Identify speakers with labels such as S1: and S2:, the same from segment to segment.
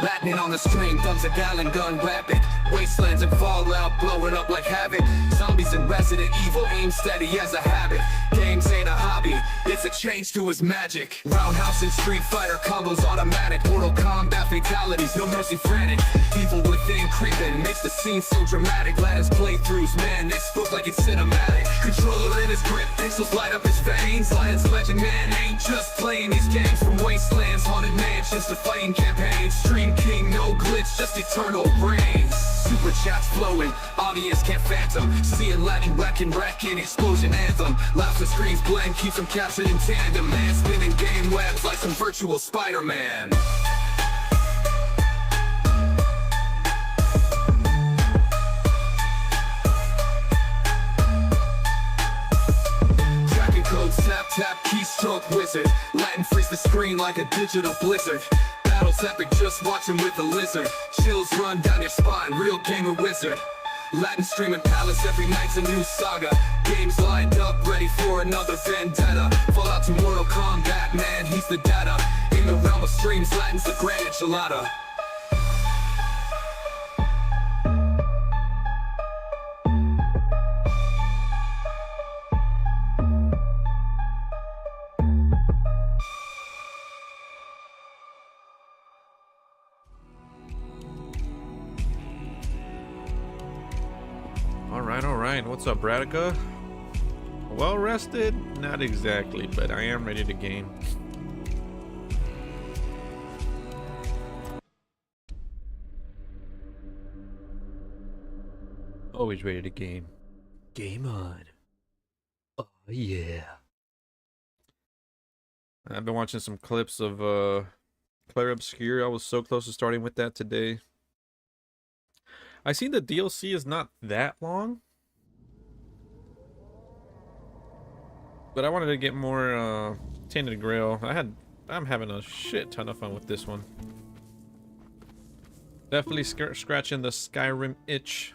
S1: Lightning on the string, thumbs a gallon gun rapid. Wastelands and fallout blowing up like havoc. Zombies and Resident Evil aim steady as a habit. Games ain't a hobby, it's a change to his magic. Roundhouse and Street Fighter combos automatic. Mortal Kombat fatalities, no mercy frantic. Evil within creeping, makes the scene so dramatic. Ladders playthroughs, man, this look like it's cinematic. Controller in his grip, pixels light up his veins. Lions legend, man, ain't just playing these games. From wastelands, haunted mansions to fighting campaigns. Stream king, no glitch, just eternal brains. Super chats flowing, audience can't phantom. Seeing Latin wrecking, explosion anthem. Laughs and screams blend, keeps them captured in tandem. Man spinning game webs like some virtual Spider-Man. Tracking codes, tap tap, keystroke wizard. Latin freeze the screen like a digital blizzard. Battles epic, just watching with a lizard. Chills run down your spine, real gamer wizard. Latin streaming palace, every night's a new saga. Games lined up, ready for another vendetta. Fallout to Mortal Kombat, man, he's the data. In the realm of streams, Latin's the grand enchilada.
S2: Alright, what's up, Radica? Well rested? Not exactly, but I am ready to game. Always ready to game. Game on. Oh yeah. I've been watching some clips of Claire Obscure. I was so close to starting with that today. I see the DLC is not that long, but I wanted to get more Tainted Grail. I'm having a shit ton of fun with this one. Definitely scratching the Skyrim itch.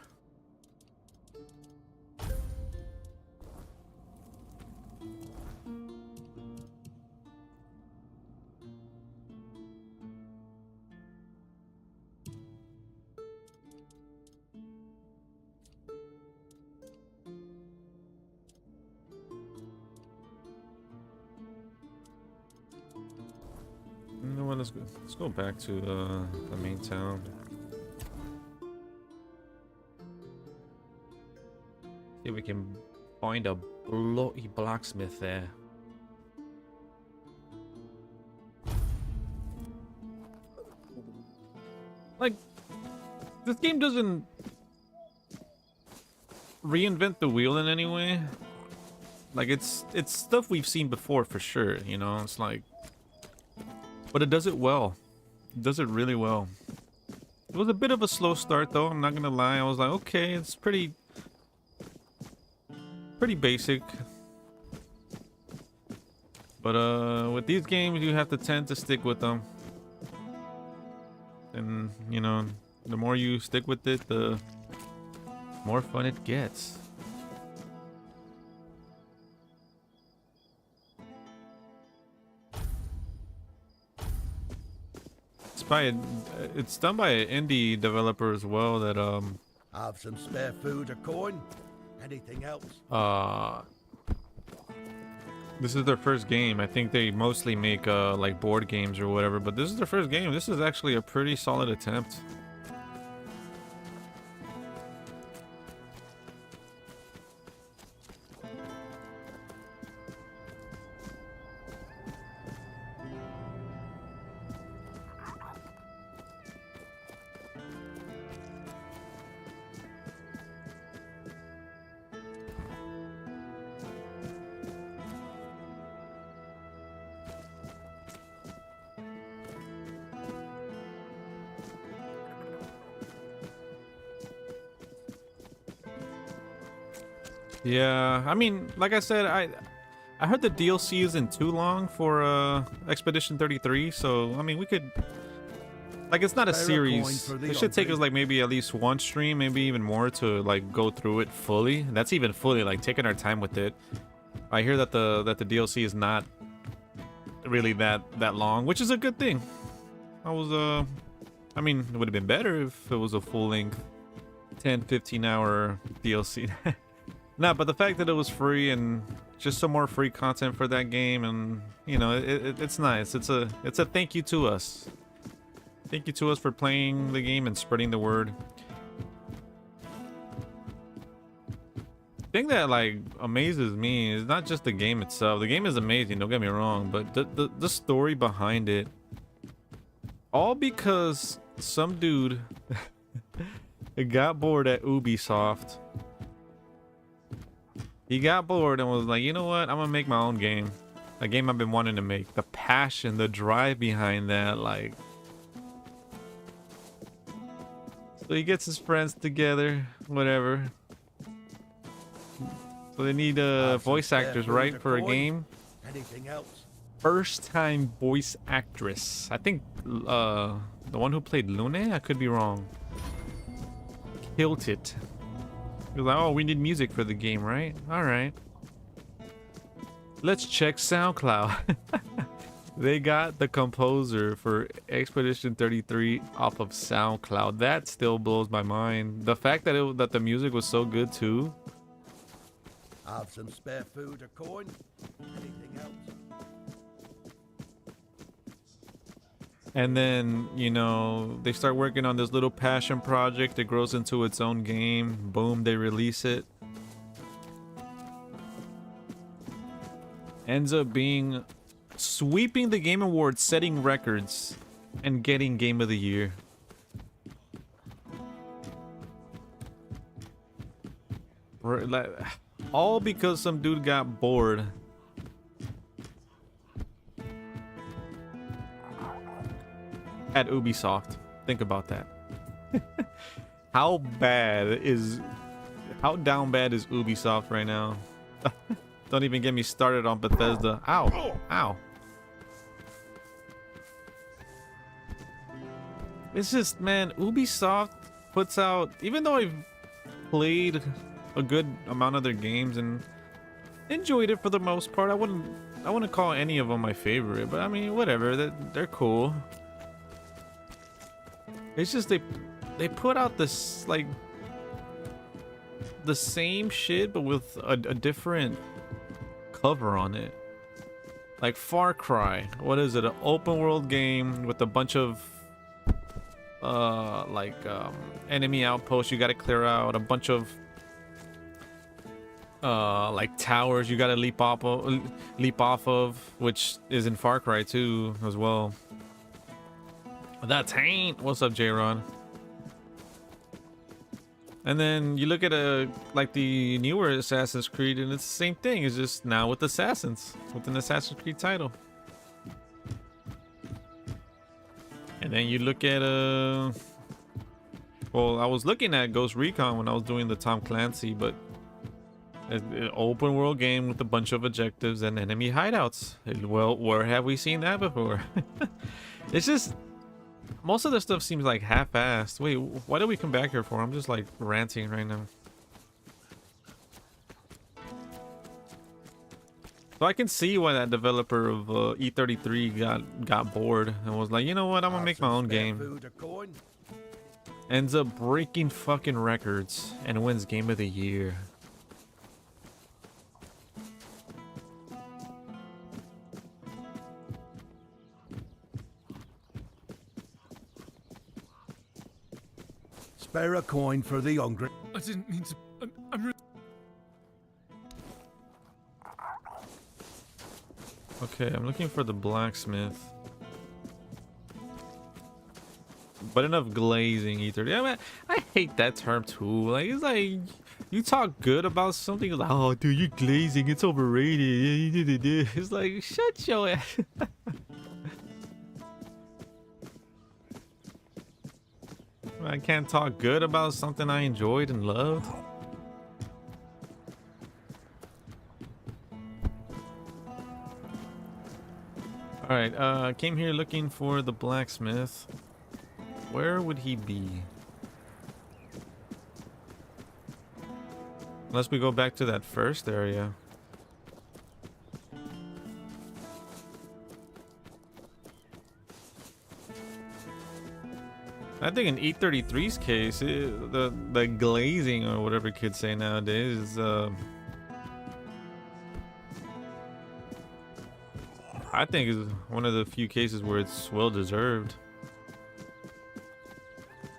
S2: You know what, let's go back to the main town. See if we can find a bloody blacksmith there. Like, this game doesn't reinvent the wheel in any way. Like, it's stuff we've seen before for sure, you know? It's like, but it does it well. It does it really well. It was a bit of a slow start though, I'm not gonna lie. I was like, okay, it's pretty basic. But with these games you have to tend to stick with them. And you know, the more you stick with it, the more fun it gets. It's done by an indie developer as well that
S3: Have some spare food or coin? Anything else?
S2: this is their first game. I think they mostly make like board games or whatever, but this is their first game. This is actually a pretty solid attempt. Yeah, I mean, like I said, I heard the DLC isn't too long for Expedition 33, so I mean, we could, like, it's not a series. It should take us like maybe at least one stream, maybe even more, to like go through it fully. That's even fully, like, taking our time with it. I hear that the DLC is not really that long, which is a good thing. I was I mean, it would have been better if it was a full-length 10-15 hour DLC. Nah, but the fact that it was free and just some more free content for that game, and you know, it's nice. It's a thank you to us. Thank you to us for playing the game and spreading the word. The thing that like amazes me is not just the game itself. The game is amazing, don't get me wrong, but the story behind it. All because some dude got bored at Ubisoft. He got bored and was like, you know what? I'm gonna make my own game. A game I've been wanting to make. The passion, the drive behind that, like. So he gets his friends together, whatever. So they need voice actors, right, for a game?
S3: Anything else?
S2: First time voice actress. I think the one who played Lune? I could be wrong. Killed it. He was like, oh, we need music for the game, right? Alright. Let's check SoundCloud. They got the composer for Expedition 33 off of SoundCloud. That still blows my mind. The fact that that the music was so good too.
S3: Have some spare food or coin? Anything else?
S2: And then, you know, they start working on this little passion project that grows into its own game. Boom, they release it. Ends up being sweeping the Game Awards, setting records, and getting Game of the Year. All because some dude got bored. At Ubisoft. Think about that. How down bad is Ubisoft right now? Don't even get me started on Bethesda. Ow. Ow. It's just, man, Ubisoft puts out, even though I've played a good amount of their games and enjoyed it for the most part, I wouldn't call any of them my favorite, but I mean, whatever, they're cool. It's just they put out this like the same shit but with a different cover on it. Like Far Cry, what is it? An open world game with a bunch of enemy outposts you got to clear out, a bunch of like towers you got to leap off of, which is in Far Cry 2 as well. The Tainted. What's up, J-Ron? And then you look at like the newer Assassin's Creed, and it's the same thing. It's just now with assassins, with an Assassin's Creed title. And then you look at well, I was looking at Ghost Recon when I was doing the Tom Clancy, but an open world game with a bunch of objectives and enemy hideouts. Well, where have we seen that before? It's just. Most of the stuff seems like half-assed. Wait, why did we come back here for? I'm just like ranting right now. So I can see why that developer of E33 got bored and was like, you know what, I'm gonna make my own game. Ends up breaking fucking records and wins Game of the Year.
S3: Spare a coin for the hungry.
S4: I didn't mean to. I'm really.
S2: Okay, I'm looking for the blacksmith. But enough glazing ether. Yeah, man, I hate that term too. Like, it's like you talk good about something, like, oh, dude, you're glazing. It's overrated. It's like, shut your ass. I can't talk good about something I enjoyed and loved. Alright, came here looking for the blacksmith. Where would he be? Unless we go back to that first area. I think in E33's case, the glazing or whatever kids say nowadays is I think is one of the few cases where it's well deserved.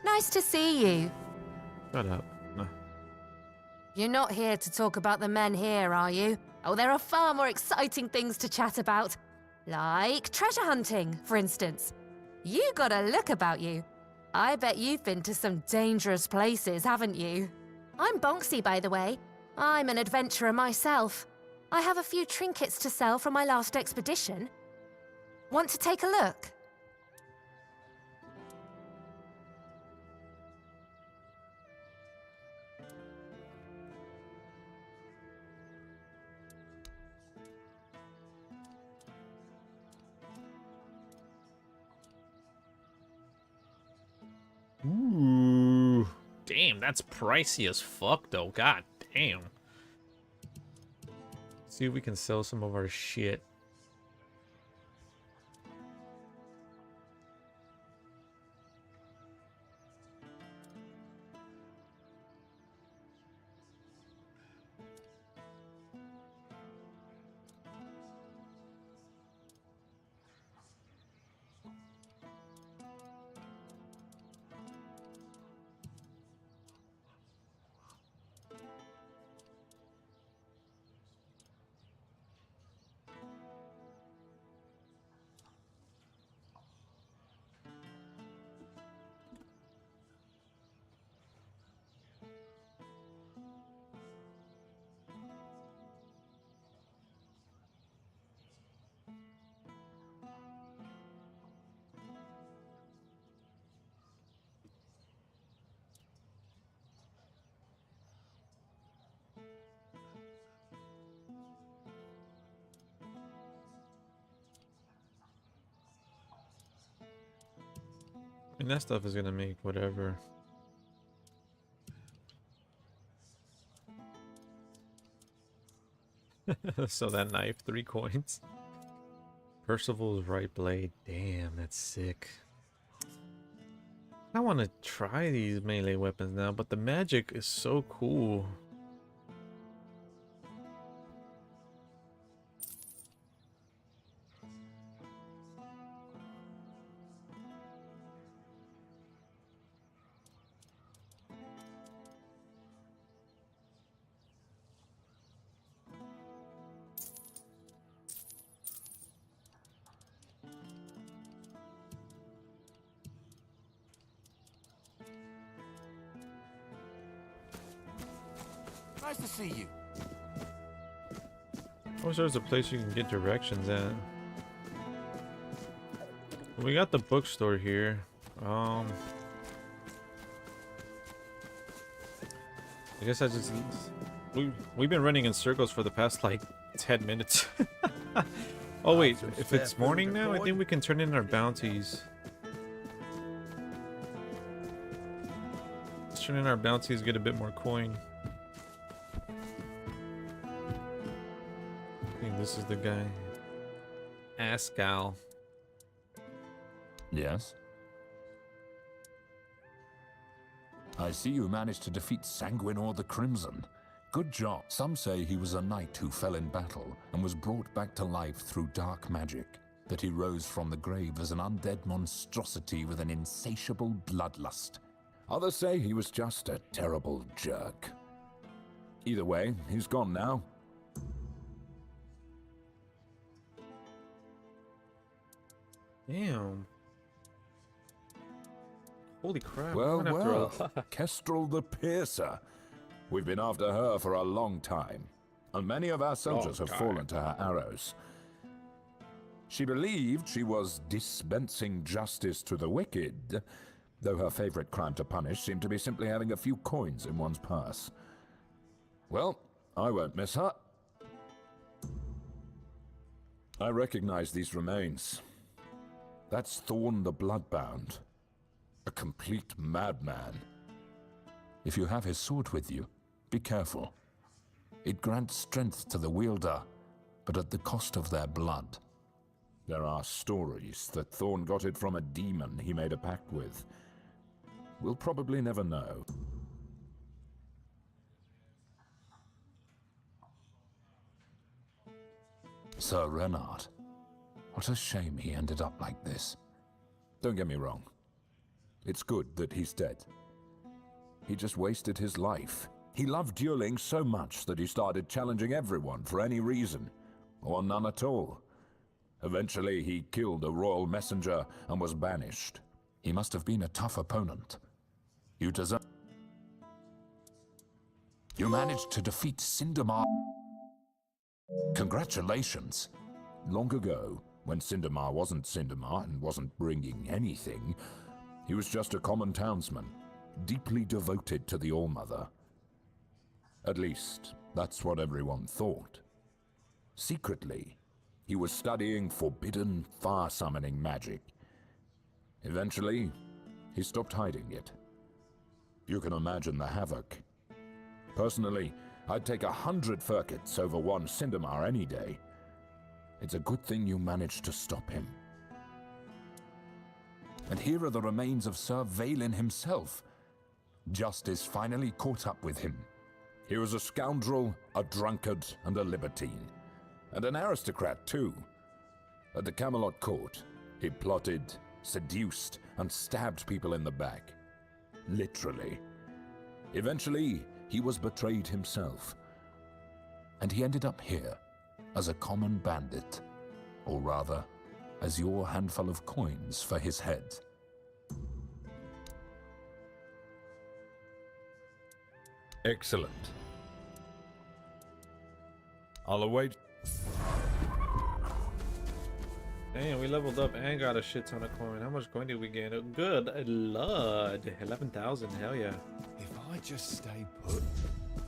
S5: Nice to see you.
S2: Shut up. No.
S5: You're not here to talk about the men here, are you? Oh, there are far more exciting things to chat about. Like treasure hunting, for instance. You got a look about you. I bet you've been to some dangerous places, haven't you? I'm Bonksy, by the way. I'm an adventurer myself. I have a few trinkets to sell from my last expedition. Want to take a look?
S2: Ooh. Damn, that's pricey as fuck though. God damn. See if we can sell some of our shit. And that stuff is gonna make whatever. So that knife, 3 coins. Percival's right blade. Damn, that's sick. I want to try these melee weapons now, but the magic is so cool.
S3: Nice to see you.
S2: I wish there was a place you can get directions at. We got the bookstore here. I guess we've been running in circles for the past like 10 minutes. Oh wait, if it's morning now, I think we can turn in our bounties. Let's turn in our bounties, get a bit more coin. I think this is the guy. Ascal.
S6: Yes? I see you managed to defeat Sanguinor the Crimson. Good job. Some say he was a knight who fell in battle and was brought back to life through dark magic, that he rose from the grave as an undead monstrosity with an insatiable bloodlust. Others say he was just a terrible jerk. Either way, he's gone now.
S2: Damn. Holy crap.
S6: Well,
S2: I'm after
S6: well, Kestrel the Piercer. We've been after her for a long time, and many of our soldiers have fallen to her arrows. She believed she was dispensing justice to the wicked, though her favorite crime to punish seemed to be simply having a few coins in one's purse. Well, I won't miss her. I recognize these remains. That's Thorn the Bloodbound. A complete madman. If you have his sword with you, be careful. It grants strength to the wielder, but at the cost of their blood. There are stories that Thorn got it from a demon he made a pact with. We'll probably never know. Sir Renard. What a shame he ended up like this. Don't get me wrong. It's good that he's dead. He just wasted his life. He loved dueling so much that he started challenging everyone for any reason, or none at all. Eventually, he killed a royal messenger and was banished. He must have been a tough opponent. You deserve... You managed to defeat Sindemar. Congratulations. Long ago, when Sindemar wasn't Sindemar and wasn't bringing anything, he was just a common townsman, deeply devoted to the All-Mother. At least, that's what everyone thought. Secretly, he was studying forbidden fire-summoning magic. Eventually, he stopped hiding it. You can imagine the havoc. Personally, I'd take 100 Furkets over one Sindemar any day. It's a good thing you managed to stop him. And here are the remains of Sir Valen himself. Justice finally caught up with him. He was a scoundrel, a drunkard, and a libertine. And an aristocrat, too. At the Camelot court, he plotted, seduced, and stabbed people in the back. Literally. Eventually, he was betrayed himself. And he ended up here, as a common bandit. Or rather, as your handful of coins for his head.
S7: Excellent. I'll await.
S2: Damn, we leveled up and got a shit ton of coin. How much coin did we get? Oh, good lord. 11,000, hell yeah.
S8: If I just stay put,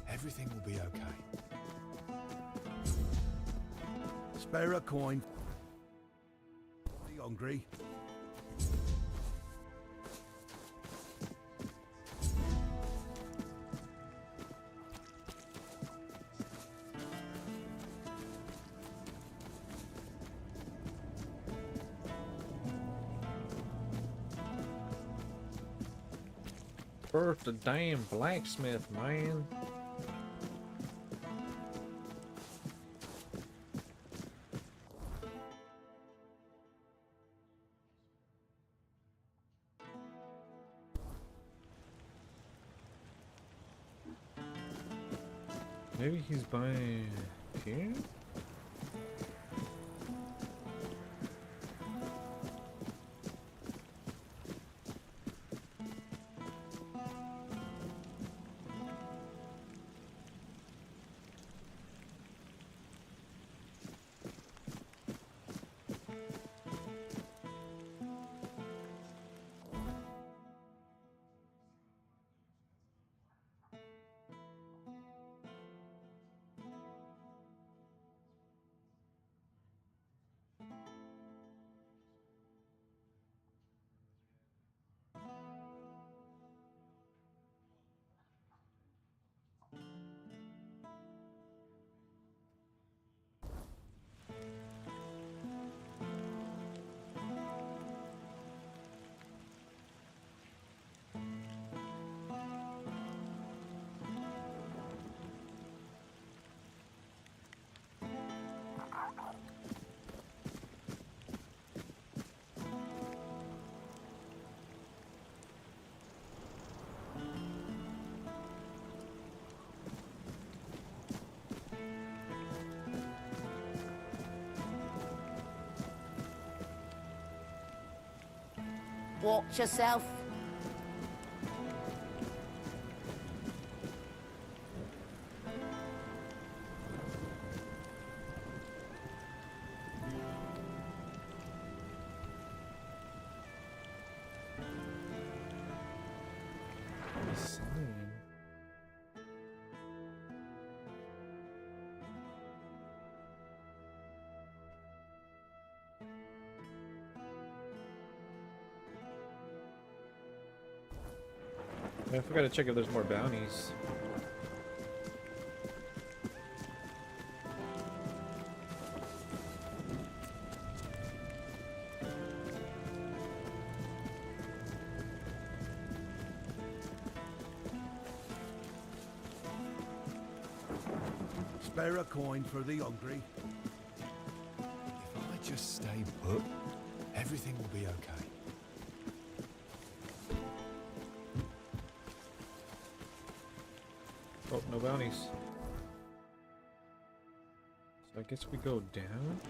S8: everything will be okay.
S3: Spare a coin. Are you hungry?
S2: First the damn blacksmith, man. Maybe he's buying here?
S9: Watch yourself. I forgot to check if there's more bounties.
S3: Spare a coin for the hungry.
S8: If I just stay put, everything will be okay.
S2: Oh, no bounties. So I guess we go down.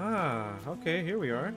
S2: Ah, okay, here we are.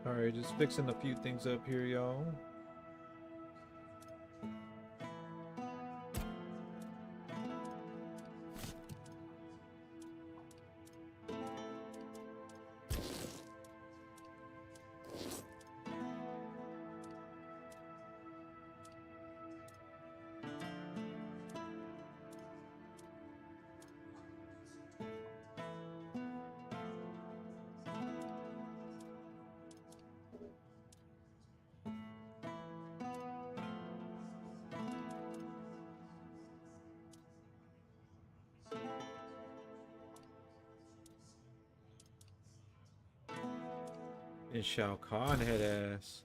S2: Sorry, just fixing a few things up here, y'all. And Shao Kahn head ass.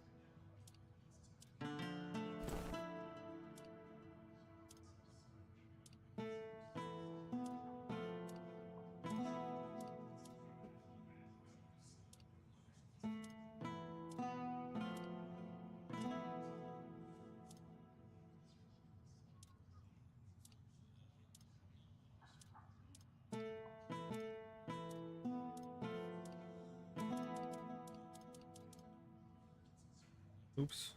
S2: Oops.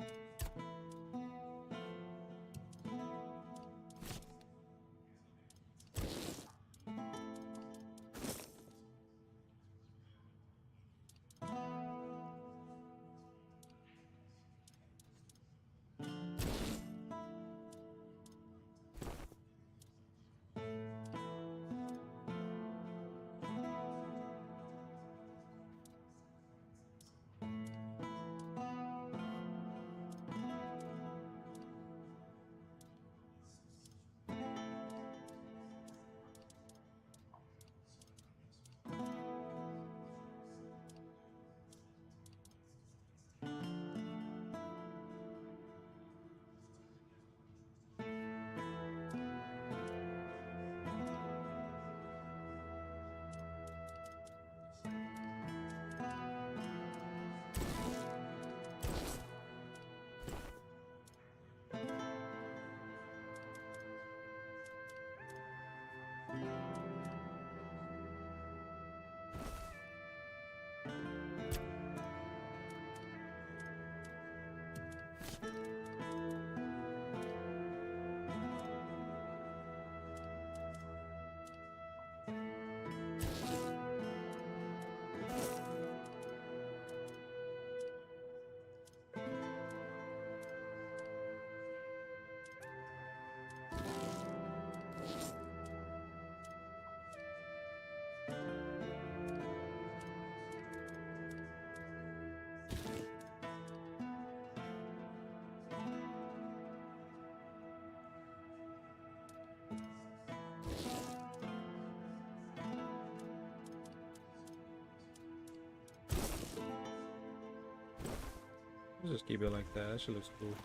S2: Let's just keep it like that. That shit looks cool.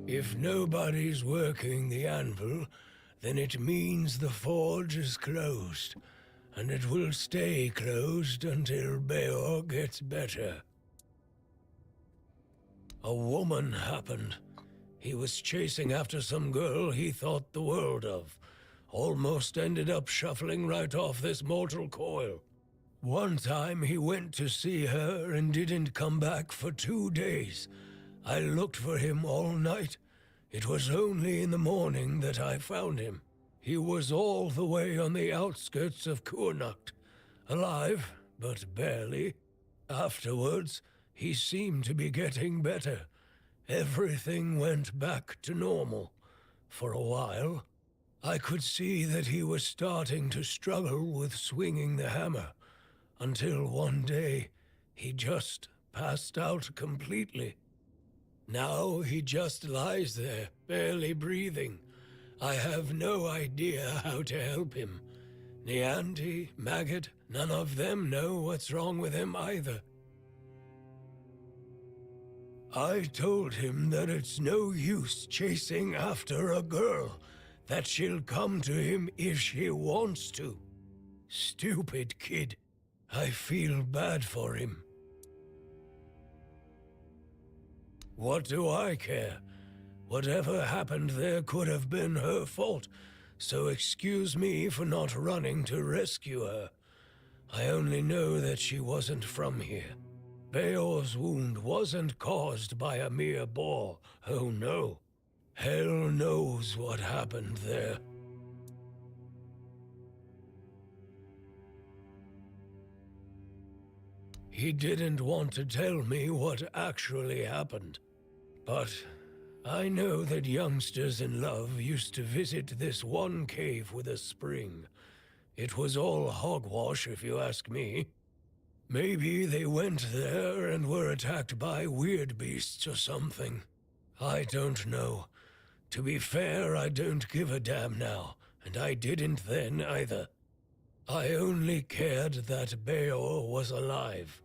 S10: If nobody's working the anvil, then it means the forge is closed, and it will stay closed until Beor gets better. A woman happened. He was chasing after some girl he thought the world of. Almost ended up shuffling right off this mortal coil. One time he went to see her and didn't come back for 2 days. I looked for him all night. It was only in the morning that I found him. He was all the way on the outskirts of Kurnacht. Alive, but barely. Afterwards, he seemed to be getting better. Everything went back to normal. For a while, I could see that he was starting to struggle with swinging the hammer, until one day, he just passed out completely. Now he just lies there, barely breathing. I have no idea how to help him. Nianti, Maggot, none of them know what's wrong with him either. I told him that it's no use chasing after a girl, that she'll come to him if she wants to. Stupid kid. I feel bad for him. What do I care? Whatever happened there could have been her fault, so excuse me for not running to rescue her. I only know that she wasn't from here. Beor's wound wasn't caused by a mere boar, oh no. Hell knows what happened there. He didn't want to tell me what actually happened. But I know that youngsters in love used to visit this one cave with a spring. It was all hogwash, if you ask me. Maybe they went there and were attacked by weird beasts or something. I don't know. To be fair, I don't give a damn now, and I didn't then either. I only cared that Beor was alive.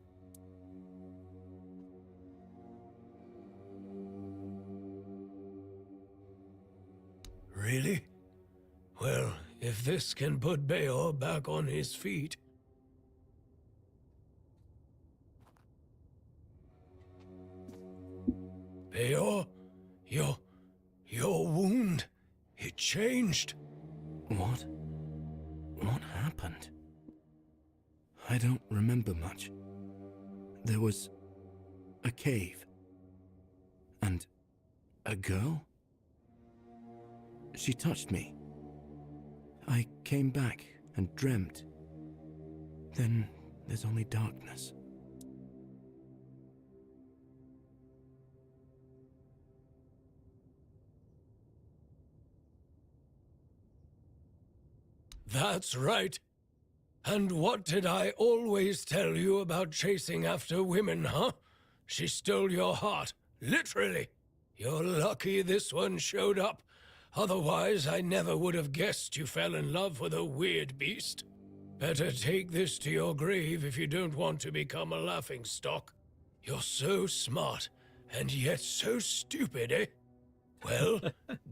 S10: Really? Well, if this can put Beor back on his feet... Beor, your wound, it changed.
S11: What? What happened? I don't remember much. There was a cave. And a girl? She touched me. I came back and dreamt. Then there's only darkness.
S10: That's right. And what did I always tell you about chasing after women, huh? She stole your heart, literally. You're lucky this one showed up. Otherwise, I never would have guessed you fell in love with a weird beast. Better take this to your grave if you don't want to become a laughingstock. You're so smart, and yet so stupid, eh? Well,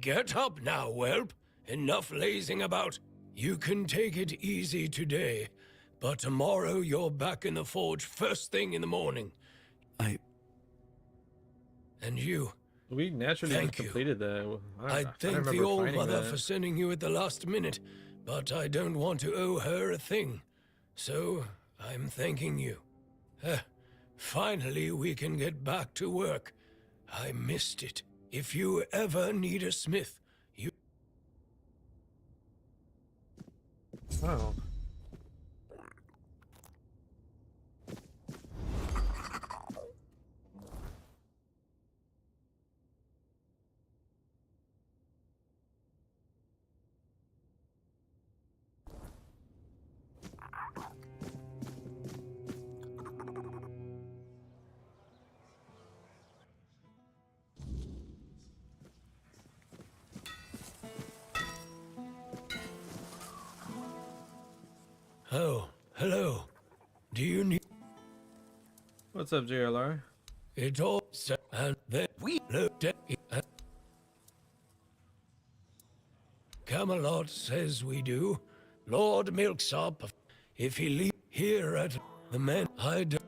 S10: get up now, whelp. Enough lazing about. You can take it easy today, but tomorrow you're back in the forge first thing in the morning. And you...
S2: We naturally completed that.
S10: I thank the Old Mother for sending you at the last minute, but I don't want to owe her a thing. So, I'm thanking you. Finally, we can get back to work. I missed it. If you ever need a smith, you...
S2: Oh.
S10: Oh, hello. Do you need
S2: What's up, JLR?
S10: it all? And then we looked at it. Camelot says we do. Lord Milksop, if he leave here at the men, I don't.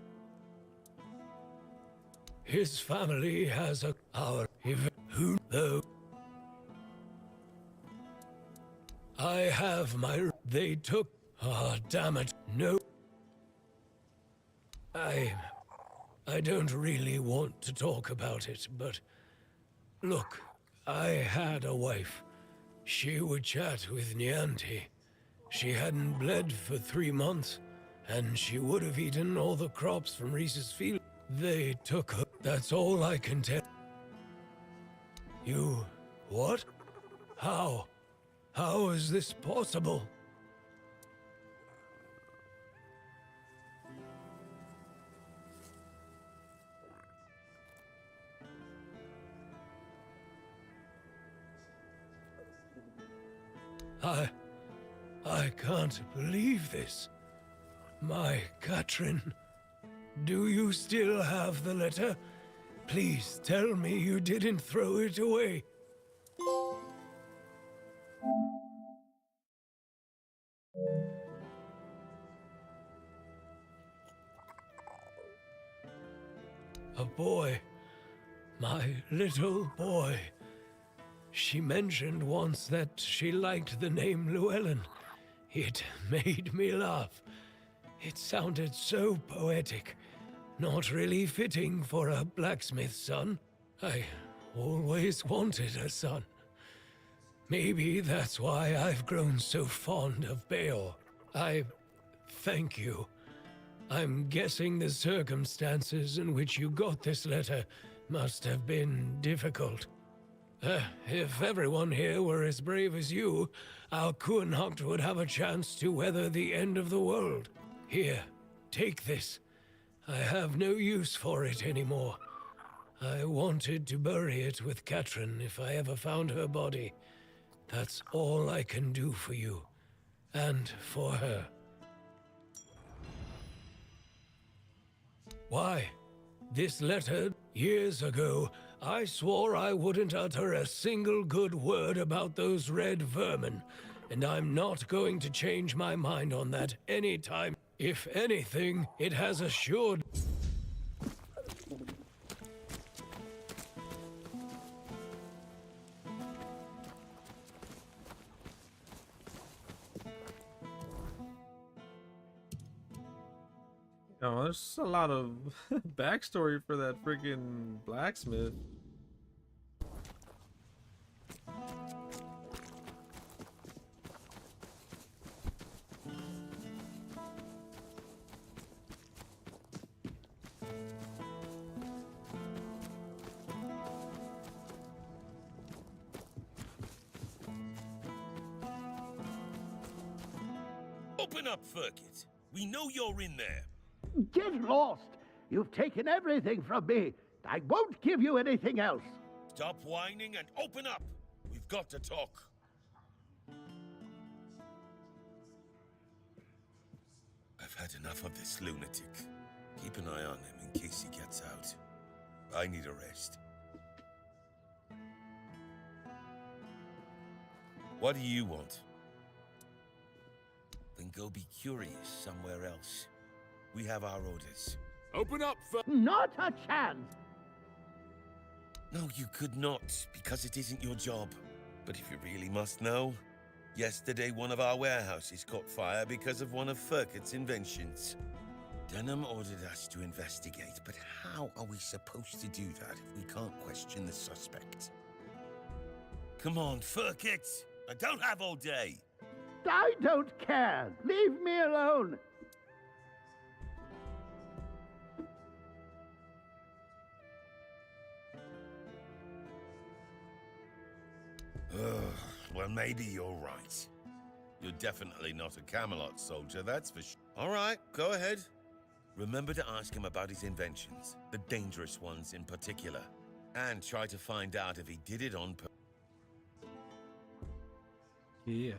S10: His family has who though. I have my. They took. Ah, damn it! No. I don't really want to talk about it, but look, I had a wife. She would chat with Nianti. She hadn't bled for 3 months, and she would have eaten all the crops from Reese's field. They took her. That's all I can tell. You... what? How? How is this possible? I can't believe this. My Katrin, do you still have the letter? Please tell me you didn't throw it away. A boy. My little boy. She mentioned once that she liked the name Llewellyn. It made me laugh. It sounded so poetic. Not really fitting for a blacksmith's son. I always wanted a son. Maybe that's why I've grown so fond of Beor. I thank you. I'm guessing the circumstances in which you got this letter must have been difficult. If everyone here were as brave as you, our Kuhnhacht would have a chance to weather the end of the world. Here, take this. I have no use for it anymore. I wanted to bury it with Katrin if I ever found her body. That's all I can do for you, and for her. Why? This letter, years ago, I swore I wouldn't utter a single good word about those red vermin, and I'm not going to change my mind on that anytime. If anything, it has assured...
S2: Oh, there's a lot of backstory for that freaking blacksmith.
S12: Open up, Furkit. We know you're in there.
S3: Get lost! You've taken everything from me. I won't give you anything else.
S12: Stop whining and open up. We've got to talk. I've had enough of this lunatic. Keep an eye on him in case he gets out. I need a rest. What do you want? Then go be curious somewhere else. We have our orders.
S10: Open up,
S3: Not a chance!
S12: No, you could not, because it isn't your job. But if you really must know, yesterday one of our warehouses caught fire because of one of Furkit's inventions. Denham ordered us to investigate, but how are we supposed to do that if we can't question the suspect? Come on, Furkit! I don't have all day!
S3: I don't care! Leave me alone!
S12: Well, maybe you're right. You're definitely not a Camelot soldier, that's for sure. All right, go ahead. Remember to ask him about his inventions, the dangerous ones in particular, and try to find out if he did it on purpose.
S2: Yeah.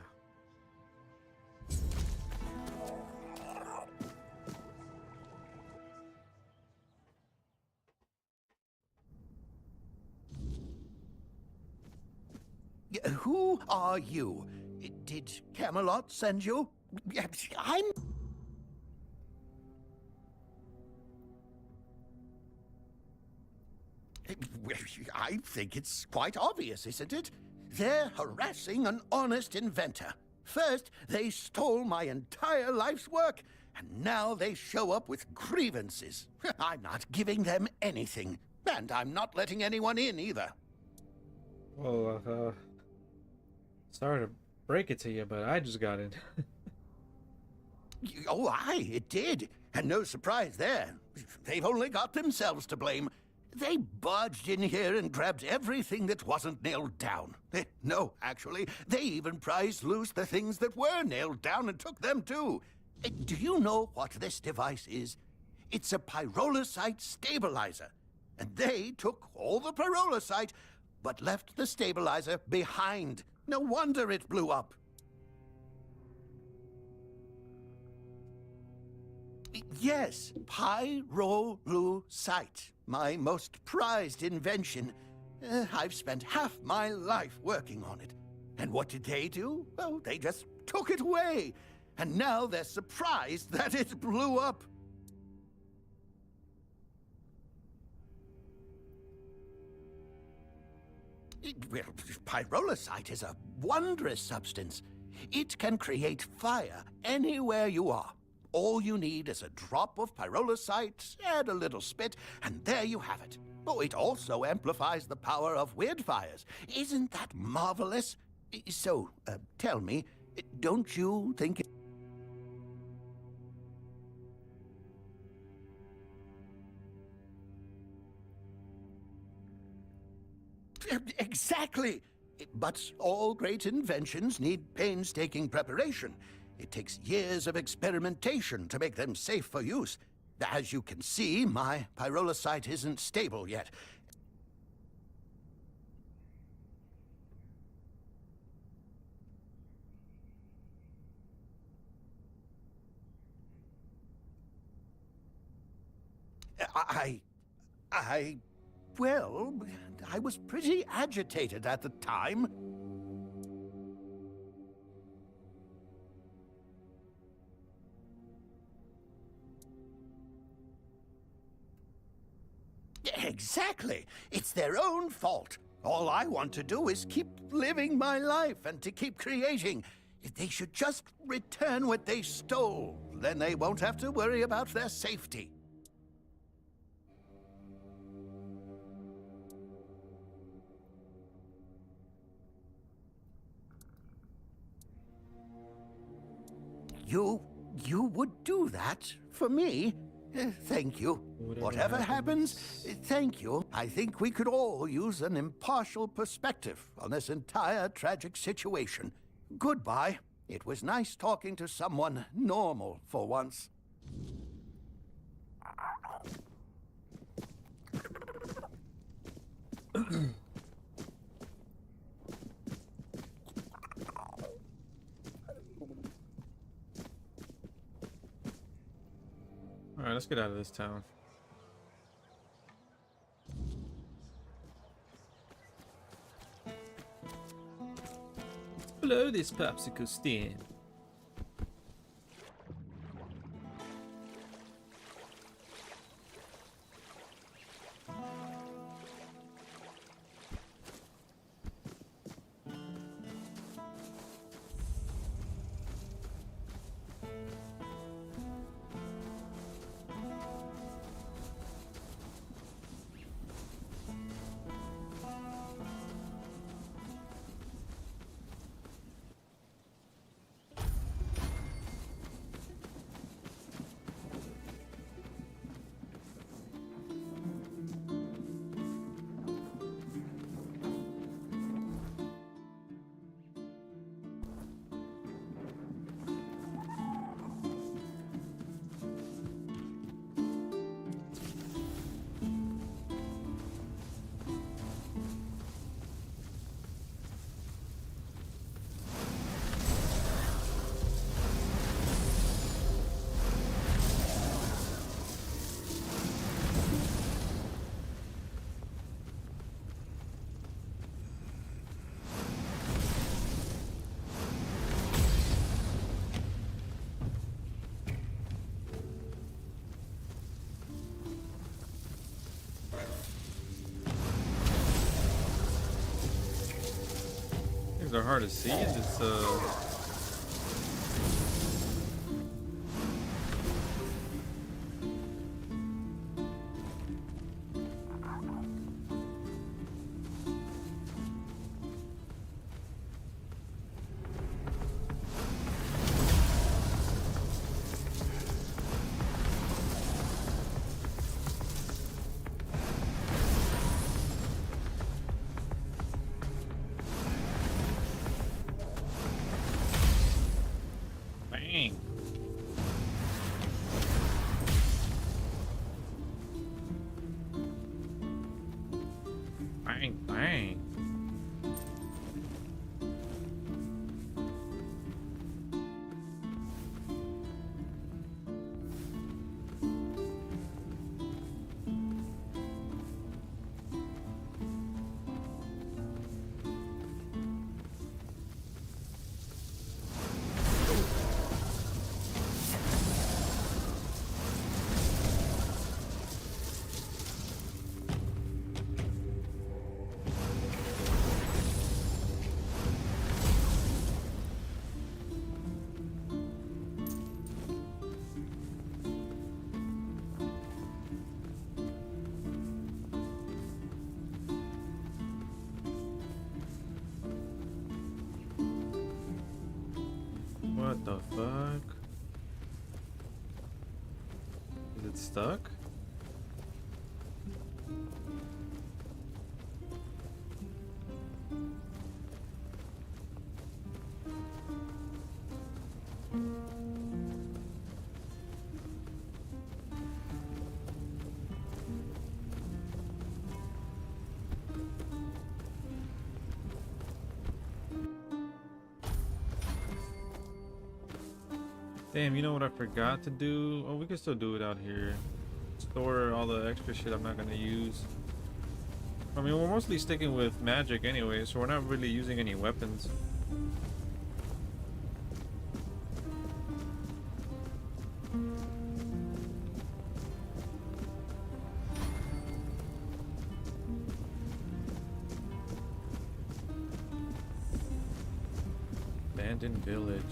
S3: Who are you? Did Camelot send you? I'm... I think it's quite obvious, isn't it? They're harassing an honest inventor. First, they stole my entire life's work, and now they show up with grievances. I'm not giving them anything, and I'm not letting anyone in either.
S9: Well, sorry to break it to you, but I just got in.
S3: Oh, aye, it did. And no surprise there. They've only got themselves to blame. They barged in here and grabbed everything that wasn't nailed down. No, actually, they even prized loose the things that were nailed down and took them too. Do you know what this device is? It's a pyrolusite stabilizer. And they took all the pyrolusite, but left the stabilizer behind. No wonder it blew up. Yes, pyrolusite, my most prized invention. I've spent half my life working on it. And what did they do? Well, they just took it away. And now they're surprised that it blew up. Well, pyrolusite is a wondrous substance. It can create fire anywhere you are. All you need is a drop of pyrolusite, add a little spit, and there you have it. Oh, it also amplifies the power of weird fires. Isn't that marvelous? So, tell me, don't you think... Exactly! But all great inventions need painstaking preparation. It takes years of experimentation to make them safe for use. As you can see, my pyrolusite isn't stable yet. Well, I was pretty agitated at the time. Exactly. It's their own fault. All I want to do is keep living my life and to keep creating. They should just return what they stole. Then they won't have to worry about their safety. You would do that for me? Thank you. Whatever happens, thank you. I think we could all use an impartial perspective on this entire tragic situation. Goodbye. It was nice talking to someone normal for once.
S2: Alright, let's get out of this town. Blow this popsicle stand. things are hard to see in this Bang. Bang, bang. What the fuck? Is it stuck? Damn, you know what I forgot to do? Oh, we can still do it out here. Store all the extra shit I'm not gonna use. I mean, we're mostly sticking with magic anyway, so we're not really using any weapons. Abandoned village.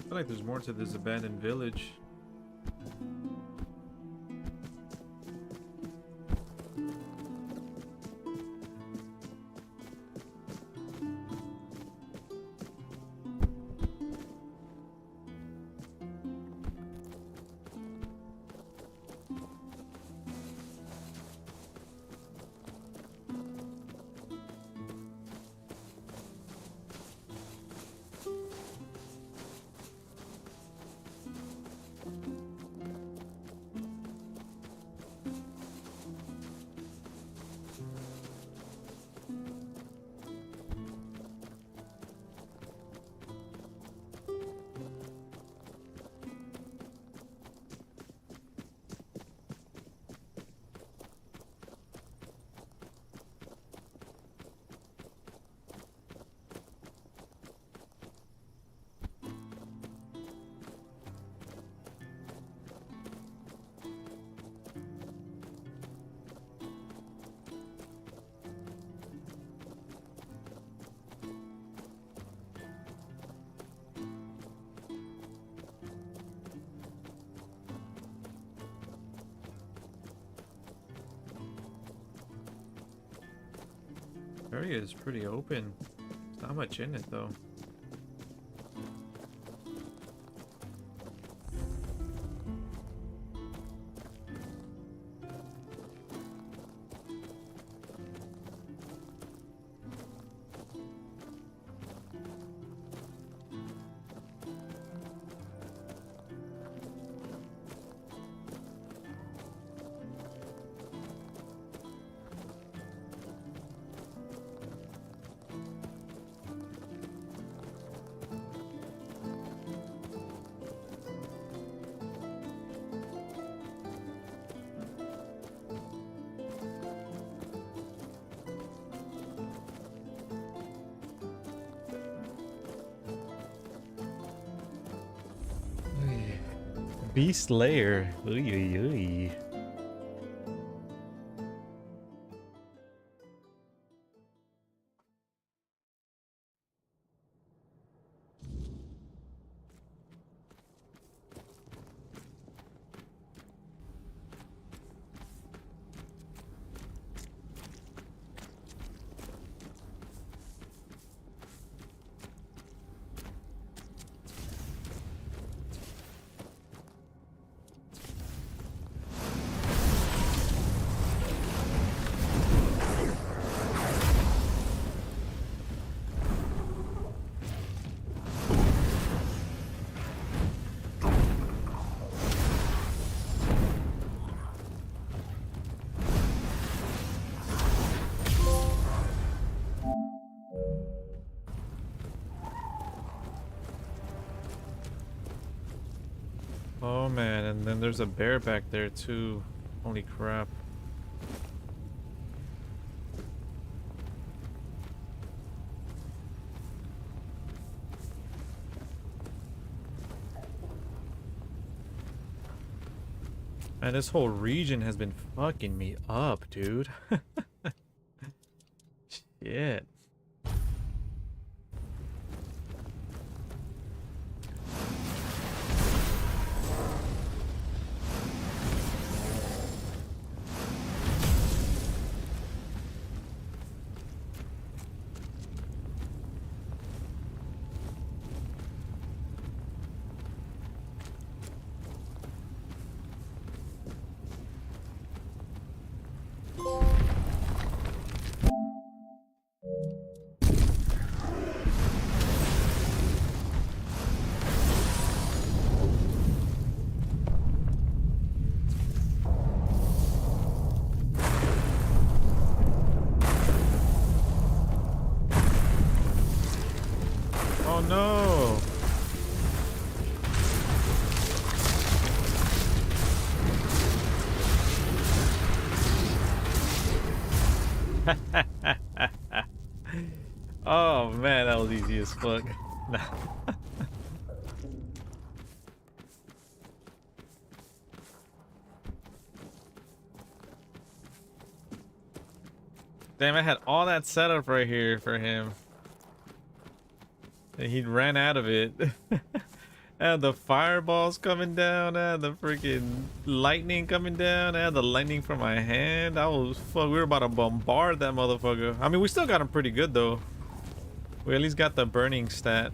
S2: I feel like there's more to this abandoned village. Area is pretty open. There's not much in it though. Beast Lair. Oy, oy, oy. Oh man, and then there's a bear back there too. Holy crap. Man, this whole region has been fucking me up, dude. Shit. Oh no! Oh man, that was easy as fuck. Damn, I had all that setup right here for him. And he ran out of it. And the fireballs coming down, and the freaking lightning coming down, and the lightning from my hand. I was fuck. We were about to bombard that motherfucker. I mean, we still got him pretty good though. We at least got the burning stat.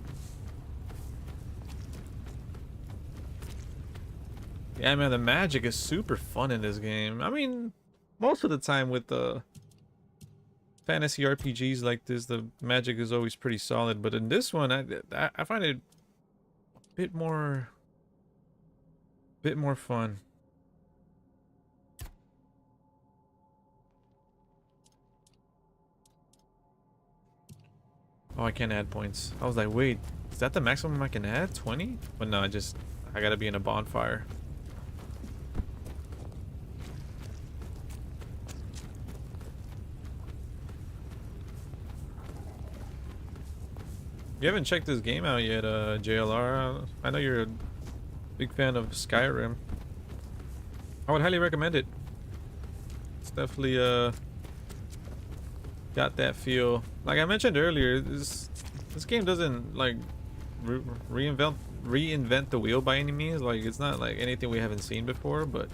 S2: Yeah, man, the magic is super fun in this game. I mean, most of the time with the fantasy RPGs like this, the magic is always pretty solid. But in this one, I find it a bit more fun. Oh, I can't add points. I was like, wait, is that the maximum I can add? 20? But no, I gotta be in a bonfire. You haven't checked this game out yet, JLR. I know you're a big fan of Skyrim. I would highly recommend it. It's definitely got that feel. Like I mentioned earlier, this game doesn't like reinvent the wheel by any means. Like it's not like anything we haven't seen before, but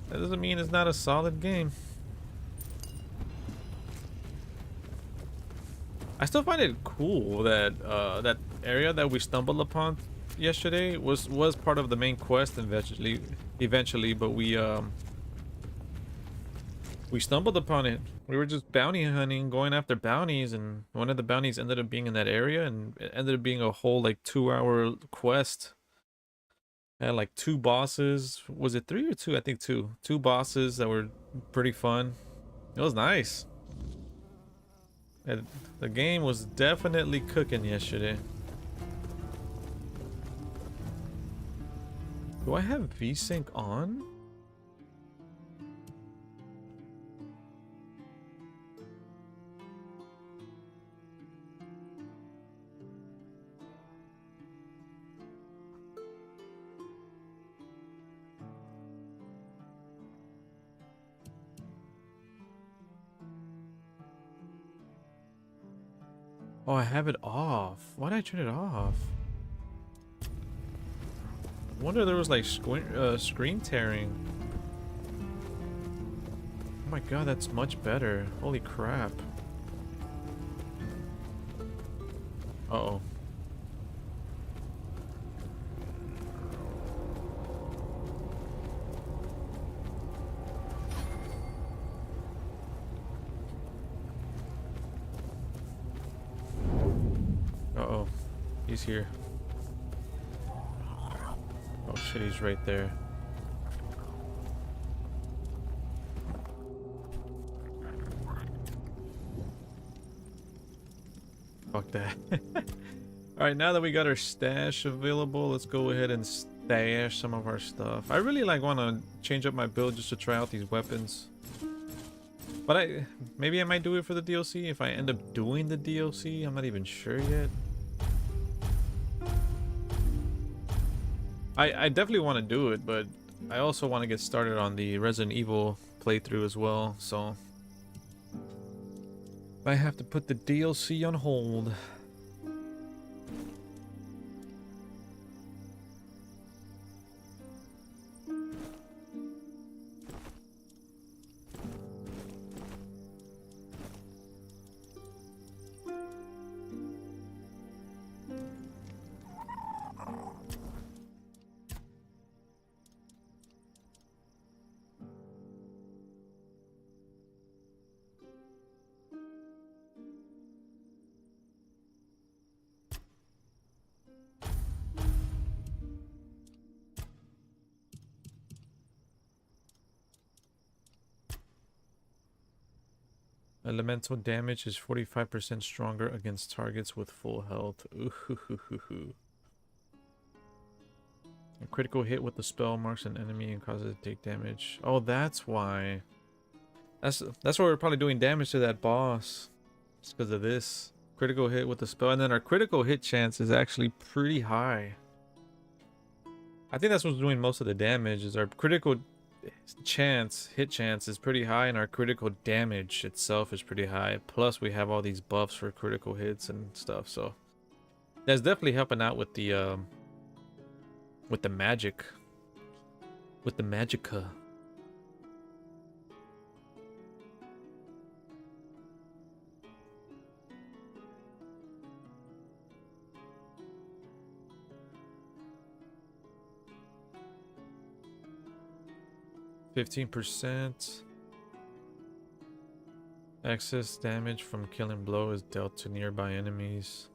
S2: that doesn't mean it's not a solid game. I still find it cool that that area that we stumbled upon yesterday was part of the main quest eventually, but we stumbled upon it. We were just bounty hunting, going after bounties, and one of the bounties ended up being in that area, and it ended up being a whole like 2-hour quest. Had like 2 bosses. Was it 3 or 2? I think 2. 2 bosses that were pretty fun. It was nice. And the game was definitely cooking yesterday. Do I have VSync on? Oh, I have it off. Why did I turn it off? I wonder there was like screen tearing. Oh my god, that's much better. Holy crap. Uh-oh. Uh-oh. He's here. Oh shit, he's right there. Fuck that. Alright, now that we got our stash available, let's go ahead and stash some of our stuff. I really want to change up my build just to try out these weapons. But maybe I might do it for the DLC if I end up doing the DLC. I'm not even sure yet. I definitely want to do it, but I also want to get started on the Resident Evil playthrough as well, so I have to put the DLC on hold. Elemental damage is 45% stronger against targets with full health. Ooh. A critical hit with the spell marks an enemy and causes it to take damage. Oh, that's why. That's why we're probably doing damage to that boss. It's because of this. Critical hit with the spell. And then our critical hit chance is actually pretty high. I think that's what's doing most of the damage, is our critical hit chance is pretty high, and our critical damage itself is pretty high. Plus we have all these buffs for critical hits and stuff, so that's definitely helping out with the magic, with the magicka. %. Excess damage from killing blow is dealt to nearby enemies.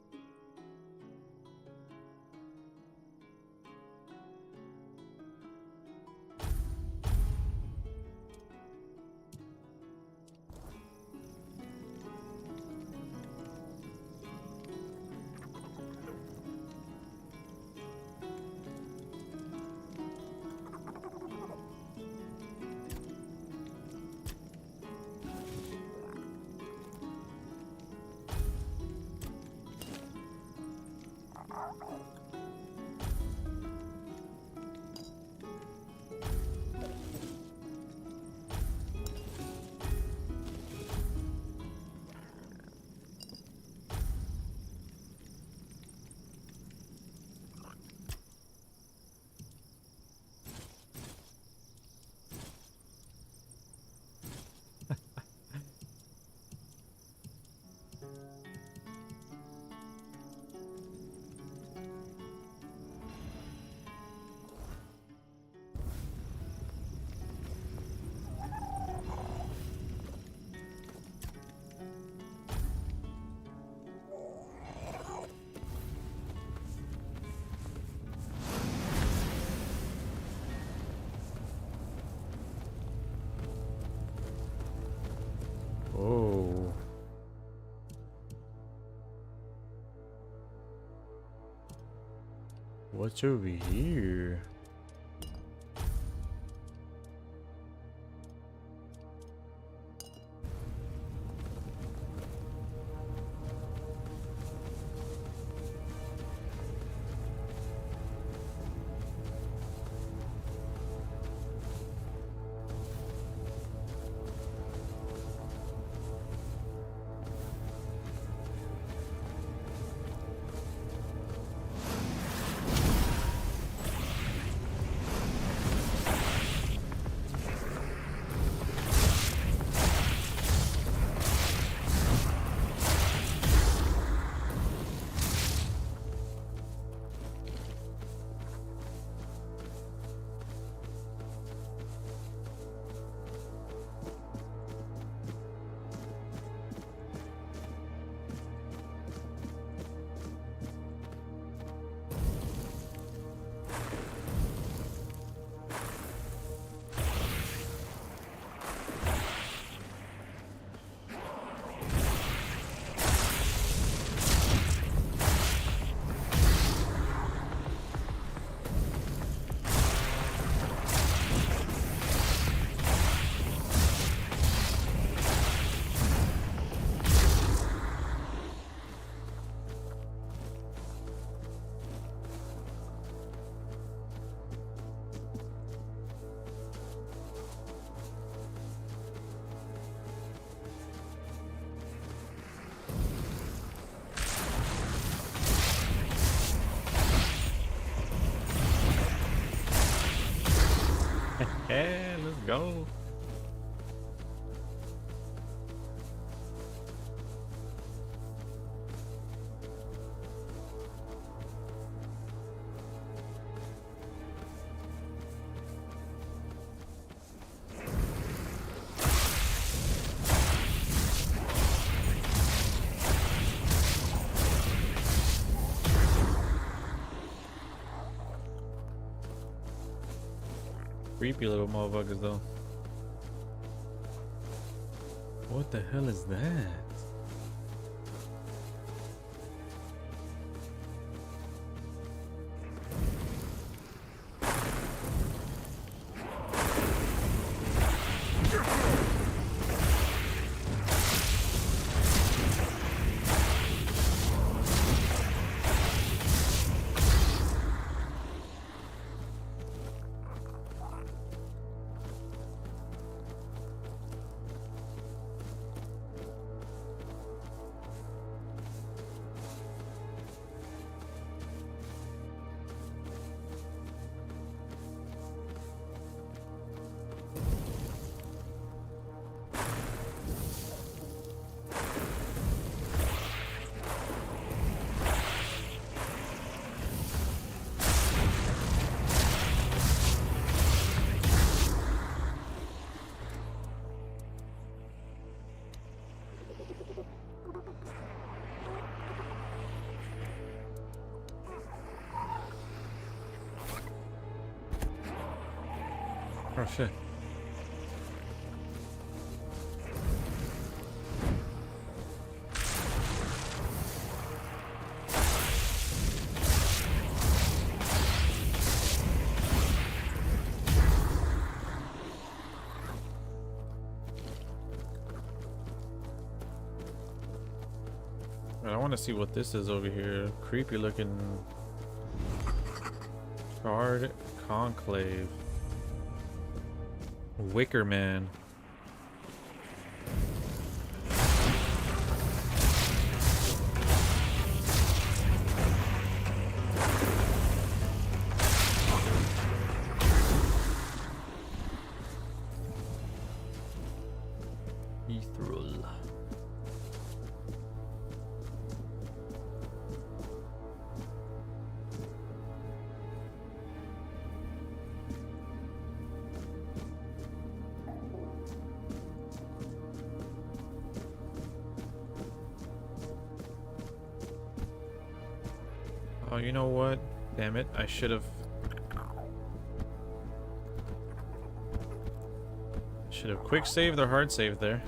S2: What's over here? Yeah, let's go. Creepy little motherfuckers though. What the hell is that? Oh shit. I want to see what this is over here. Creepy looking Charred Conclave. Wicker Man. Ethereal. Oh, you know what? Damn it, I should have quick saved or hard saved there.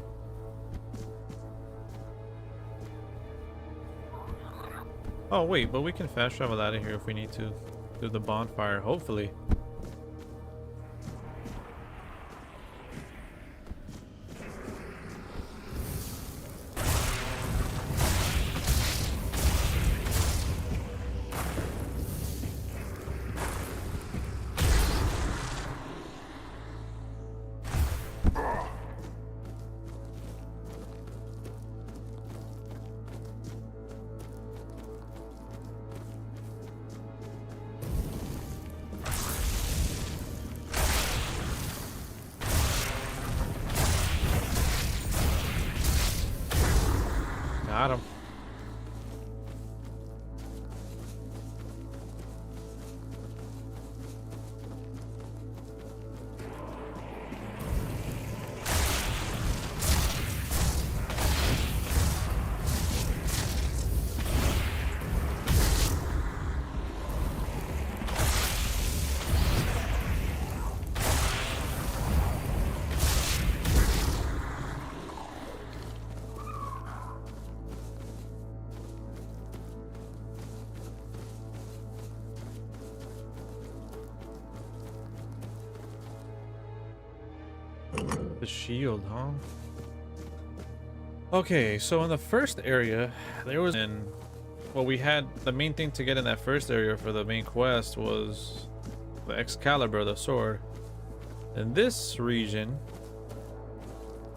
S2: Oh wait, but we can fast travel out of here if we need to. to the bonfire, hopefully. Got him. The shield, huh? Okay, so in the first area, there was well, we had the main thing to get in that first area for the main quest was the Excalibur, the sword. In this region,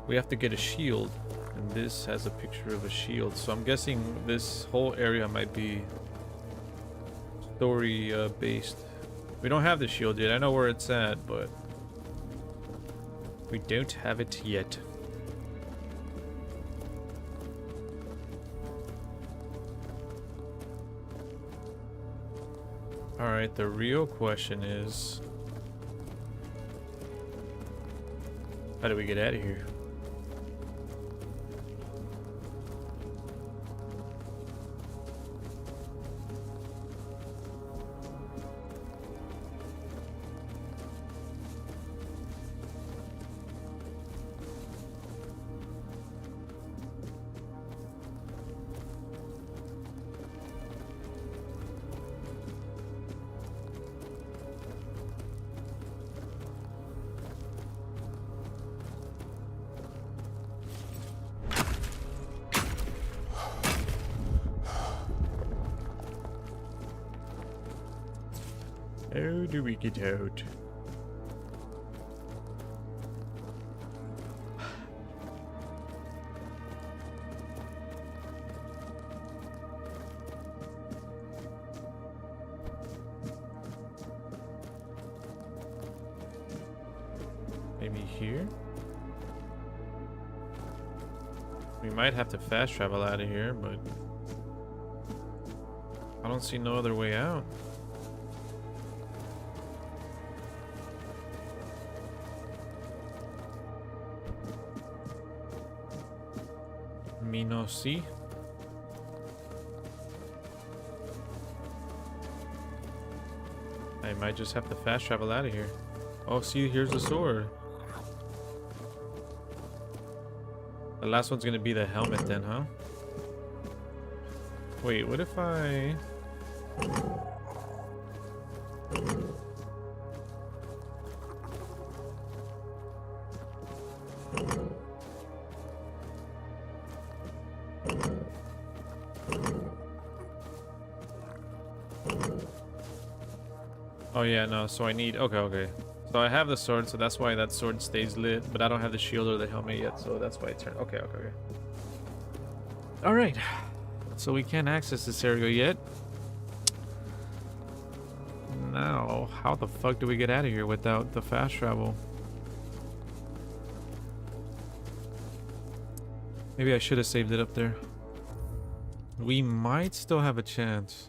S2: we have to get a shield, and this has a picture of a shield. So I'm guessing this whole area might be story based. We don't have the shield yet. I know where it's at, but we don't have it yet. Alright, the real question is, how do we get out of here? How do we get out? Maybe here? We might have to fast travel out of here, but I don't see no other way out. Me no see. I might just have to fast travel out of here. Oh, see, here's the sword. The last one's gonna be the helmet then, huh? Wait, what if I... Oh yeah, no, so I need... Okay. So I have the sword, so that's why that sword stays lit, but I don't have the shield or the helmet yet, so that's why it turned... Okay. Alright. So we can't access this area yet. Now, how the fuck do we get out of here without the fast travel? Maybe I should have saved it up there. We might still have a chance.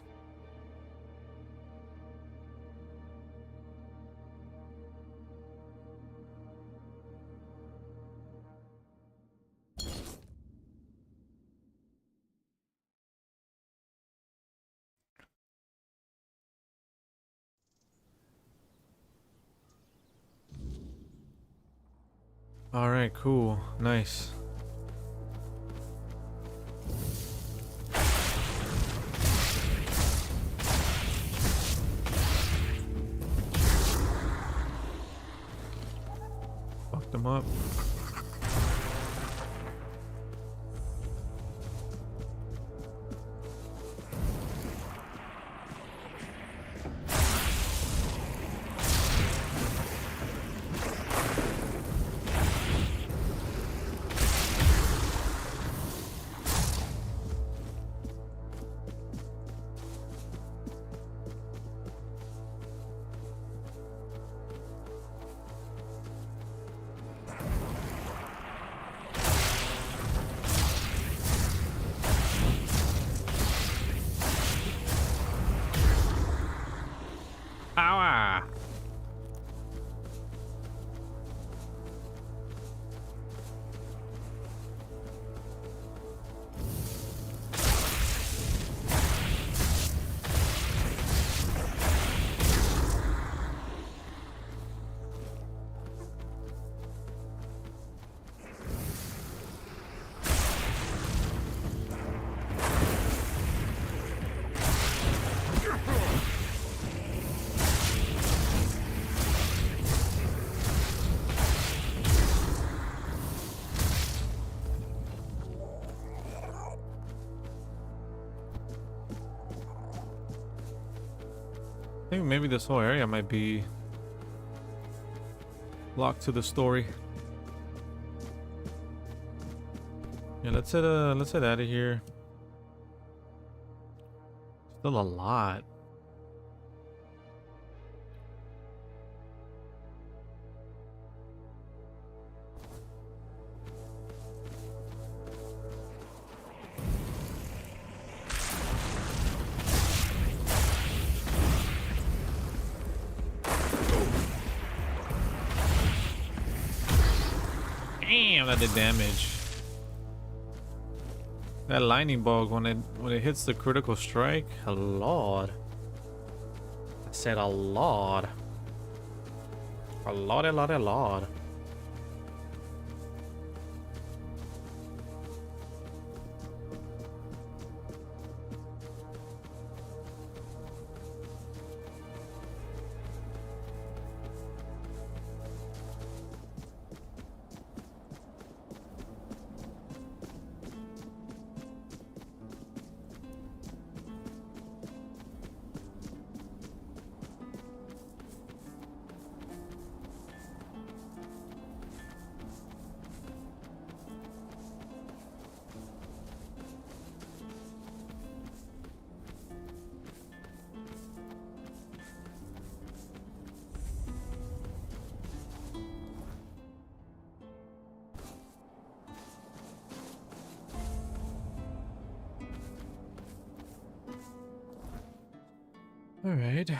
S2: All right, cool, nice. fucked him up. Power! I think maybe this whole area might be locked to the story. Yeah, let's head out of here. Still a lot. Damn, that did damage. That lightning bug when it hits the critical strike, a lot. I said a lot. A lot. All right.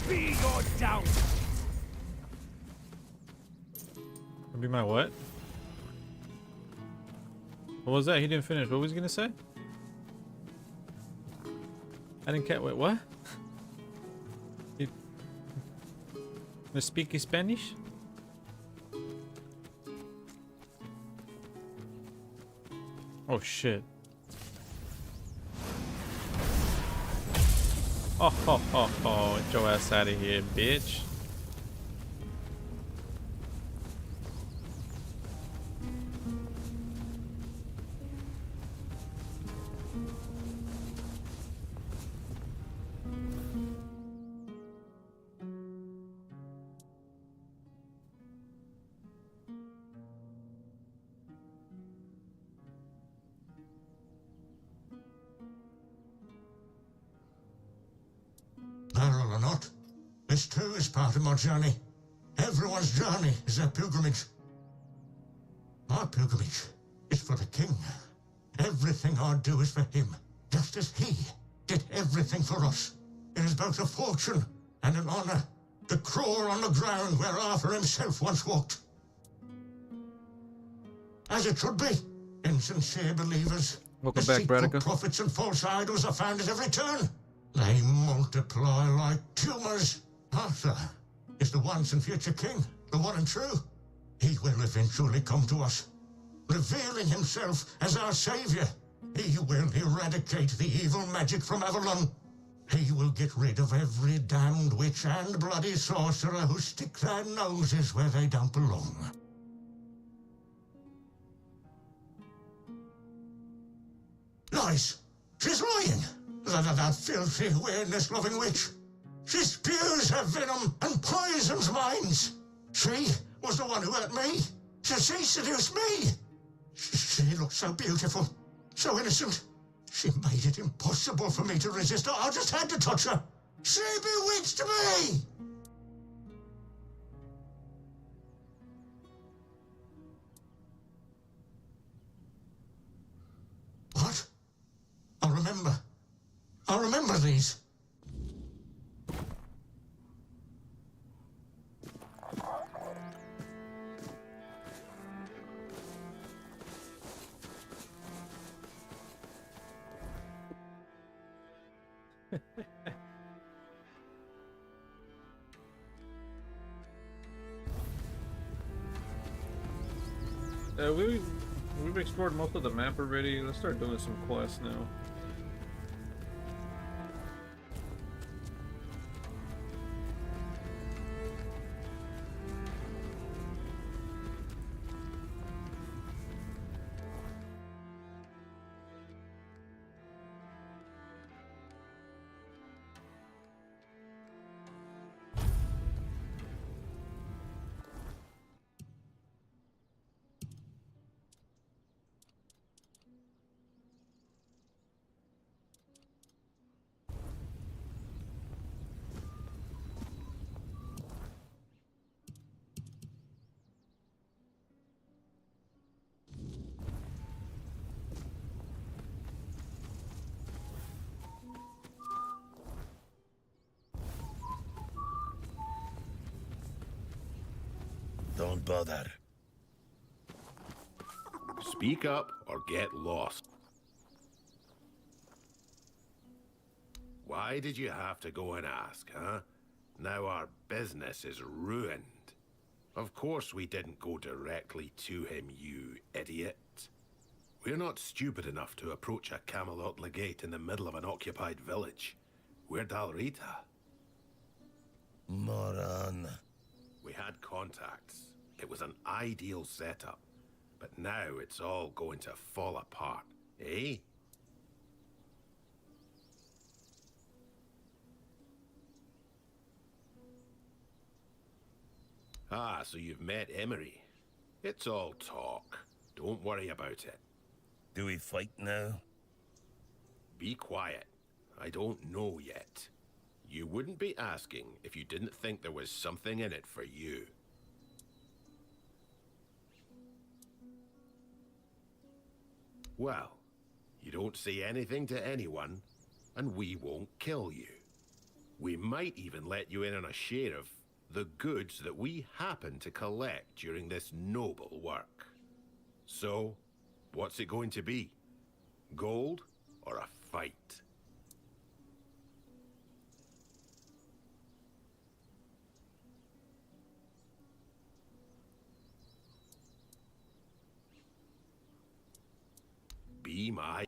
S10: Be your doubt.
S2: Be my what? What was that? He didn't finish. What was he gonna say? I didn't catch. Wait, what? You speak Spanish? Oh shit. Oh, get your ass out of here, bitch.
S13: This too is part of my journey. Everyone's journey is a pilgrimage. My pilgrimage is for the king. Everything I do is for him, just as he did everything for us. It is both a fortune and an honor to crawl on the ground where Arthur himself once walked. As it should be, insincere believers.
S2: Welcome back, Bradica.
S13: Prophets and false idols are found at every turn. They multiply like tumors. Arthur is the once and future king, the one and true. He will eventually come to us, revealing himself as our savior. He will eradicate the evil magic from Avalon. He will get rid of every damned witch and bloody sorcerer who stick their noses where they don't belong. Lies! She's lying! That filthy, weirdness-loving witch! She spews her venom and poisons minds! She was the one who hurt me! She seduced me! She looked so beautiful, so innocent. She made it impossible for me to resist her. I just had to touch her. She bewitched me! What? I'll remember these.
S2: We've explored most of the map already. Let's start doing some quests now.
S12: Don't bother.
S14: Speak up or get lost. Why did you have to go and ask, huh? Now our business is ruined. Of course we didn't go directly to him, you idiot. We're not stupid enough to approach a Camelot legate in the middle of an occupied village. We're Dalrita.
S12: Moron.
S14: We had contacts. It was an ideal setup. But now it's all going to fall apart, eh? Ah, so you've met Emery. It's all talk. Don't worry about it.
S12: Do we fight now?
S14: Be quiet. I don't know yet. You wouldn't be asking if you didn't think there was something in it for you. Well, you don't say anything to anyone, and we won't kill you. We might even let you in on a share of the goods that we happen to collect during this noble work. So, what's it going to be? Gold or a fight? Be my...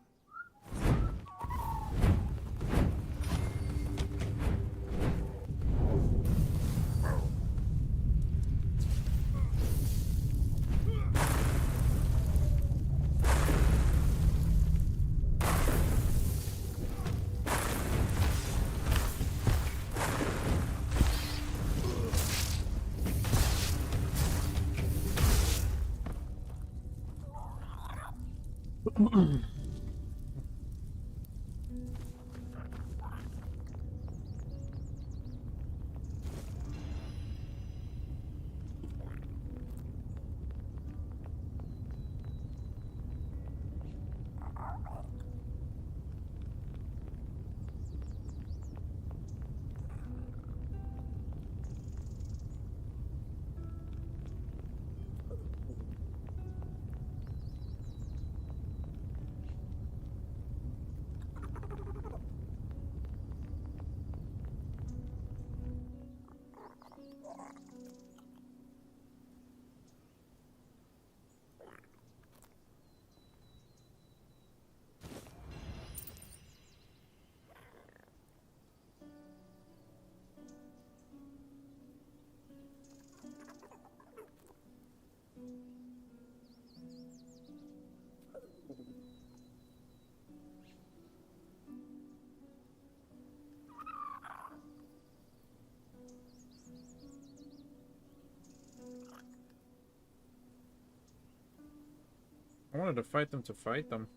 S2: I wanted to fight them to fight them.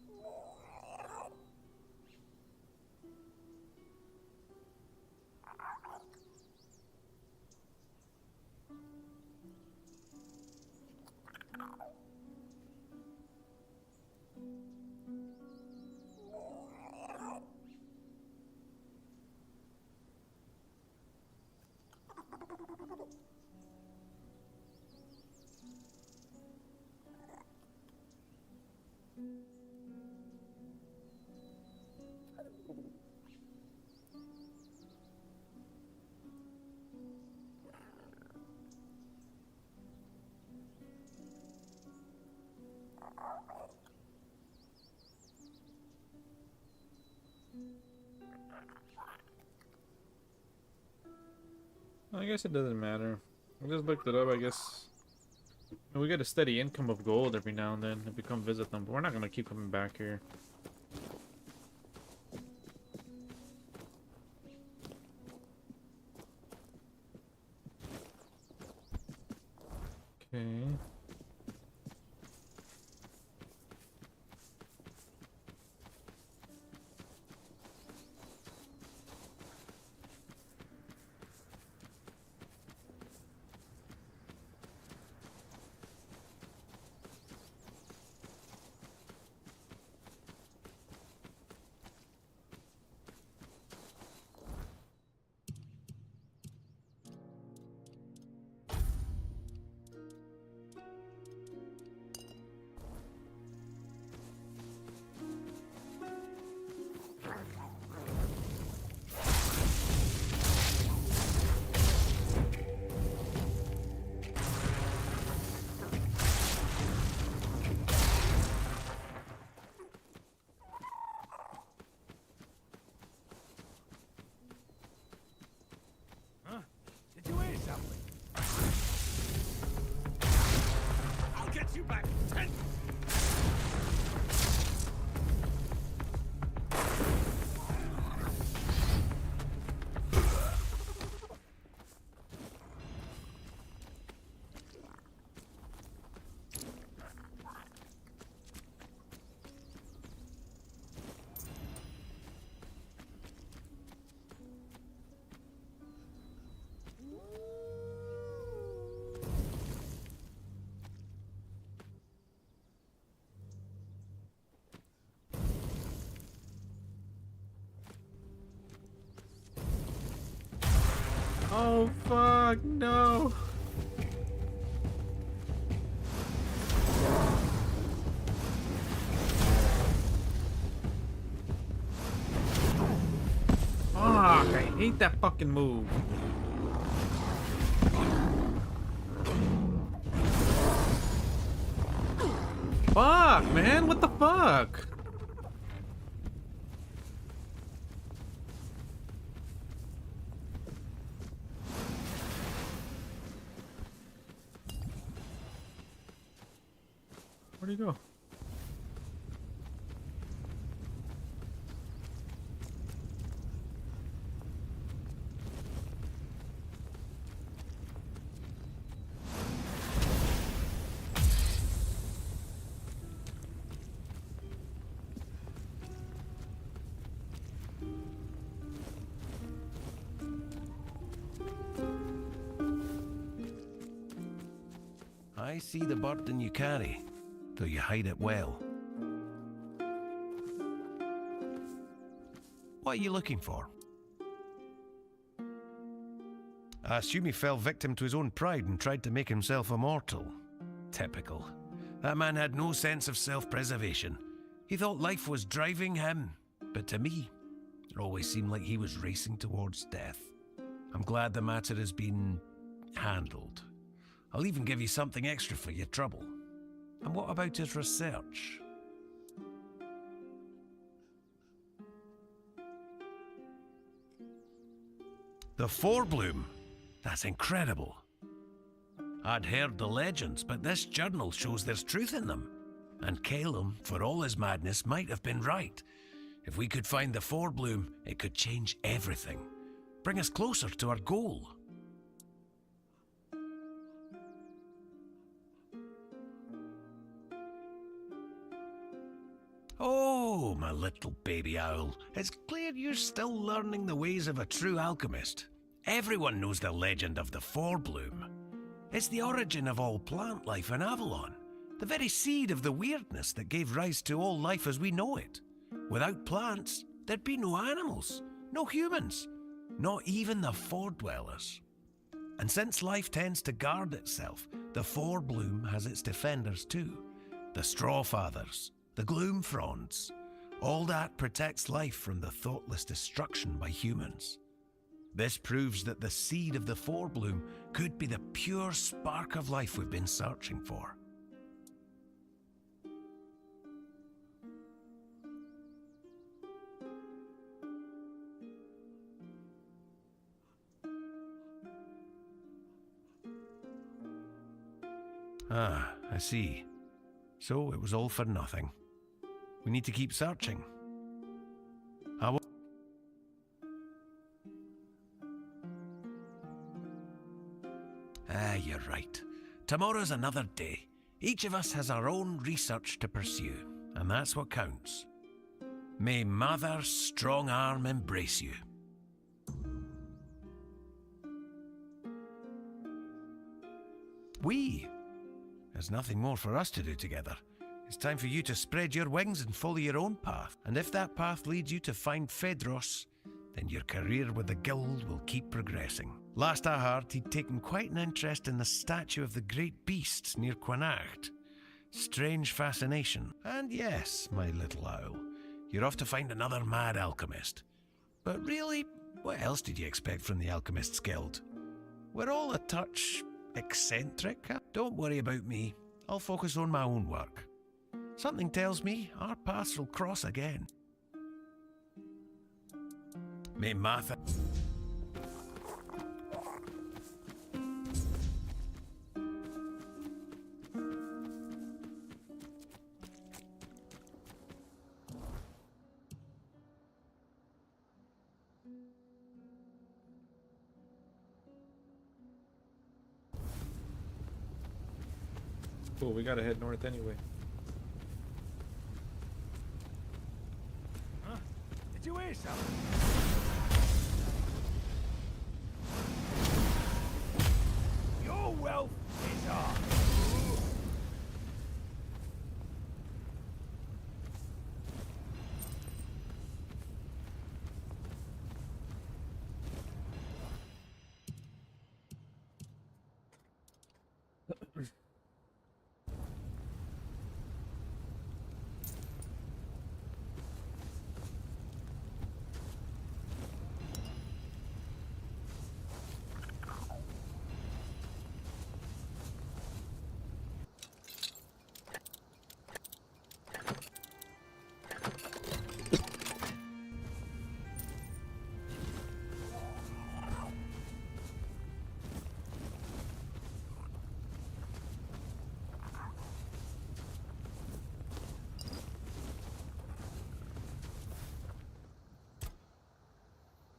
S2: I guess it doesn't matter. I just looked it up, I guess. We get a steady income of gold every now and then if we come visit them, but we're not gonna keep coming back here. Okay.
S10: Did you hear something? I'll get you back. Ten.
S2: Oh fuck, no. Fuck, I hate that fucking move. Fuck, man, what the fuck? Where'd he go?
S12: I see the burden you carry, though you hide it well. What are you looking for? I assume he fell victim to his own pride and tried to make himself immortal. Typical. That man had no sense of self-preservation. He thought life was driving him, but to me, it always seemed like he was racing towards death. I'm glad the matter has been handled. I'll even give you something extra for your trouble. And what about his research? The Forebloom? That's incredible. I'd heard the legends, but this journal shows there's truth in them. And Calum, for all his madness, might have been right. If we could find the Forebloom, it could change everything. Bring us closer to our goal.
S15: Oh, my little baby owl. It's clear you're still learning the ways of a true alchemist. Everyone knows the legend of the Forebloom. It's the origin of all plant life in Avalon, the very seed of the weirdness that gave rise to all life as we know it. Without plants, there'd be no animals, no humans, not even the Fore-dwellers. And since life tends to guard itself, the Forebloom has its defenders too. The Strawfathers, the Gloom Fronds. All that protects life from the thoughtless destruction by humans. This proves that the seed of the Forebloom could be the pure spark of life we've been searching for. Ah, I see. So it was all for nothing. We need to keep searching. You're right. Tomorrow's another day. Each of us has our own research to pursue, and that's what counts. May Mother's strong arm embrace you. There's nothing more for us to do together. It's time for you to spread your wings and follow your own path. And if that path leads you to find Phaedros, then your career with the Guild will keep progressing. Last I heard, he'd taken quite an interest in the statue of the great beasts near Quanacht. Strange fascination. And yes, my little owl, you're off to find another mad alchemist. But really, what else did you expect from the Alchemists Guild? We're all a touch eccentric. Don't worry about me. I'll focus on my own work. Something tells me our paths will cross again. May Martha...
S2: Cool, we gotta head north anyway.
S16: Huh? Did you hear something? Your wealth is ours.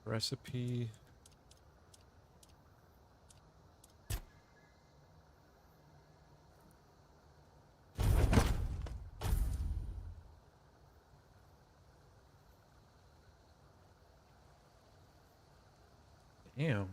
S2: Recipe. Damn.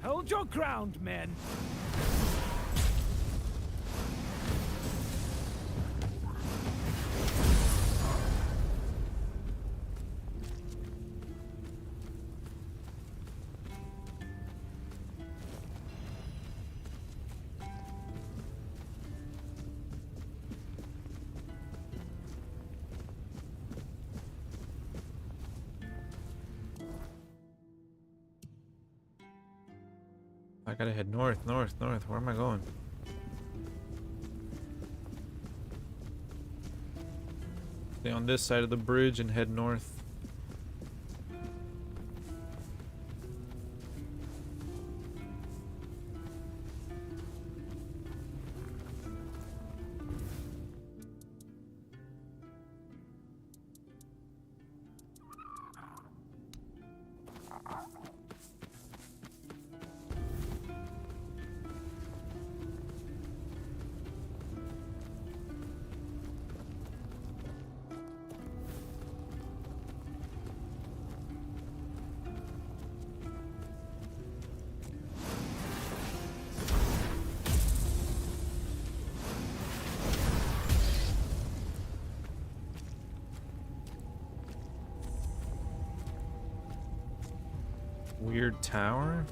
S16: Hold your ground, men.
S2: I gotta head north, north, north. Where am I going? Stay on this side of the bridge and head north. Weird tower?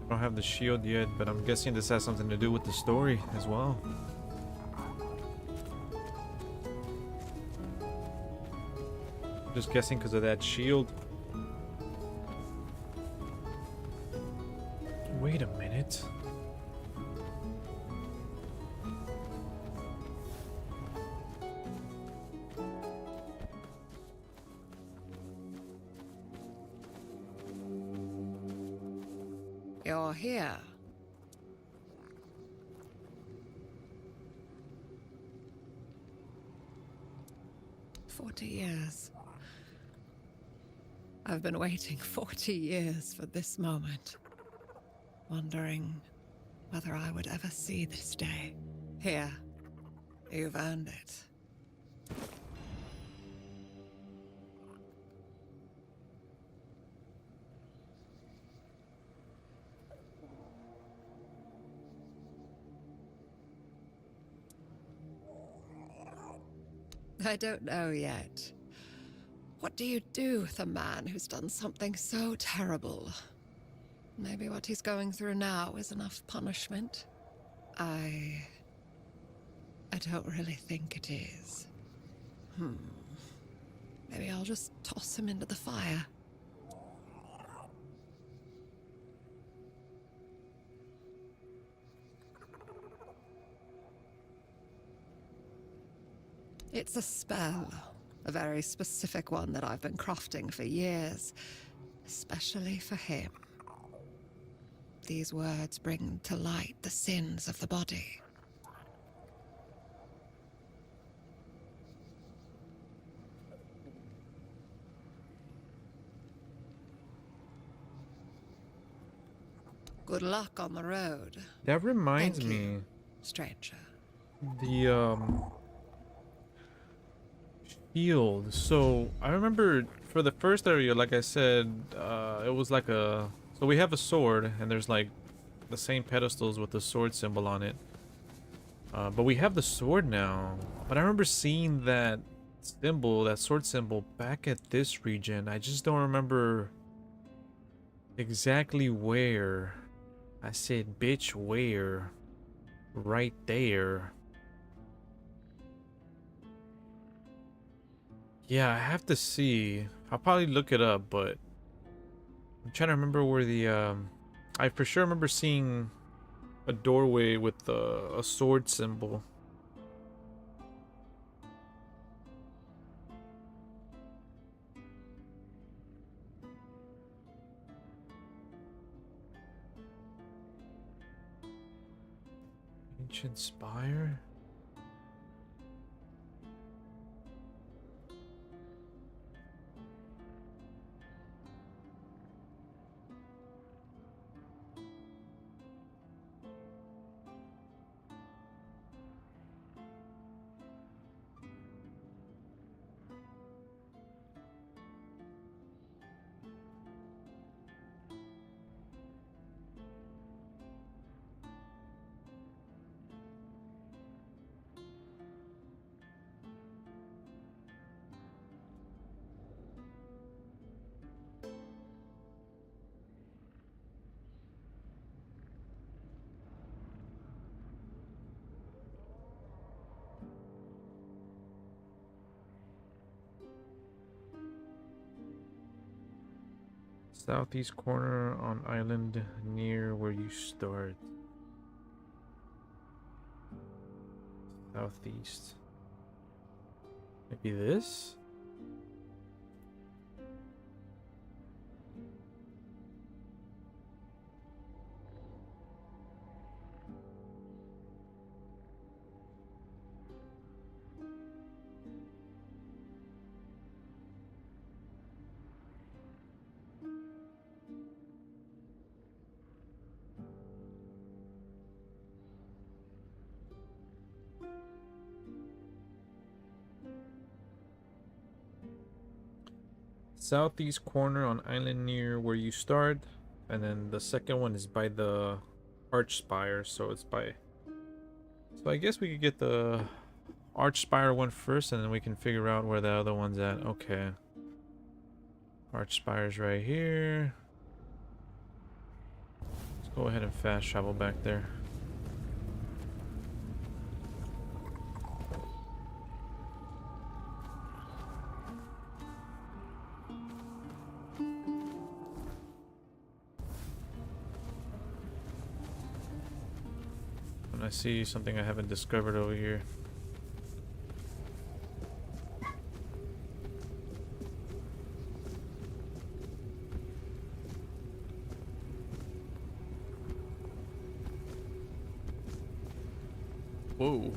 S2: I don't have the shield yet, but I'm guessing this has something to do with the story as well. Just guessing because of that shield. Wait a minute.
S17: You're here. "40 years. I've been waiting 40 years for this moment, wondering whether I would ever see this day. Here, you've earned it." I don't know yet. What do you do with a man who's done something so terrible? Maybe what he's going through now is enough punishment. I don't really think it is. Maybe I'll just toss him into the fire. It's a spell. A very specific one that I've been crafting for years. Especially for him. These words bring to light the sins of the body. Good luck on the road.
S2: That reminds
S17: Thank
S2: me.
S17: you, stranger.
S2: The shield. So I remember for the first area, like I said, it was like a. So we have a sword, and there's like the same pedestals with the sword symbol on it. But we have the sword now. But I remember seeing that symbol, that sword symbol, back at this region. I just don't remember exactly where. I said, bitch, where? Right there. Yeah, I have to see. I'll probably look it up, but I'm trying to remember where the I for sure remember seeing a doorway with a sword symbol. Ancient spire? Southeast corner on island near where you start. Southeast. Maybe this? Southeast corner on island near where you start, and then the second one is by the arch spire, so it's by, so I guess we could get the arch spire one first, and then we can figure out where the other one's at. Okay, arch spire's right here. Let's go ahead and fast travel back there. I see something I haven't discovered over here. Whoa.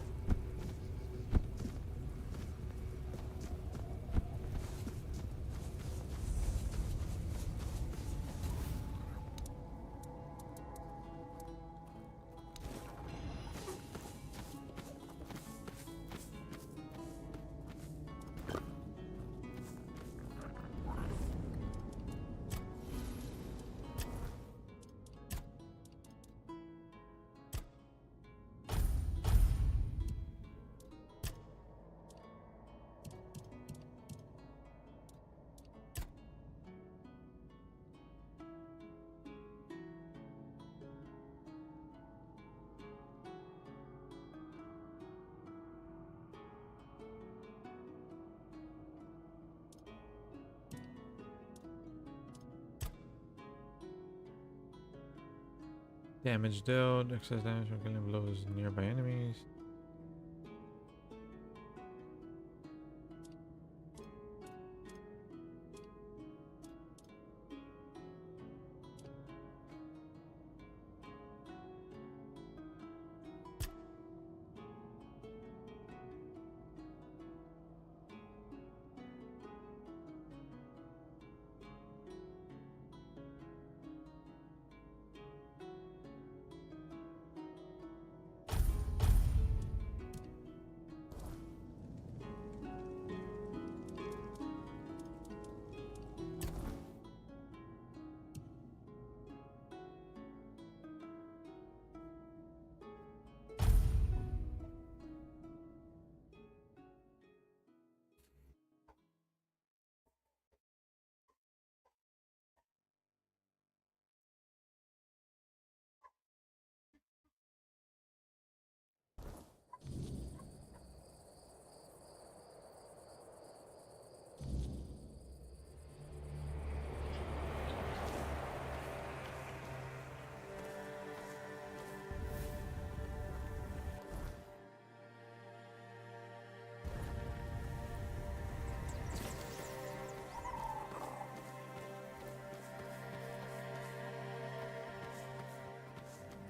S2: Damage dealt, excess damage from killing blows nearby enemies.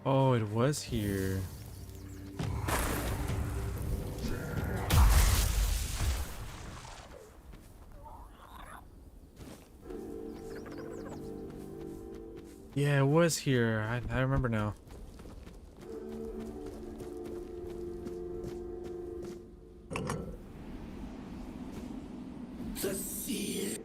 S2: Oh, it was here. Yeah, it was here. I remember now.
S3: The seal.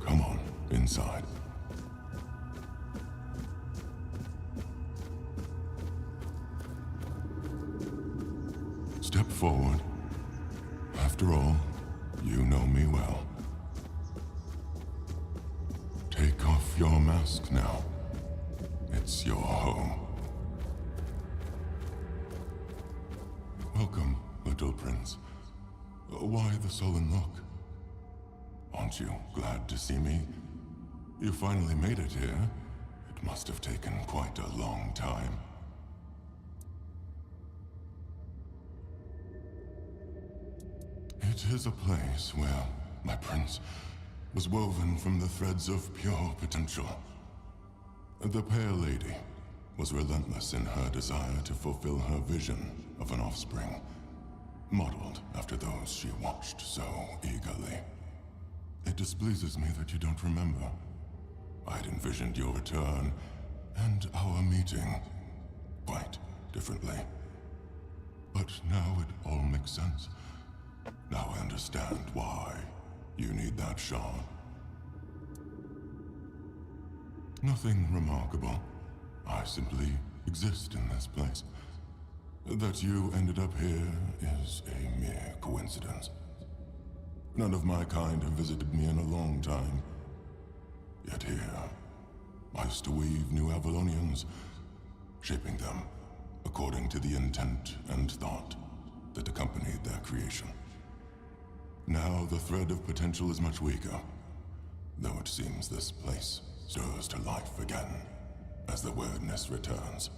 S18: Come on, inside. Step forward. After all, you know me well. Take off your mask now. It's your home. Welcome, little prince. Why the sullen look? Aren't you glad to see me? You finally made it here. It must have taken quite a long time. It is a place where my prince was woven from the threads of pure potential. The Pale Lady was relentless in her desire to fulfill her vision of an offspring, modeled after those she watched so eagerly. It displeases me that you don't remember. I'd envisioned your return and our meeting quite differently. But now it all makes sense. Now I understand why you need that shard. Nothing remarkable. I simply exist in this place. That you ended up here is a mere coincidence. None of my kind have visited me in a long time. Yet here, I used to weave new Avalonians, shaping them according to the intent and thought that accompanied their creation. Now the thread of potential is much weaker, though it seems this place stirs to life again as the weirdness returns.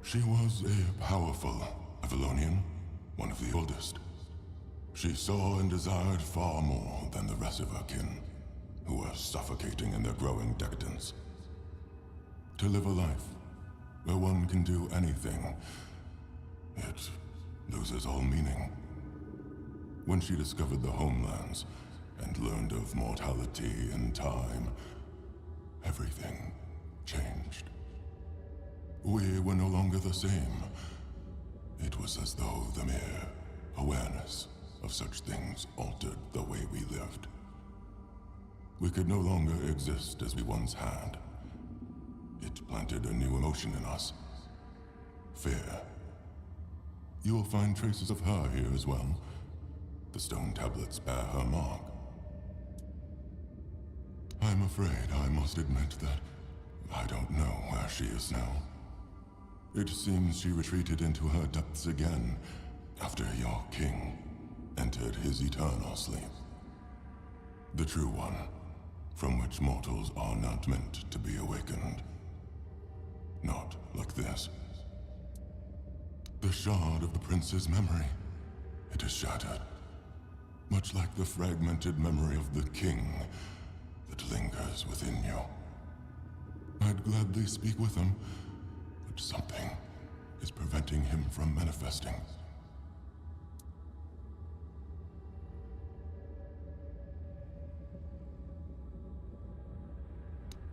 S18: She was a powerful Avalonian, one of the oldest. She saw and desired far more than the rest of her kin, who were suffocating in their growing decadence. To live a life where one can do anything, it loses all meaning. When she discovered the homelands and learned of mortality and time, everything changed. We were no longer the same. It was as though the mere awareness of such things altered the way we lived. We could no longer exist as we once had. It planted a new emotion in us. Fear. You will find traces of her here as well. The stone tablets bear her mark. I'm afraid I must admit that I don't know where she is now. It seems she retreated into her depths again after your king entered his eternal sleep. The true one, from which mortals are not meant to be awakened. Not like this. The shard of the prince's memory, it is shattered. Much like the fragmented memory of the king that lingers within you. I'd gladly speak with him, but something is preventing him from manifesting.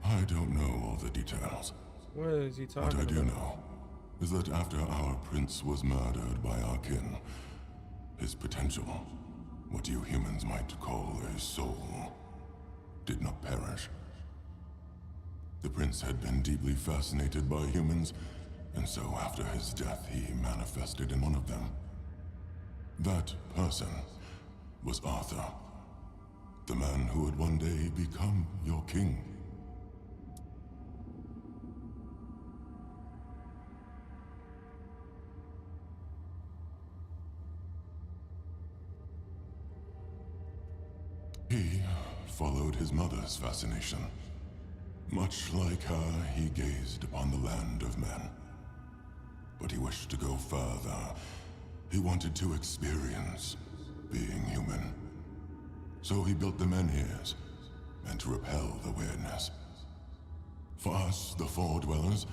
S18: I don't know all the details.
S9: What is he talking about?
S18: What I do know is that after our prince was murdered by our kin, his potential, what you humans might call a soul, did not perish. The prince had been deeply fascinated by humans, and so after his death he manifested in one of them. That person was Arthur, the man who would one day become your king. He followed his mother's fascination. Much like her, he gazed upon the land of men. But he wished to go further. He wanted to experience being human. So he built the menhirs, meant to repel the weirdness. For us, the Four Dwellers,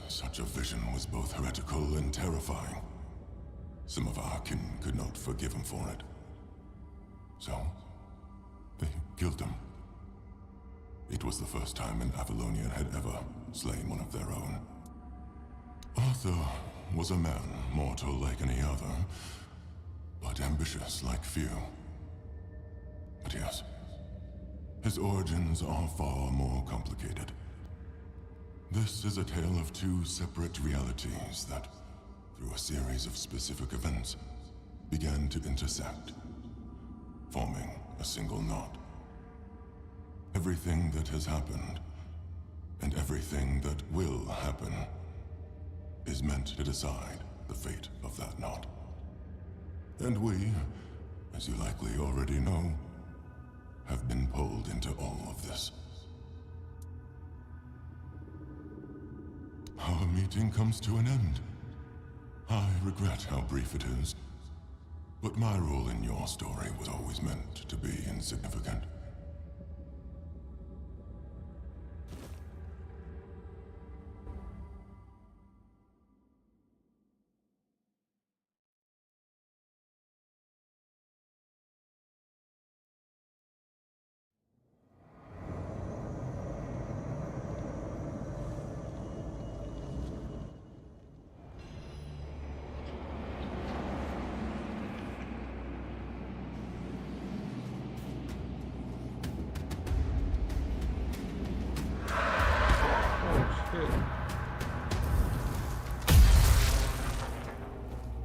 S18: such a vision was both heretical and terrifying. Some of our kin could not forgive him for it. So, they killed him. It was the first time an Avalonian had ever slain one of their own. Arthur was a man, mortal like any other, but ambitious like few. But yes, his origins are far more complicated. This is a tale of two separate realities that, through a series of specific events, began to intersect, forming a single knot. Everything that has happened, and everything that will happen, is meant to decide the fate of that knot. And we, as you likely already know, have been pulled into all of this. Our meeting comes to an end. I regret how brief it is, but my role in your story was always meant to be insignificant.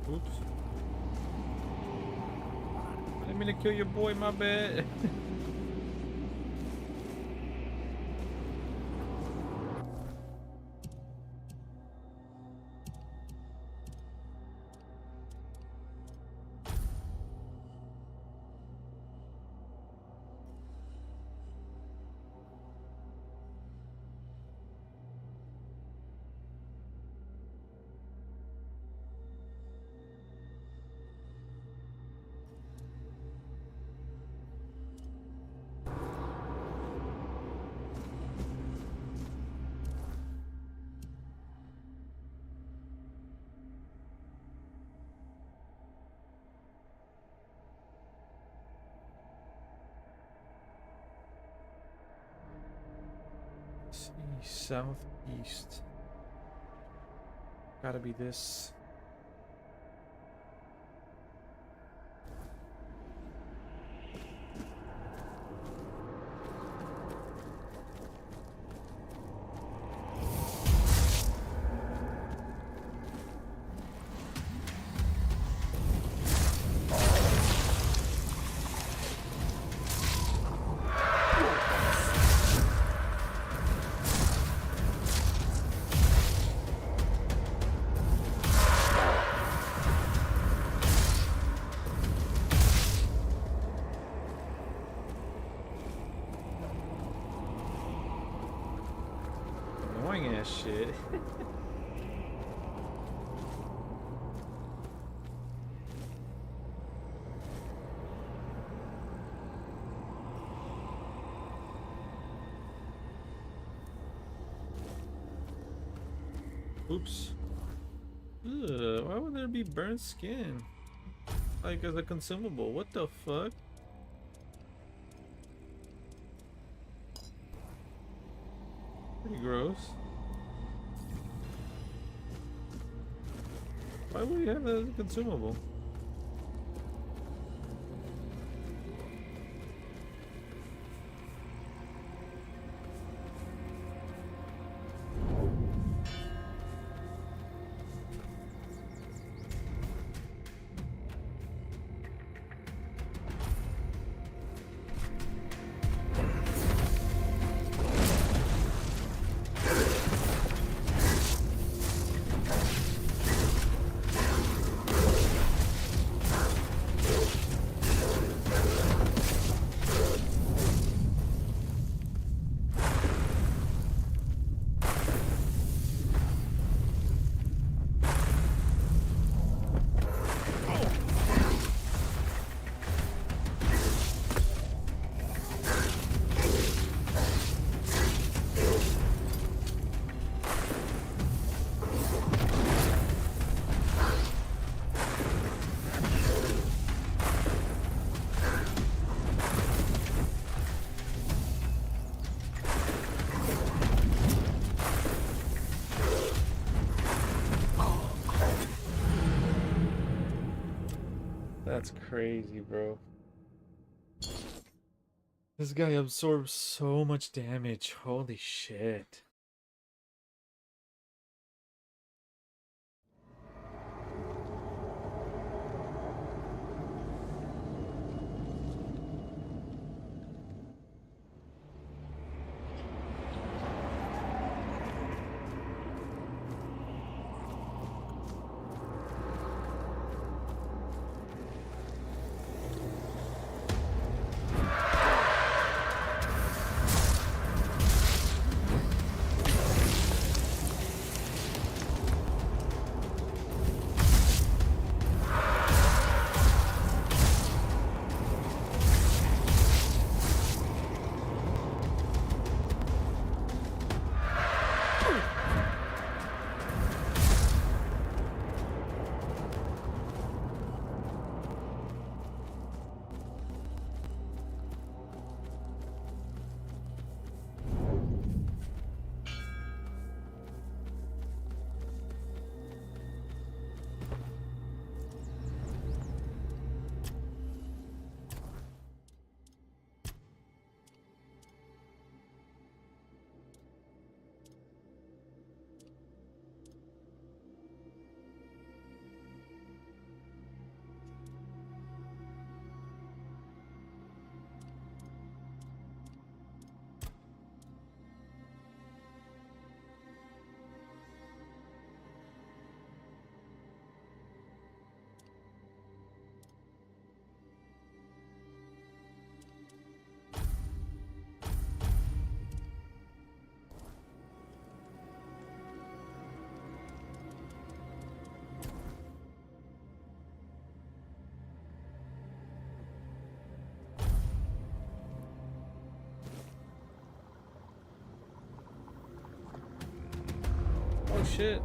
S2: Oops. I didn't mean to kill your boy, my bad. Southeast. Gotta be this.
S9: annoying ass shit. Oops. Ugh, why would there be burnt skin? Like as a consumable, what the fuck? Pretty gross. Why would you have that as a consumable? That's crazy, bro. This guy absorbs so much damage. Holy shit. Oh shit.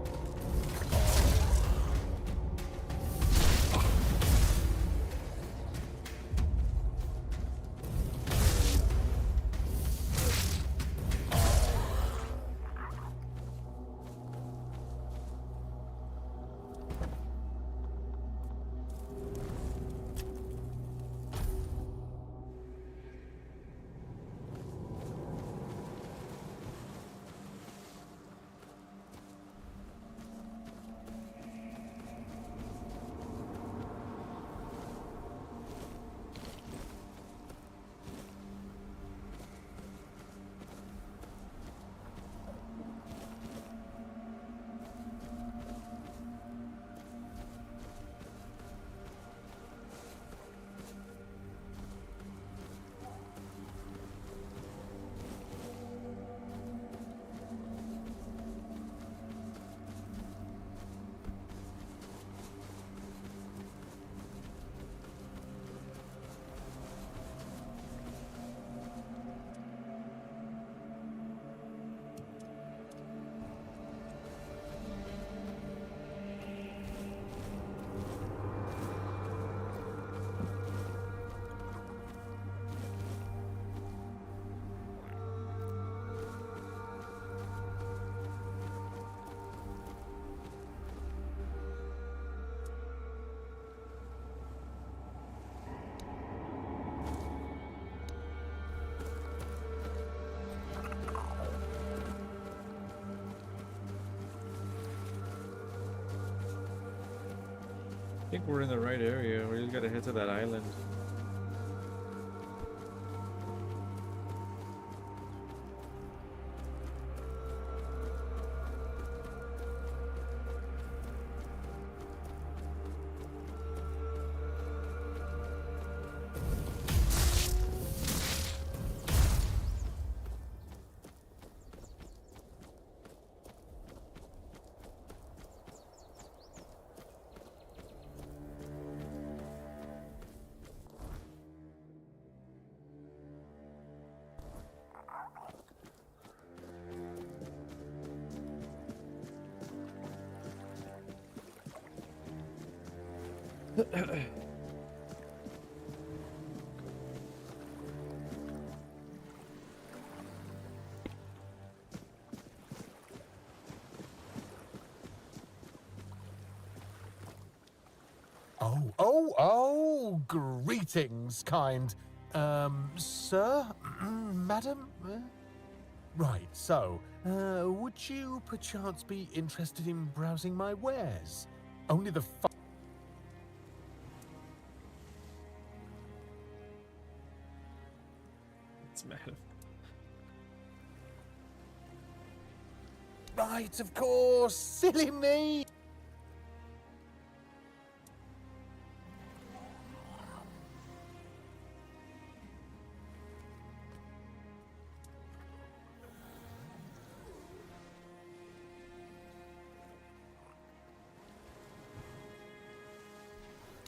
S9: think we're in the right area. We just gotta head to that island.
S19: Oh, greetings, kind, sir, madam? Right, so, would you perchance be interested in browsing my wares? Only the
S9: It's mad.
S19: Right, of course, silly me!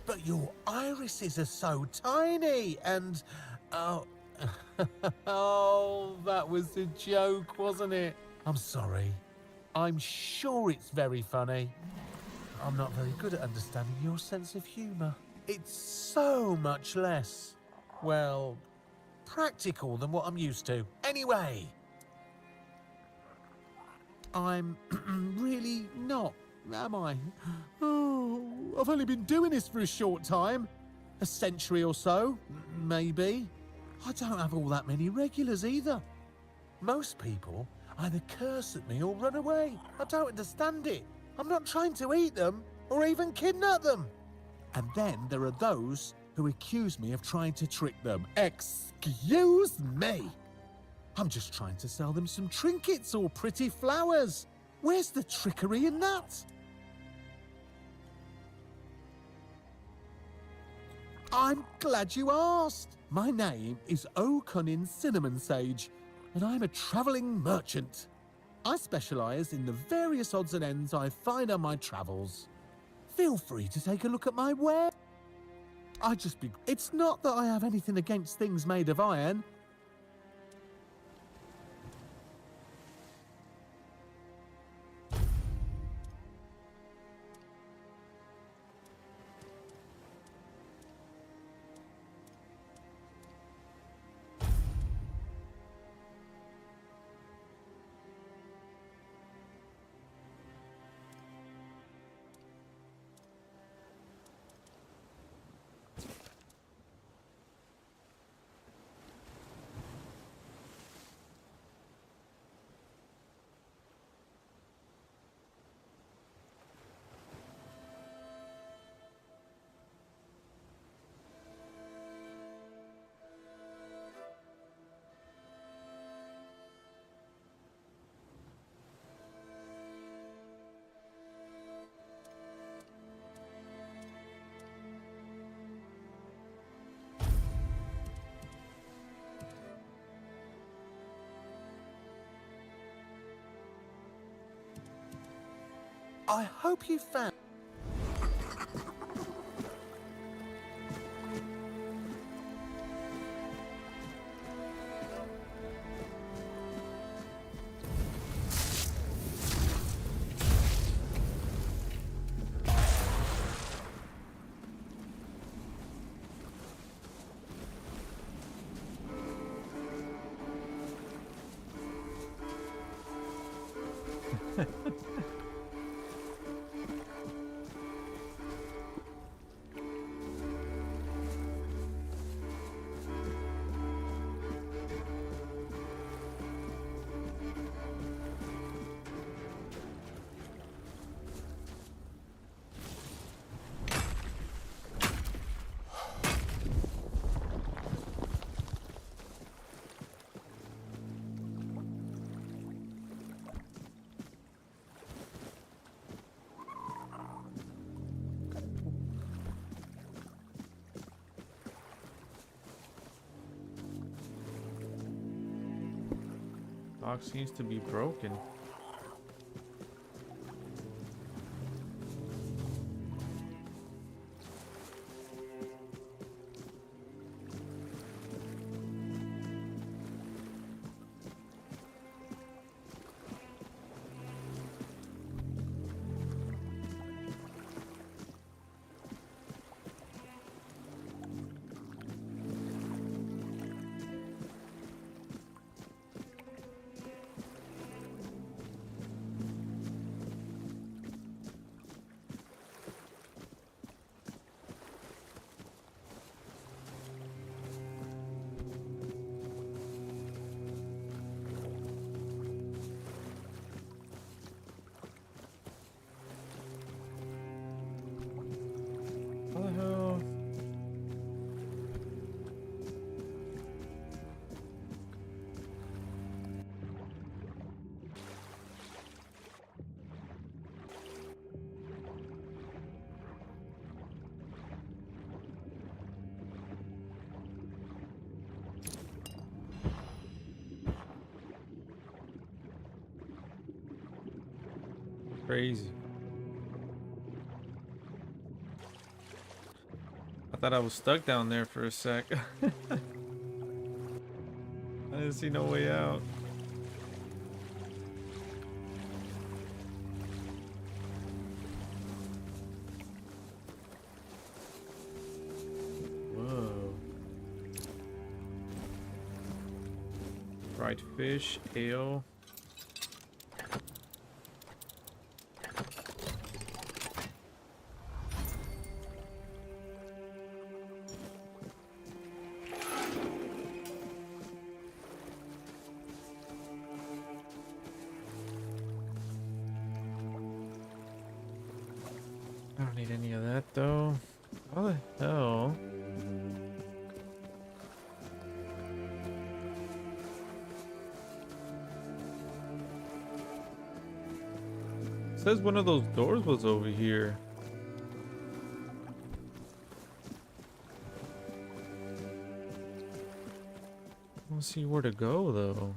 S19: But your irises are so tiny, and oh, oh, that was a joke, wasn't it? I'm sorry. I'm sure it's very funny. I'm not very good at understanding your sense of humour. It's so much less, well, practical than what I'm used to. Anyway, I'm really not, am I? Oh, I've only been doing this for a short time. A century or so, maybe. I don't have all that many regulars either. Most people either curse at me or run away. I don't understand it. I'm not trying to eat them or even kidnap them. And then there are those who accuse me of trying to trick them. Excuse me. I'm just trying to sell them some trinkets or pretty flowers. Where's the trickery in that? I'm glad you asked. My name is O'Cunnin Cinnamon Sage, and I'm a travelling merchant. I specialise in the various odds and ends I find on my travels. Feel free to take a look at my ware. It's not that I have anything against things made of iron. I hope you found...
S2: Lock seems to be broken. How the hell? Crazy. I thought I was stuck down there for a sec. I didn't see no way out. Whoa. Fried fish, ale. I don't need any of that though. How the hell? It says one of those doors was over here. I don't see where to go though.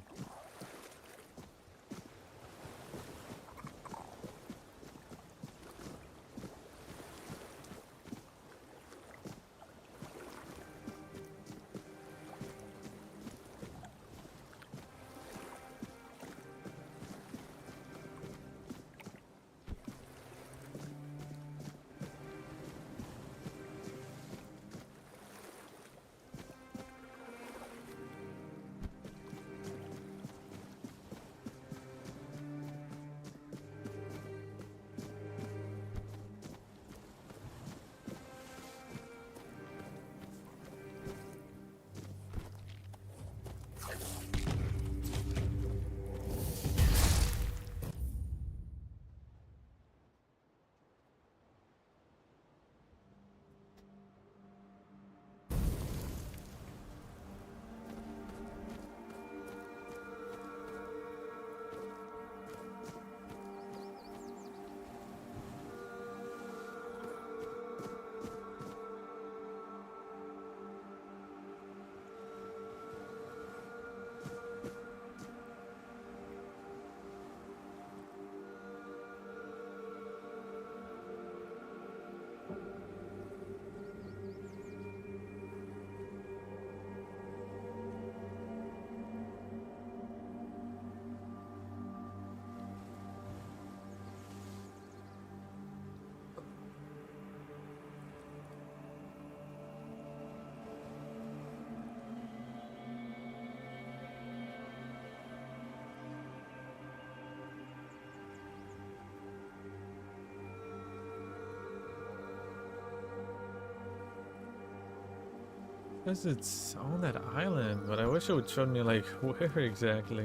S2: Guess it's on that island, but I wish it would show me like where exactly.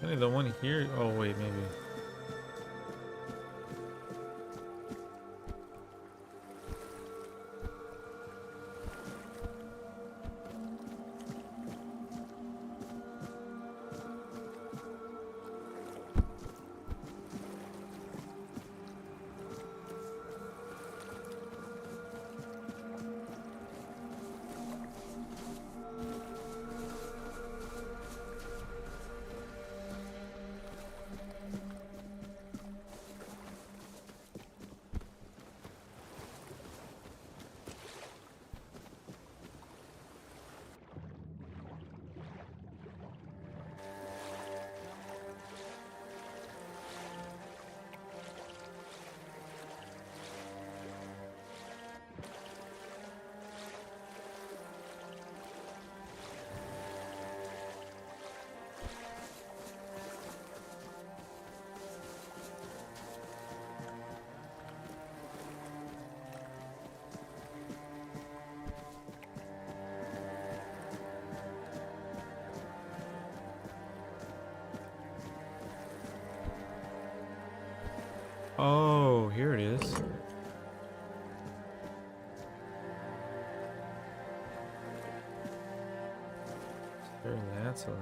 S2: Maybe the one here. Oh wait, maybe. Oh, here it is. Sir Lancelot.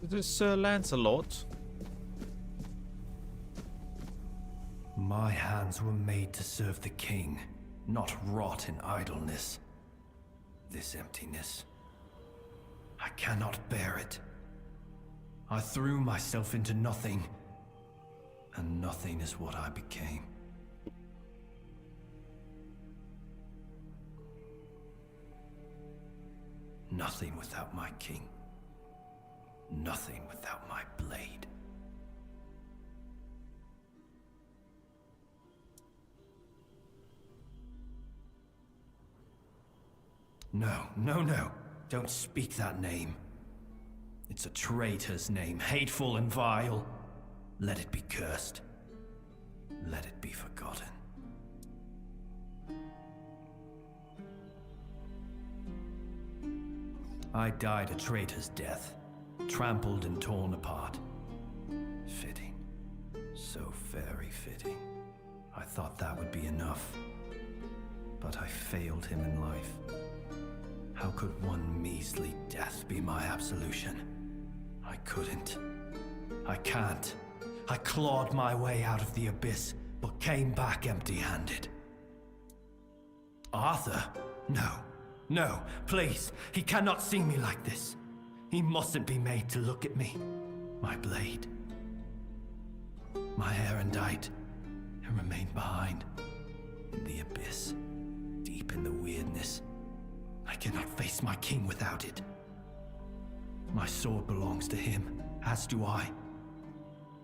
S2: Is this Sir Lancelot?
S11: My hands were made to serve the king, not rot in idleness. This emptiness, I cannot bear it. I threw myself into nothing, and nothing is what I became. Nothing without my king. Nothing without my blade. No, no, no. Don't speak that name. It's a traitor's name, hateful and vile. Let it be cursed. Let it be forgotten. I died a traitor's death, trampled and torn apart. Fitting. So very fitting. I thought that would be enough. But I failed him in life. How could one measly death be my absolution? I couldn't. I can't. I clawed my way out of the abyss, but came back empty-handed. Arthur? No. No, please. He cannot see me like this. He mustn't be made to look at me. My blade. My erendite. It remained behind. In the abyss. Deep in the weirdness. I cannot face my king without it. My sword belongs to him, as do I.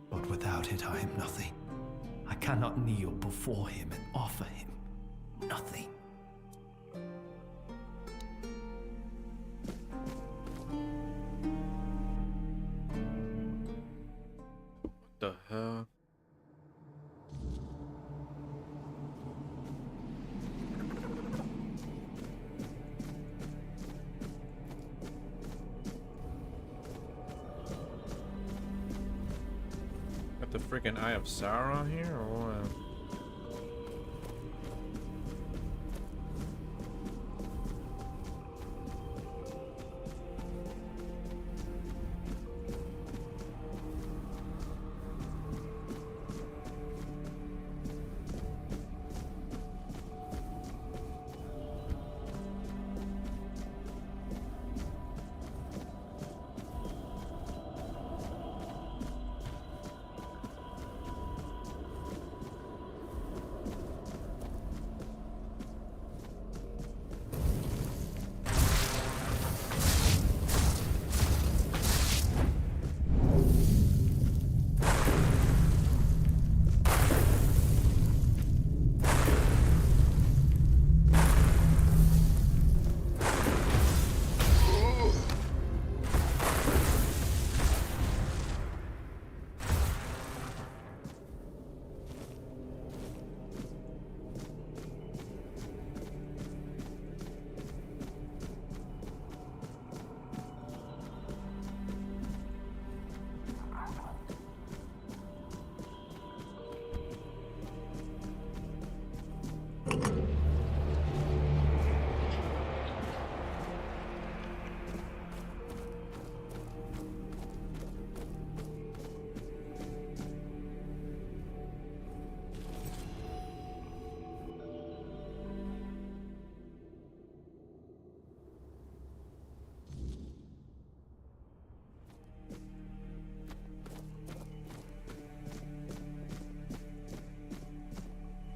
S11: But without it, I am nothing. I cannot kneel before him and offer him nothing.
S2: The hell? Got the freaking Eye of Sauron here, or what?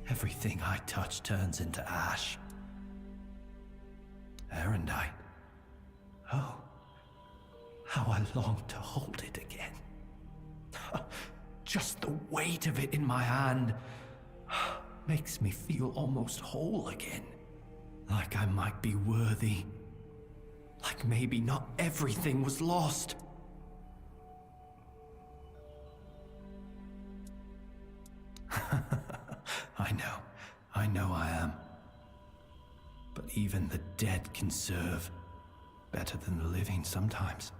S11: Everything I touch turns into ash. Erendite. Oh, how I long to hold it again. Just the weight of it in my hand makes me feel almost whole again. Like I might be worthy. Like maybe not everything was lost. I know I am. But even the dead can serve better than the living sometimes.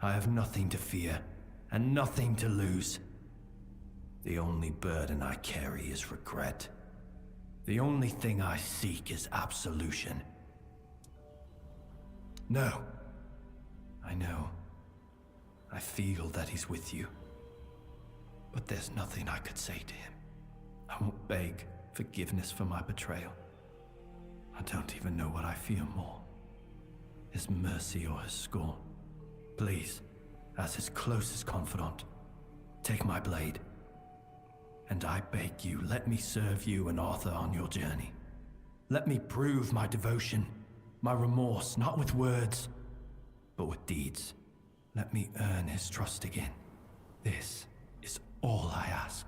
S11: I have nothing to fear and nothing to lose. The only burden I carry is regret. The only thing I seek is absolution. No. I know. I feel that he's with you. But there's nothing I could say to him. I won't beg forgiveness for my betrayal. I don't even know what I fear more. His mercy or his scorn. Please, as his closest confidant, take my blade. And I beg you, let me serve you and Arthur on your journey. Let me prove my devotion, my remorse, not with words, but with deeds. Let me earn his trust again. This is all I ask.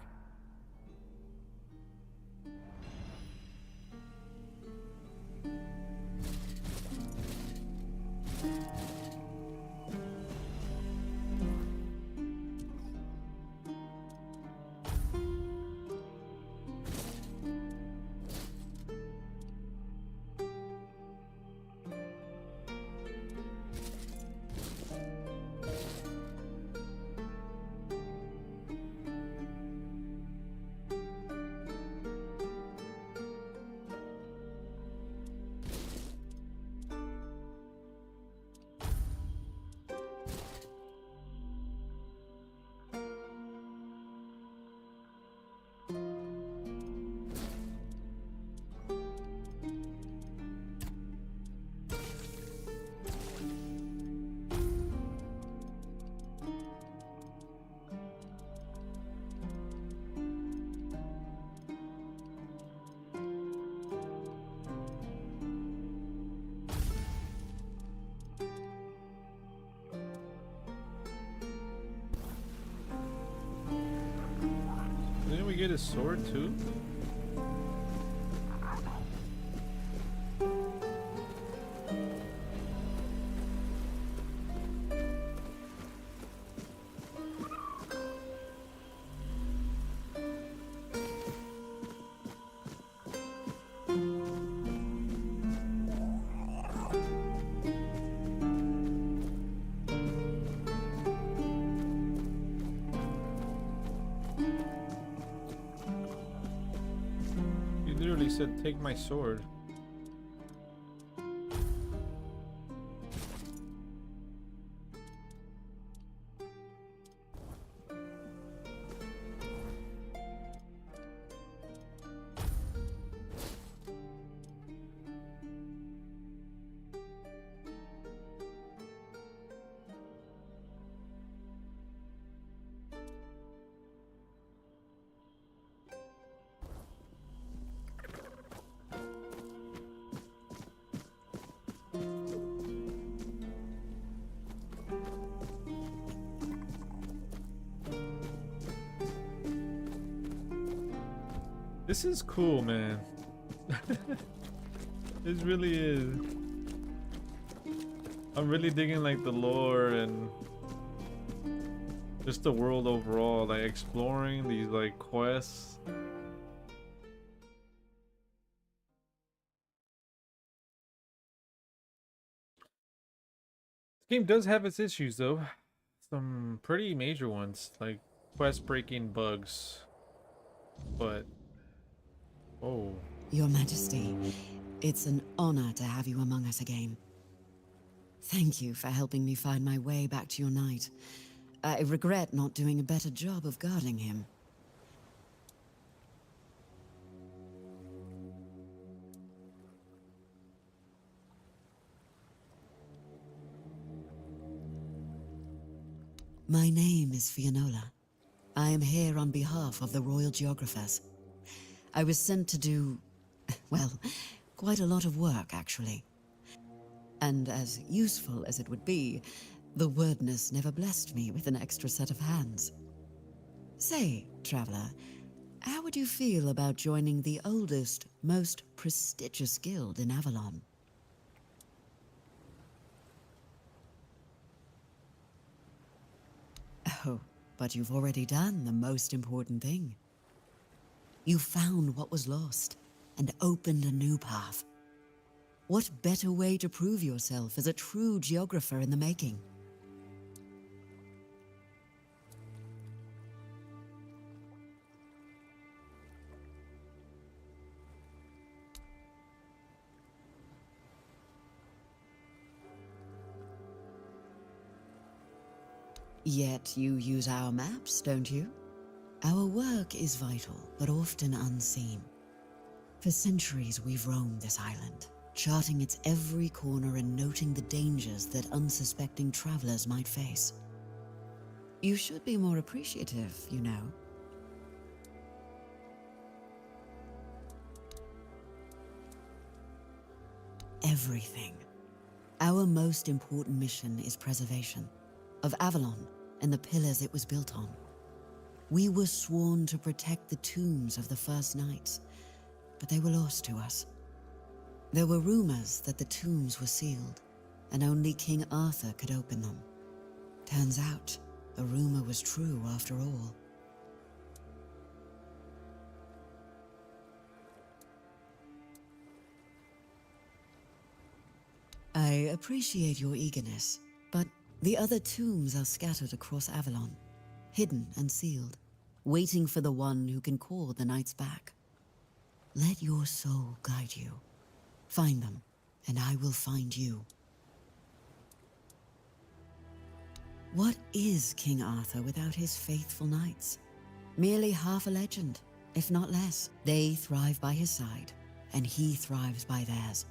S9: get his sword too? Said, take my sword. This is cool, man. This really is. I'm really digging like the lore and just the world overall, like exploring these like quests. This game does have its issues though. Some pretty major ones, like quest breaking bugs. But oh.
S20: Your Majesty, it's an honor to have you among us again. Thank you for helping me find my way back to your knight. I regret not doing a better job of guarding him. My name is Fianola. I am here on behalf of the Royal Geographers. I was sent to do, well, quite a lot of work, actually. And as useful as it would be, the wordness never blessed me with an extra set of hands. Say, traveler, how would you feel about joining the oldest, most prestigious guild in Avalon? Oh, but you've already done the most important thing. You found what was lost and opened a new path. What better way to prove yourself as a true geographer in the making? Yet you use our maps, don't you? Our work is vital, but often unseen. For centuries we've roamed this island, charting its every corner and noting the dangers that unsuspecting travelers might face. You should be more appreciative, you know. Everything. Our most important mission is preservation of Avalon and the pillars it was built on. We were sworn to protect the tombs of the first knights, but they were lost to us. There were rumors that the tombs were sealed, and only King Arthur could open them. Turns out, the rumor was true after all. I appreciate your eagerness, but the other tombs are scattered across Avalon, hidden and sealed, waiting for the one who can call the knights back. Let your soul guide you. Find them, and I will find you. What is King Arthur without his faithful knights? Merely half a legend, if not less. They thrive by his side, and he thrives by theirs.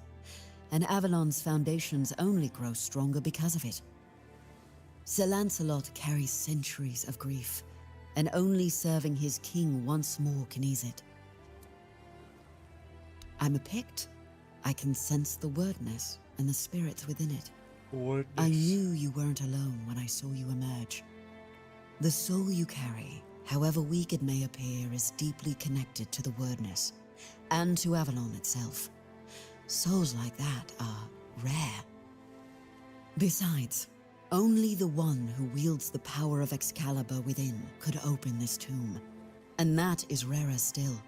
S20: And Avalon's foundations only grow stronger because of it. Sir Lancelot carries centuries of grief, and only serving his king once more can ease it. I'm a Pict. I can sense the wordness and the spirits within it. I knew you weren't alone when I saw you emerge. The soul you carry however weak it may appear, is deeply connected to the wordness, and to Avalon itself. Souls like that are rare. Besides, only the one who wields the power of Excalibur within could open this tomb, and that is rarer still.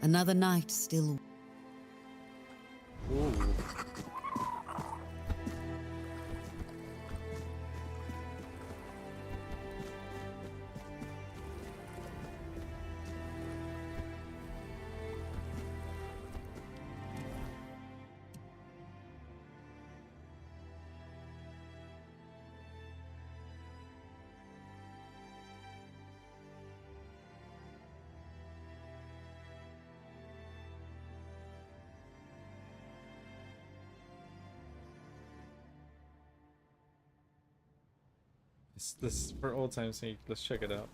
S20: Another night still.
S9: Ooh. This for old time's sake, let's check it out.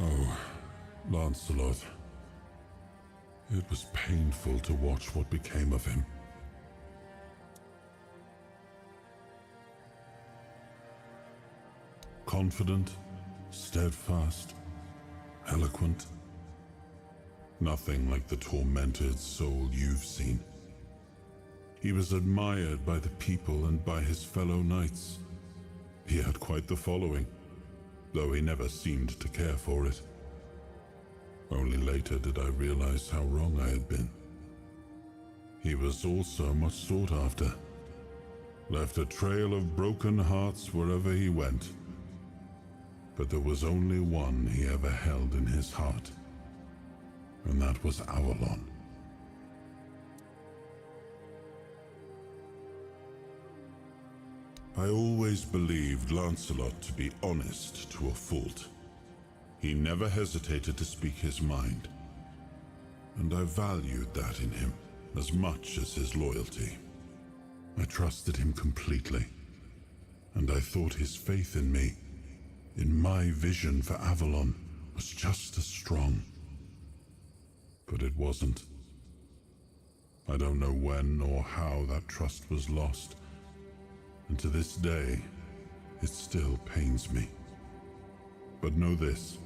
S18: Oh, Lancelot. It was painful to watch what became of him. Confident, steadfast, eloquent. Nothing like the tormented soul you've seen. He was admired by the people and by his fellow knights. He had quite the following, though he never seemed to care for it. Only later did I realize how wrong I had been. He was also much sought after, left a trail of broken hearts wherever he went. But there was only one he ever held in his heart, and that was Avalon. I always believed Lancelot to be honest to a fault. He never hesitated to speak his mind, and I valued that in him as much as his loyalty. I trusted him completely, and I thought his faith in me, in my vision for Avalon, was just as strong. But it wasn't. I don't know when or how that trust was lost, and to this day, it still pains me. But know this,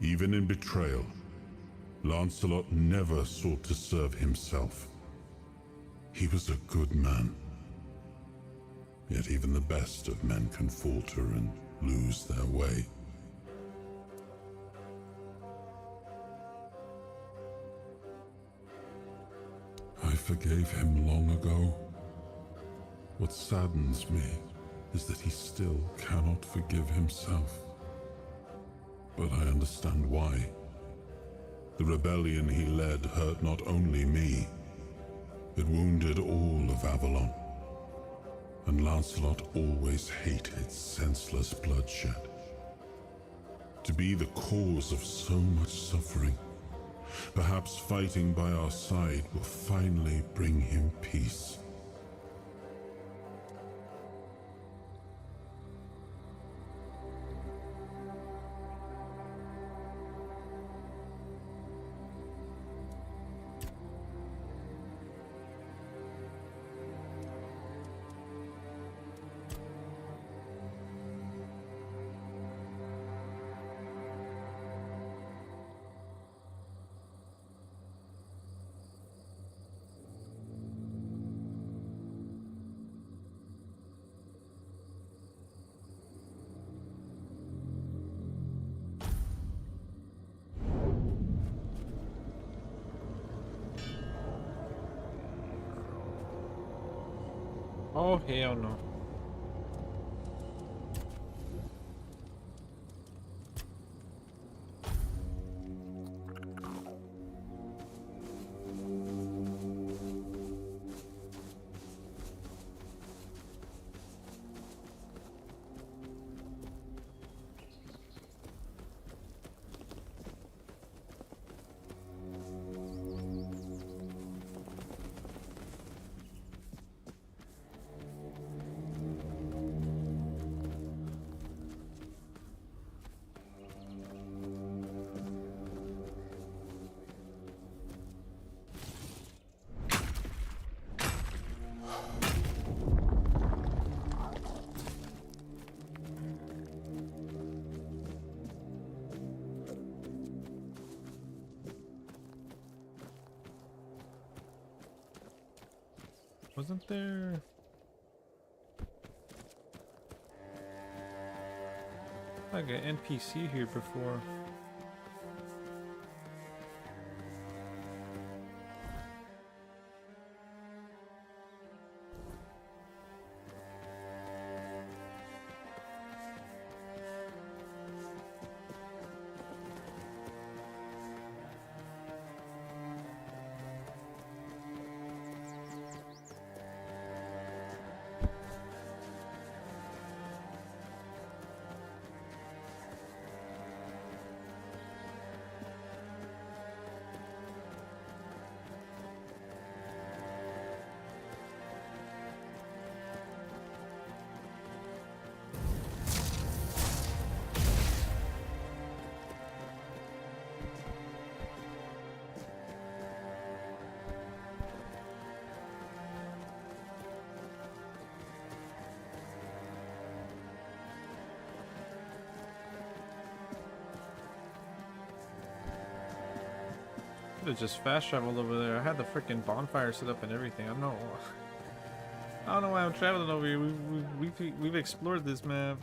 S18: even in betrayal, Lancelot never sought to serve himself. He was a good man. Yet even the best of men can falter and lose their way. I forgave him long ago. What saddens me is that he still cannot forgive himself. But I understand why. The rebellion he led hurt not only me, it wounded all of Avalon. And Lancelot always hated senseless bloodshed. to be the cause of so much suffering. Perhaps fighting by our side will finally bring him peace.
S9: Oh, hell no. Wasn't there like an NPC here before? Could have just fast traveled over there. I had the freaking bonfire set up and everything. I don't know why I'm traveling over here. We've explored this map.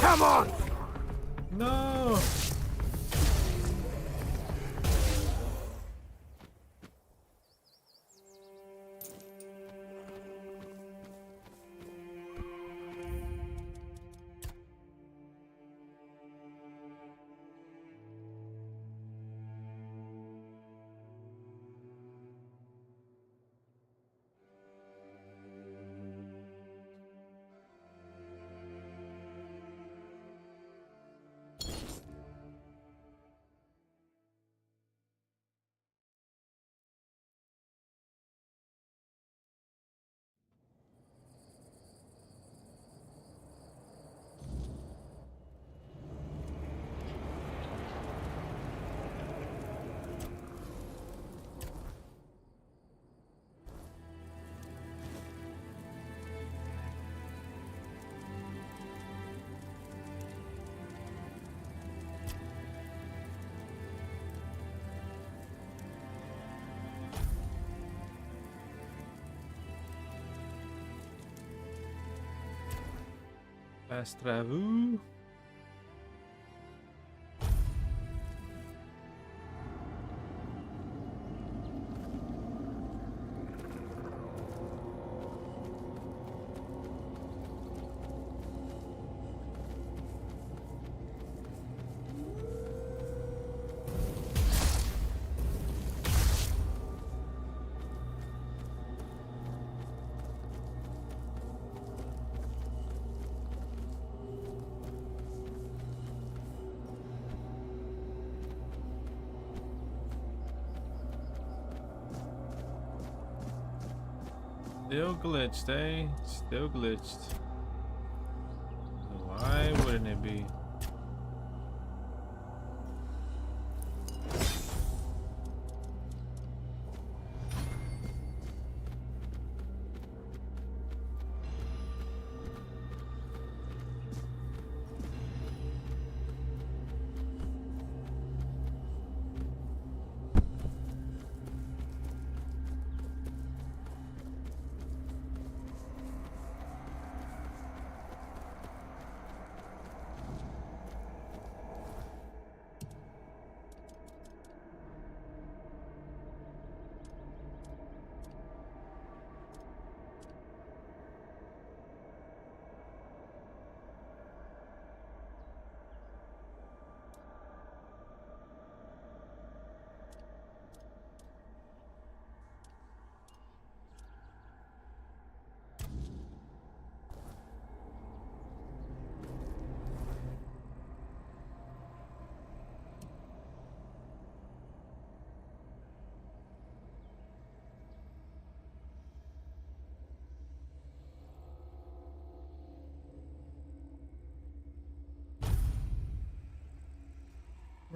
S16: Come on!
S9: No! Fast travel. Still glitched, eh? Still glitched. Why wouldn't it be?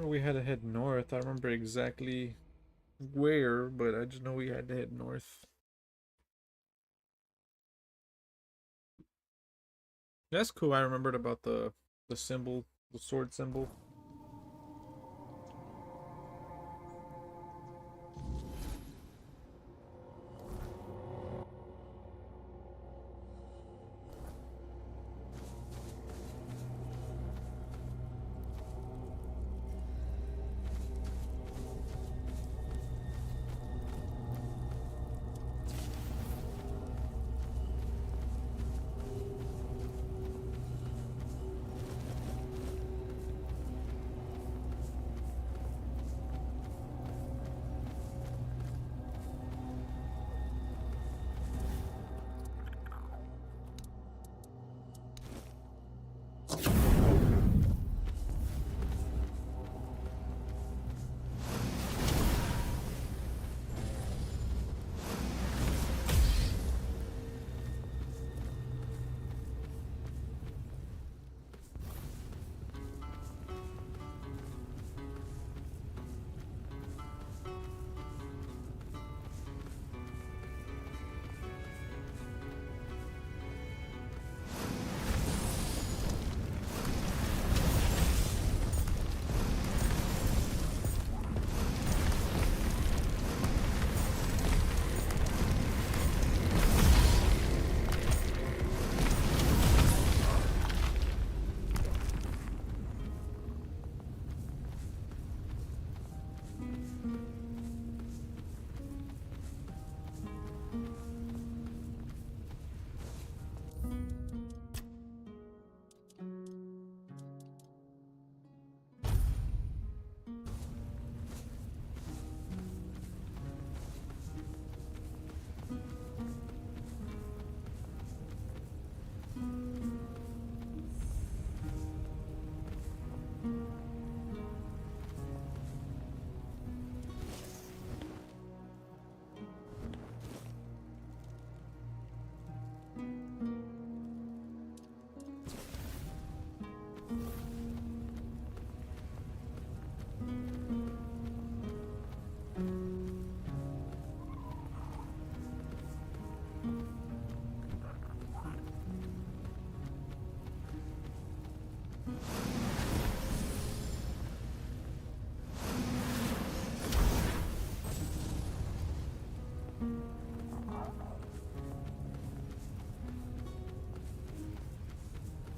S9: We had to head north. I remember exactly where, but I just know we had to head north. That's cool. I remembered about the symbol, the sword symbol.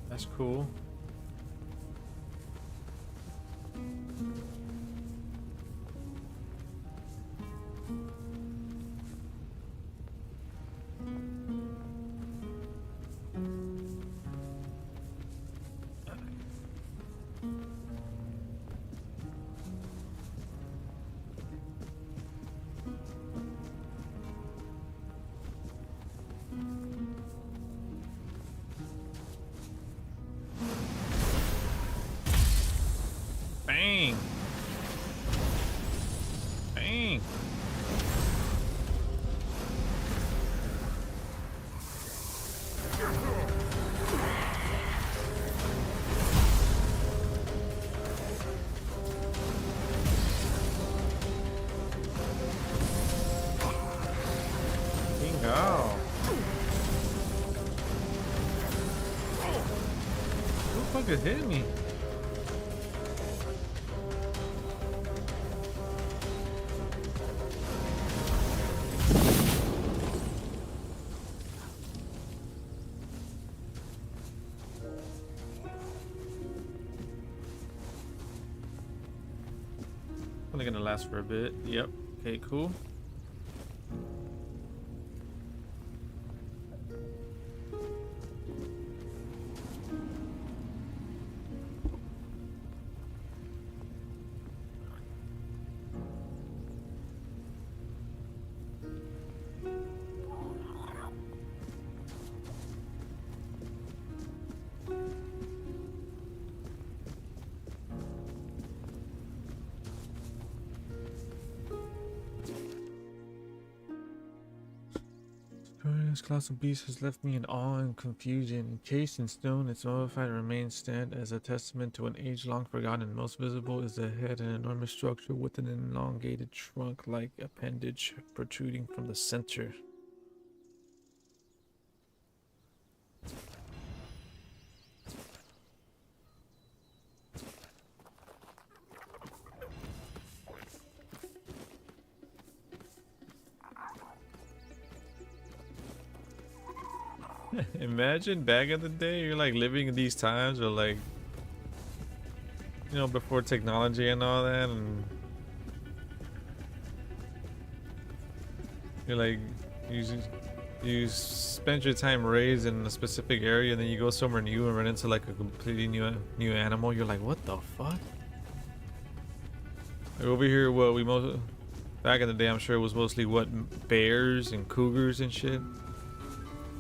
S9: That's cool. fuck is hitting me? Only gonna last for a bit. Yep. Okay, cool. This colossal beast has left me in awe and confusion. Encased in stone, its mummified remains stand as a testament to an age long forgotten. Most visible is the head, an enormous structure with an elongated trunk-like appendage protruding from the center. Imagine back in the day, you're like living in these times, or like, you know, before technology and all that, and you're like, you spend your time raised in a specific area, and then you go somewhere new and run into like a completely new animal. You're like, what the fuck? Like over here, what we most back in the day, I'm sure it was mostly what, bears and cougars and shit,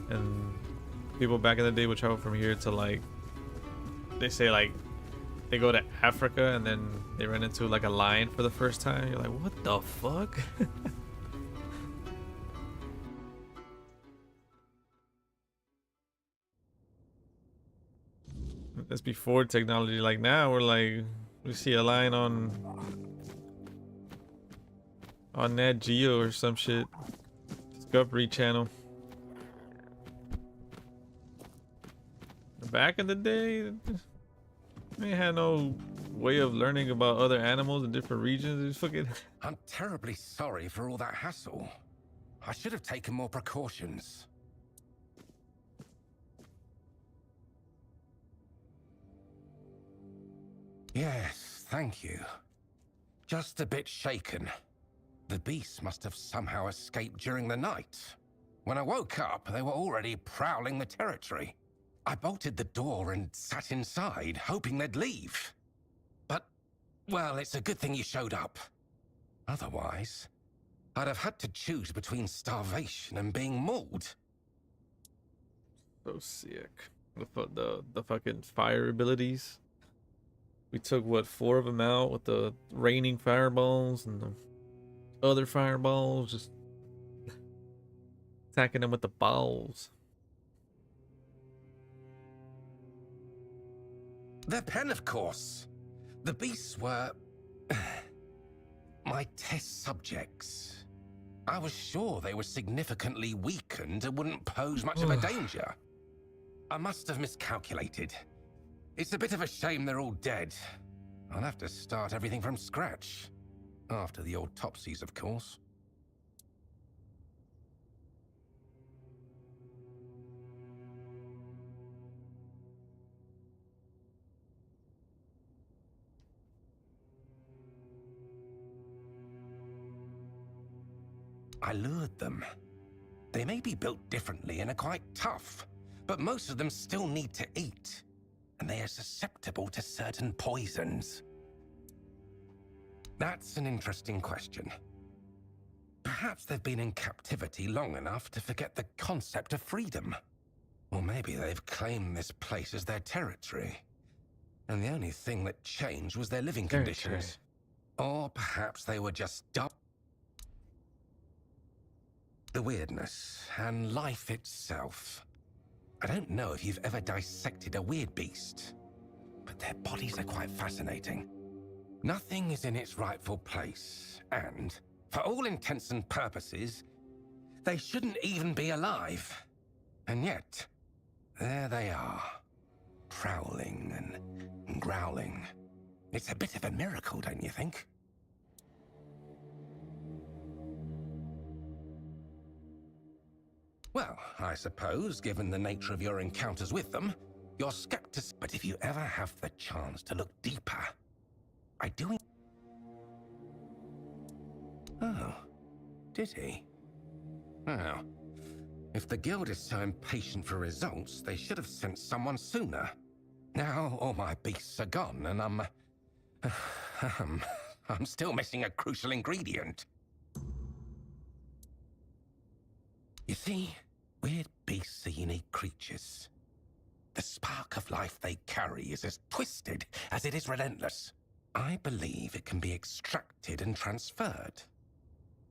S9: and people back in the day would travel from here to, like, they say like they go to Africa and then they run into like a lion for the first time. You're like, what the fuck? That's before technology. Like now we're like, we see a lion on Nat Geo or some shit, Discovery Channel. Back in the day, they had no way of learning about other animals in different regions. It's fucking...
S15: I'm terribly sorry for all that hassle. I should have taken more precautions. Yes, thank you. Just a bit shaken. The beasts must have somehow escaped during the night. When I woke up, they were already prowling the territory. I bolted the door and sat inside, hoping they'd leave. But, well, it's a good thing you showed up. Otherwise, I'd have had to choose between starvation and being mauled.
S2: So sick. The fucking fire abilities. We took, what, 4 of them out with the raining fireballs and the other fireballs, just attacking them with the balls.
S15: Their pen, of course. The beasts were... my test subjects. I was sure they were significantly weakened and wouldn't pose much of a danger. I must have miscalculated. It's a bit of a shame they're all dead. I'll have to start everything from scratch. After the autopsies, of course. I lured them. They may be built differently and are quite tough, but most of them still need to eat, and they are susceptible to certain poisons. That's an interesting question. Perhaps they've been in captivity long enough to forget the concept of freedom. Or maybe they've claimed this place as their territory, and the only thing that changed was their living conditions. Or perhaps they were just dumb. The weirdness and life itself. I don't know if you've ever dissected a weird beast, but their bodies are quite fascinating. Nothing is in its rightful place, and, for all intents and purposes, they shouldn't even be alive. And yet, there they are, prowling and growling. It's a bit of a miracle, don't you think? Well, I suppose, given the nature of your encounters with them, you're skeptical. But if you ever have the chance to look deeper, I do. Oh, did he? Oh. If the guild is so impatient for results, they should have sent someone sooner. Now all my beasts are gone, and I'm still missing a crucial ingredient. You see, weird beasts are unique creatures. The spark of life they carry is as twisted as it is relentless. I believe it can be extracted and transferred,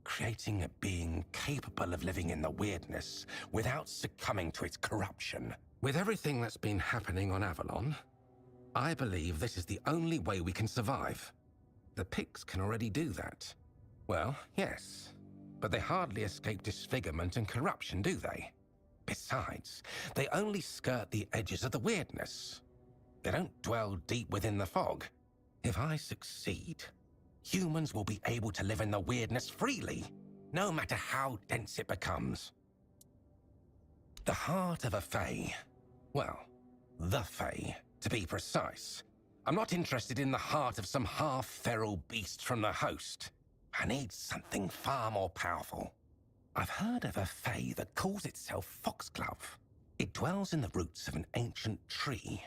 S15: creating a being capable of living in the weirdness without succumbing to its corruption. With everything that's been happening on Avalon, I believe this is the only way we can survive. The pigs can already do that. Well, yes, but they hardly escape disfigurement and corruption, do they? Besides, they only skirt the edges of the weirdness. They don't dwell deep within the fog. If I succeed, humans will be able to live in the weirdness freely, no matter how dense it becomes. The heart of a Fae. Well, the Fae, to be precise. I'm not interested in the heart of some half-feral beast from the host. I need something far more powerful. I've heard of a Fae that calls itself Foxglove. It dwells in the roots of an ancient tree,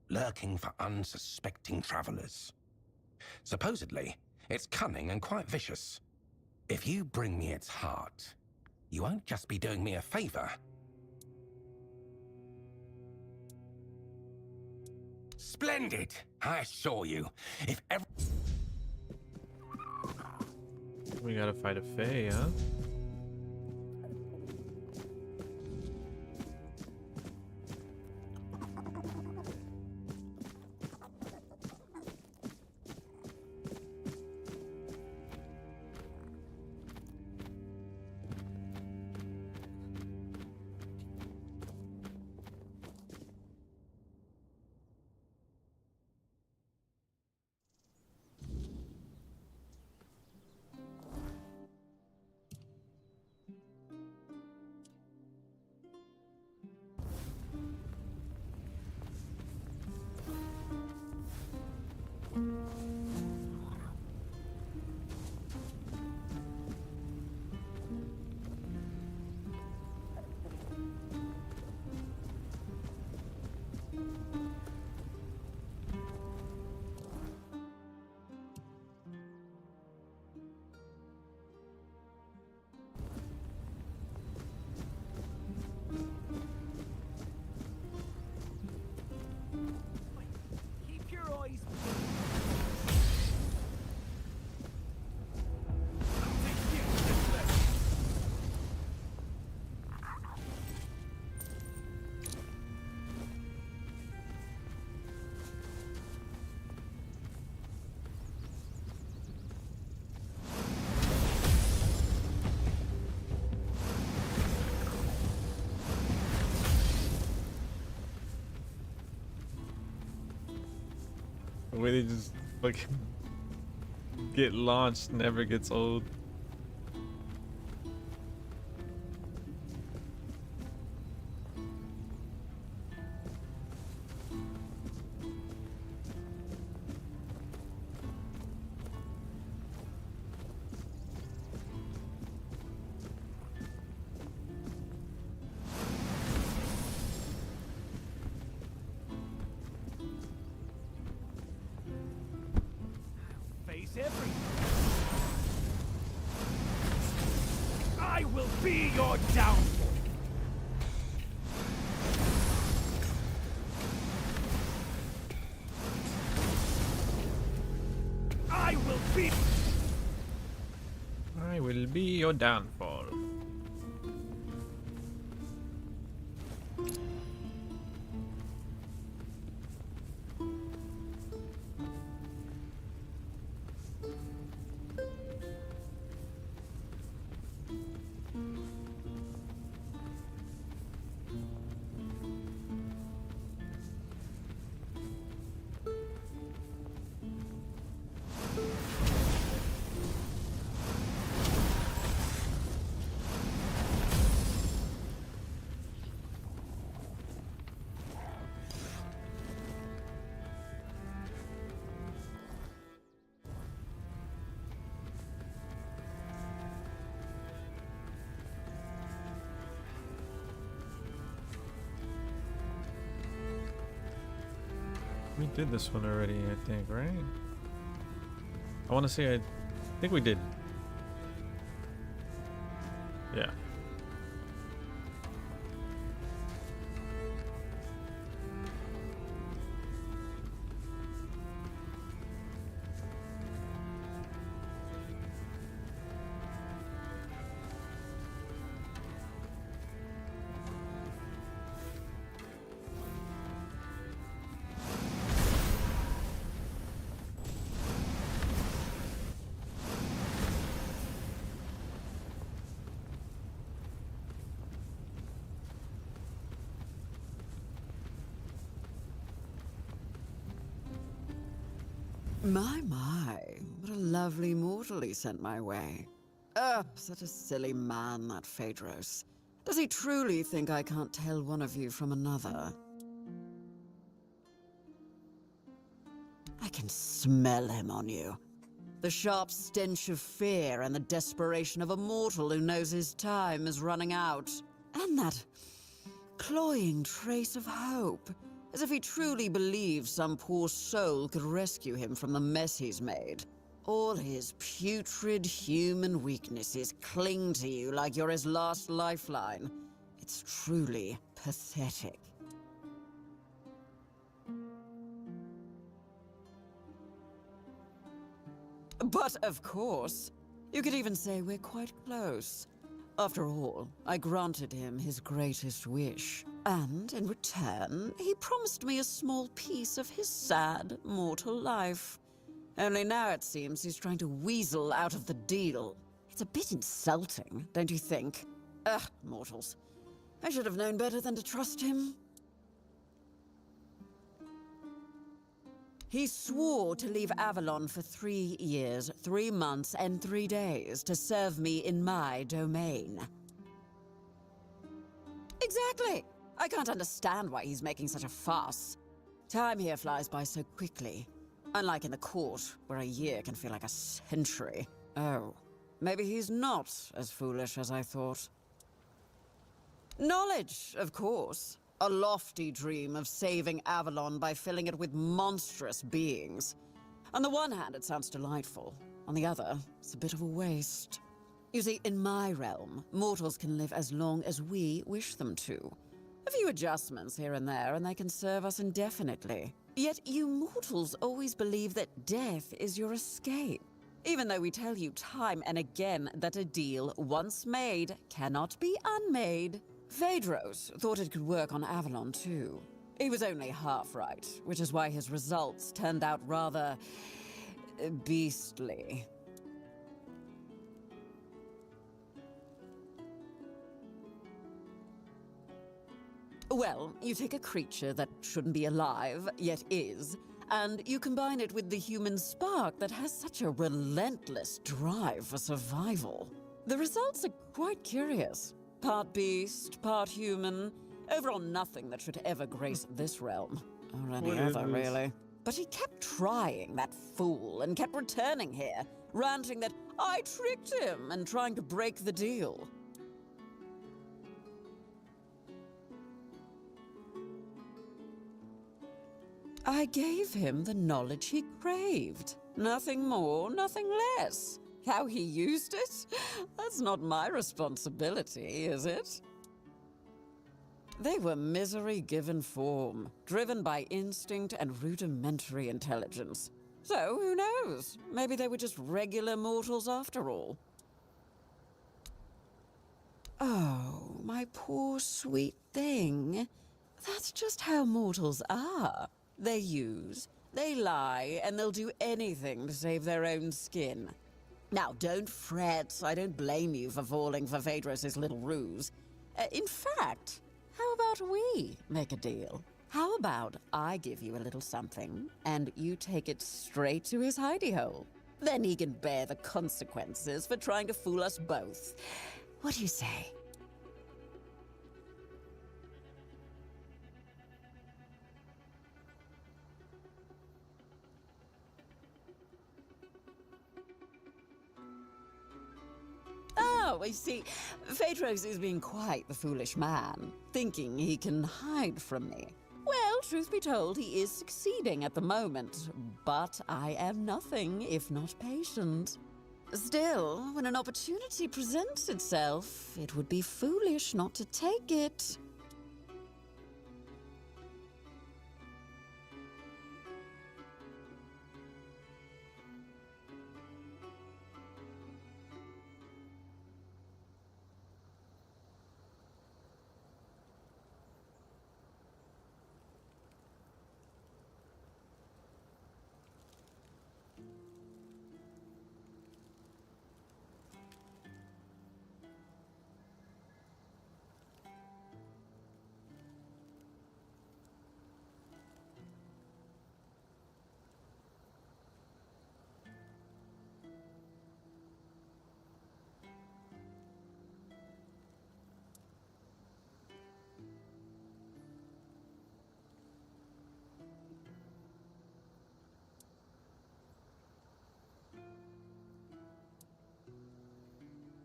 S15: lurking for unsuspecting travelers. Supposedly, it's cunning and quite vicious. If you bring me its heart, you won't just be doing me a favor. Splendid, I assure you. If ever...
S9: We gotta fight a Fae, huh? The way they just fucking get launched never gets old.
S16: I will be your downfall. I
S9: will be your downfall. We did this one already, I think, right? I want to say I think we did. Yeah.
S20: My, what a lovely mortal he sent my way. Such a silly man, that Phaedros. Does he truly think I can't tell one of you from another? I can smell him on you. The sharp stench of fear and the desperation of a mortal who knows his time is running out. And that cloying trace of hope. As if he truly believes some poor soul could rescue him from the mess he's made. All his putrid human weaknesses cling to you like you're his last lifeline. It's truly pathetic. But of course, you could even say we're quite close. After all, I granted him his greatest wish. And in return, he promised me a small piece of his sad, mortal life. Only now it seems he's trying to weasel out of the deal. It's a bit insulting, don't you think? Ugh, mortals. I should have known better than to trust him. He swore to leave Avalon for 3 years, 3 months, and 3 days to serve me in my domain. Exactly! I can't understand why he's making such a fuss. Time here flies by so quickly. Unlike in the court, where a year can feel like a century. Oh, maybe he's not as foolish as I thought. Knowledge, of course. A lofty dream of saving Avalon by filling it with monstrous beings. On the one hand, it sounds delightful. On the other, it's a bit of a waste. You see, in my realm, mortals can live as long as we wish them to. A few adjustments here and there, and they can serve us indefinitely. Yet you mortals always believe that death is your escape. Even though we tell you time and again that a deal once made cannot be unmade. Phaedros thought it could work on Avalon too. He was only half right, which is why his results turned out rather beastly. Well, you take a creature that shouldn't be alive, yet is, and you combine it with the human spark that has such a relentless drive for survival. The results are quite curious. Part beast, part human. Overall nothing that should ever grace this realm. Or any other, really. But he kept trying, that fool, and kept returning here, ranting that I tricked him and trying to break the deal. I gave him the knowledge he craved. Nothing more, nothing less. How he used it? That's not my responsibility, is it? They were misery given form, driven by instinct and rudimentary intelligence. So, who knows? Maybe they were just regular mortals after all. Oh, my poor sweet thing. That's just how mortals are. They use, they lie, and they'll do anything to save their own skin. Now, don't fret. I don't blame you for falling for Phaedros' little ruse. In fact, how about we make a deal? How about I give you a little something, and you take it straight to his hidey hole? Then he can bear the consequences for trying to fool us both. What do you say? Oh, you see, Phaedros is being quite the foolish man, thinking he can hide from me. Well,
S21: truth be told, he is succeeding at the moment, but I am nothing if not patient. Still, when an opportunity presents itself, it would be foolish not to take it.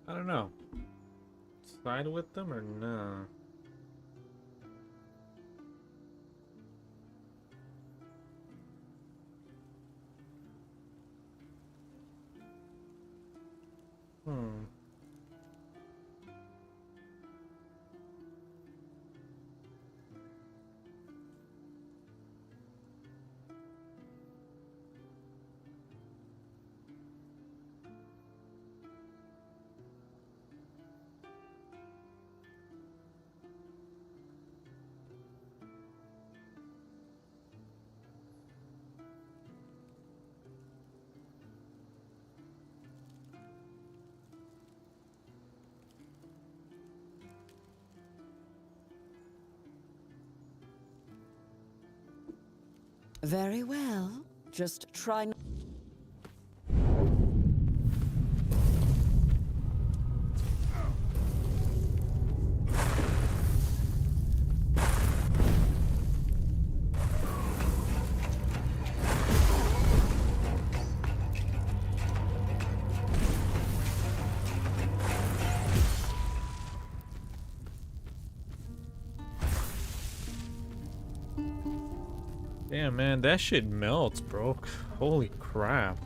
S2: I don't know. Side with them or no?
S21: Very well. Just try not.
S2: Damn, man, that shit melts, bro. Holy crap.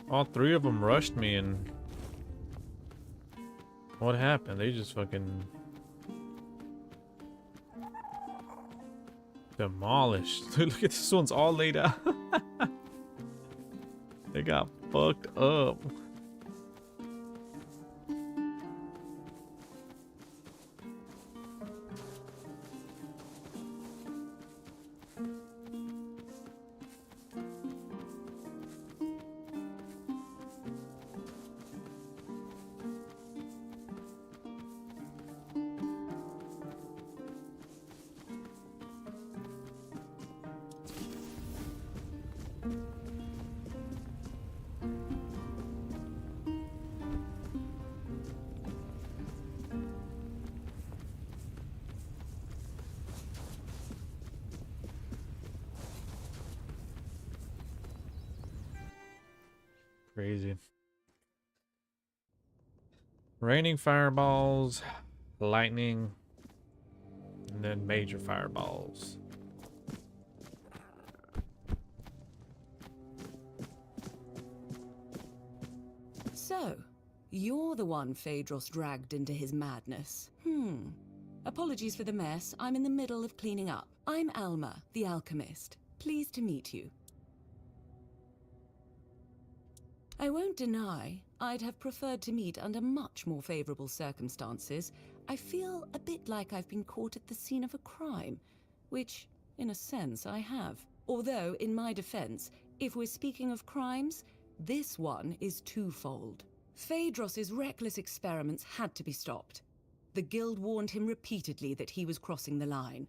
S2: All three of them rushed me and... What happened? They just fucking... demolished. Look at this one's all laid out. They got fucked up. Crazy. Raining fireballs, lightning, and then major fireballs.
S21: So, you're the one Phaedros dragged into his madness. Apologies for the mess. I'm in the middle of cleaning up. I'm Alma, the alchemist. Pleased to meet you. I won't deny, I'd have preferred to meet under much more favorable circumstances. I feel a bit like I've been caught at the scene of a crime, which, in a sense, I have. Although, in my defense, if we're speaking of crimes, this one is twofold. Phaedros's reckless experiments had to be stopped. The Guild warned him repeatedly that he was crossing the line.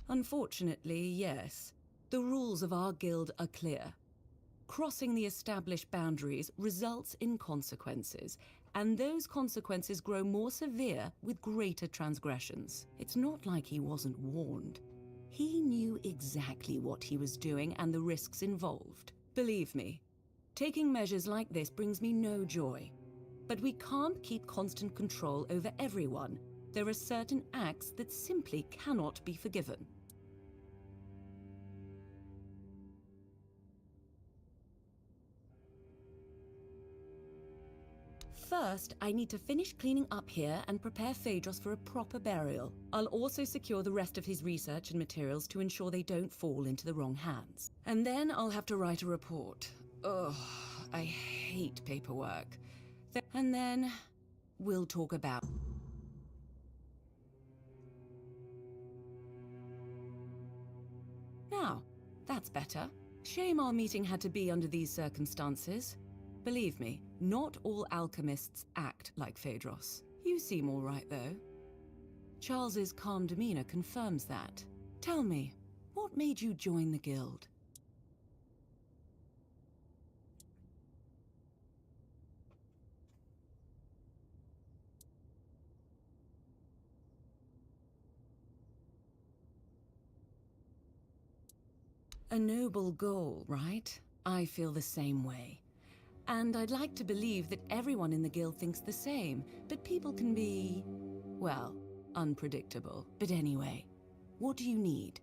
S21: Unfortunately, yes, the rules of our guild are clear. Crossing the established boundaries results in consequences, and those consequences grow more severe with greater transgressions. It's not like he wasn't warned. He knew exactly what he was doing and the risks involved. Believe me, taking measures like this brings me no joy. But we can't keep constant control over everyone. There are certain acts that simply cannot be forgiven. First, I need to finish cleaning up here and prepare Phaedros for a proper burial. I'll also secure the rest of his research and materials to ensure they don't fall into the wrong hands. And then I'll have to write a report. Ugh, I hate paperwork. And then we'll talk about... Now, that's better. Shame our meeting had to be under these circumstances. Believe me, not all alchemists act like Phaedros. You seem all right, though. Charles's calm demeanor confirms that. Tell me, what made you join the guild? A noble goal, right? I feel the same way. And I'd like to believe that everyone in the guild thinks the same, but people can be, well, unpredictable. But anyway, what do you need?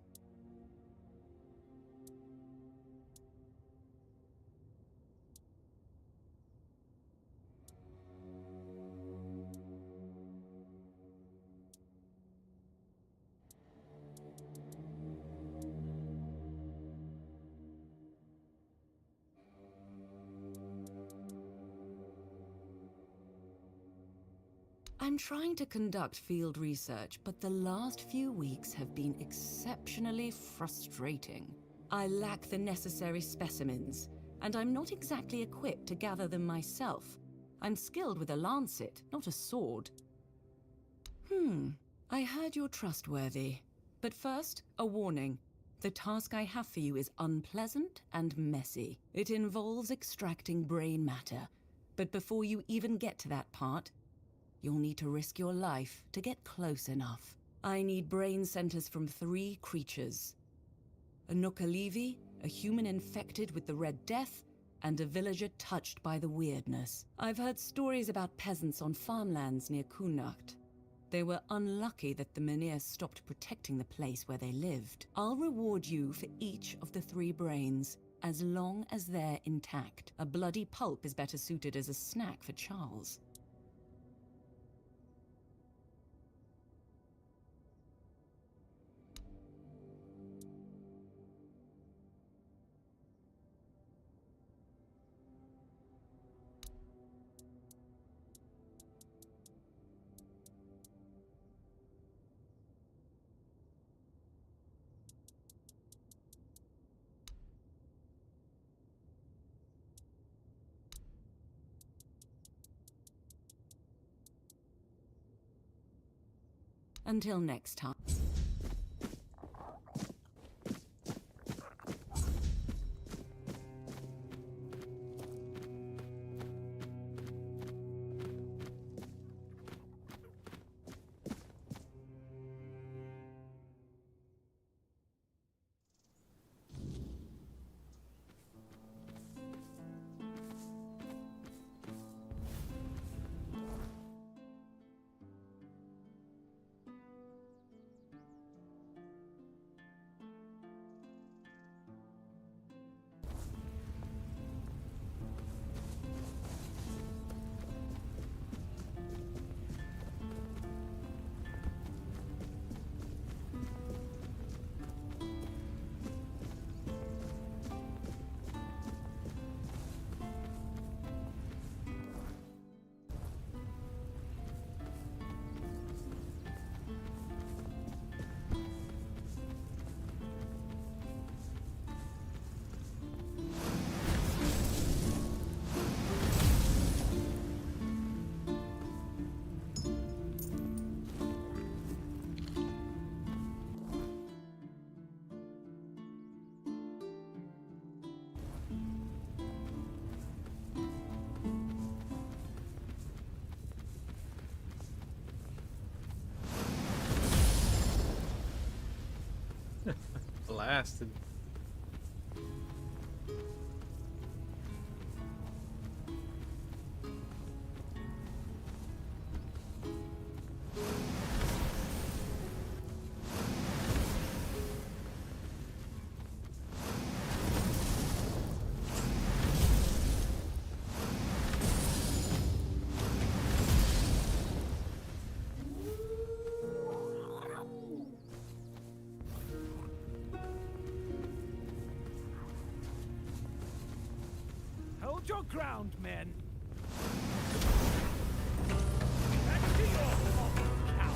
S21: I'm trying to conduct field research, but the last few weeks have been exceptionally frustrating. I lack the necessary specimens, and I'm not exactly equipped to gather them myself. I'm skilled with a lancet, not a sword. I heard you're trustworthy. But first, a warning. The task I have for you is unpleasant and messy. It involves extracting brain matter. But before you even get to that part, you'll need to risk your life to get close enough. I need brain centers from 3 creatures. A Nookalivi, a human infected with the Red Death, and a villager touched by the weirdness. I've heard stories about peasants on farmlands near Kunacht. They were unlucky that the Menhir stopped protecting the place where they lived. I'll reward you for each of the 3 brains, as long as they're intact. A bloody pulp is better suited as a snack for Charles. Until next time.
S9: blasted.
S16: Hold your ground, men. Back to your awful cow.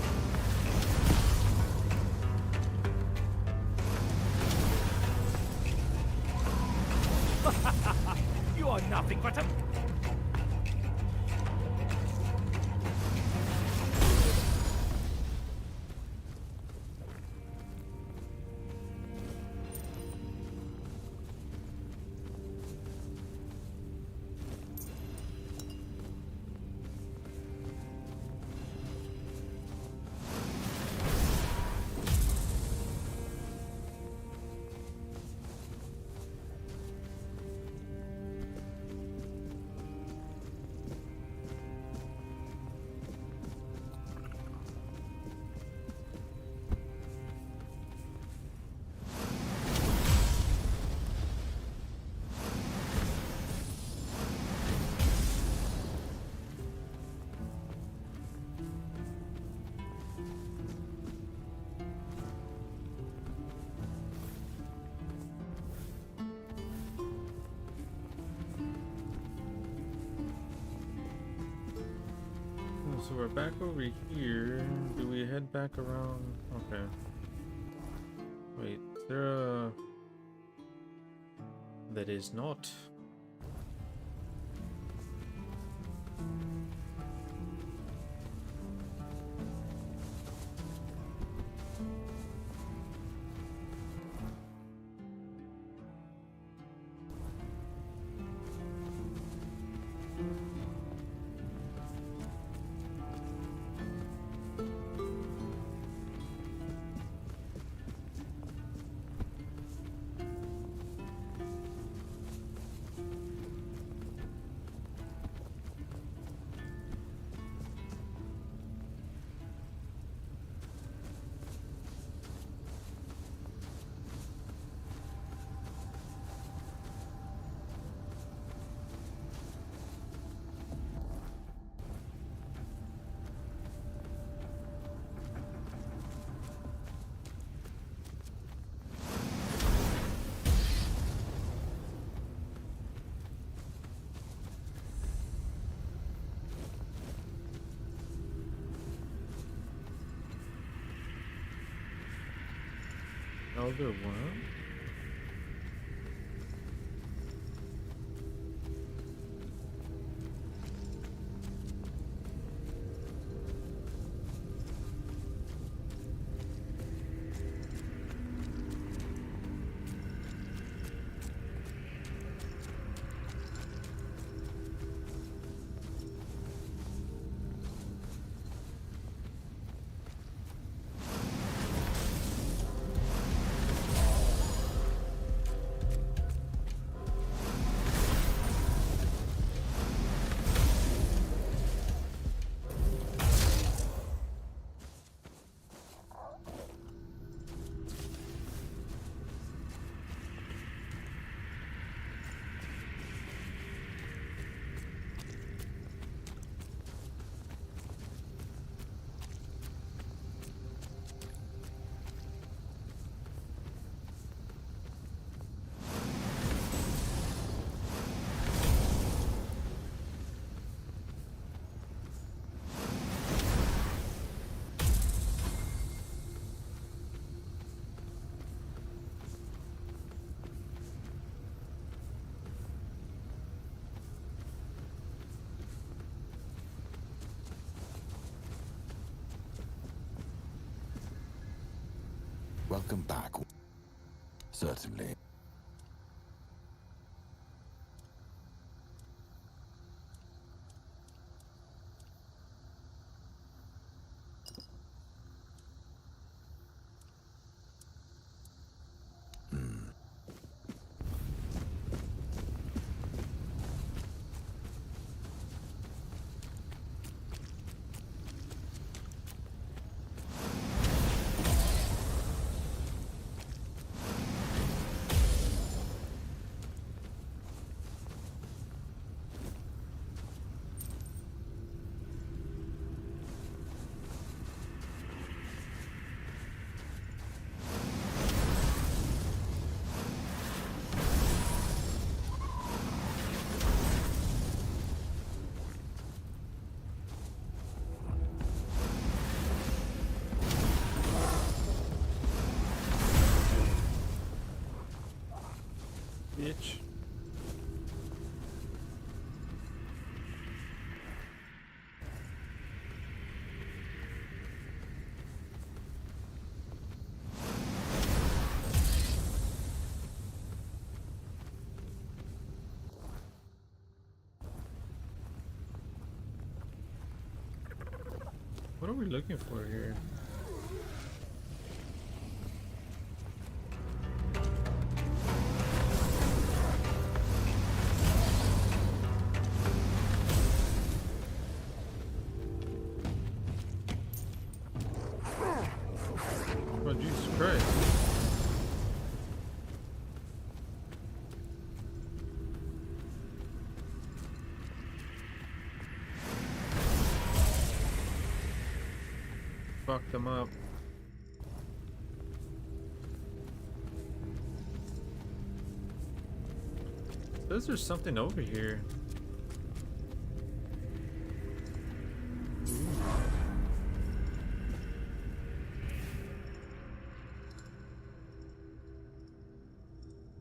S16: You are nothing but a...
S9: So we're back over here. Do we head back around? Okay. Wait, is there a... That is not. Elder Worm?
S6: Welcome back. Certainly.
S2: bitch. What are we looking for here? Oh, Jesus Christ. Fuck them up. Says there's something over here.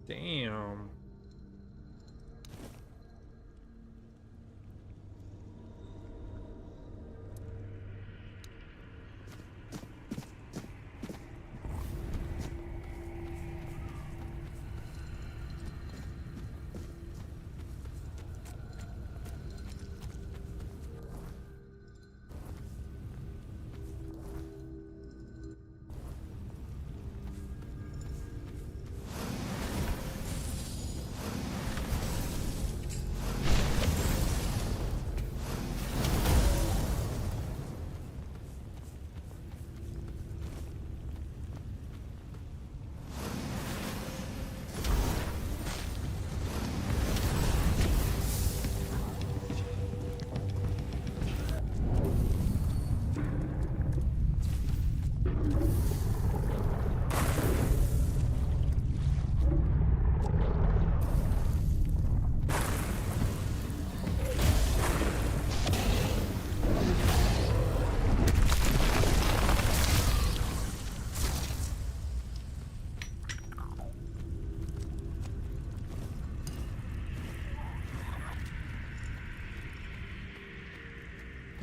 S2: Damn.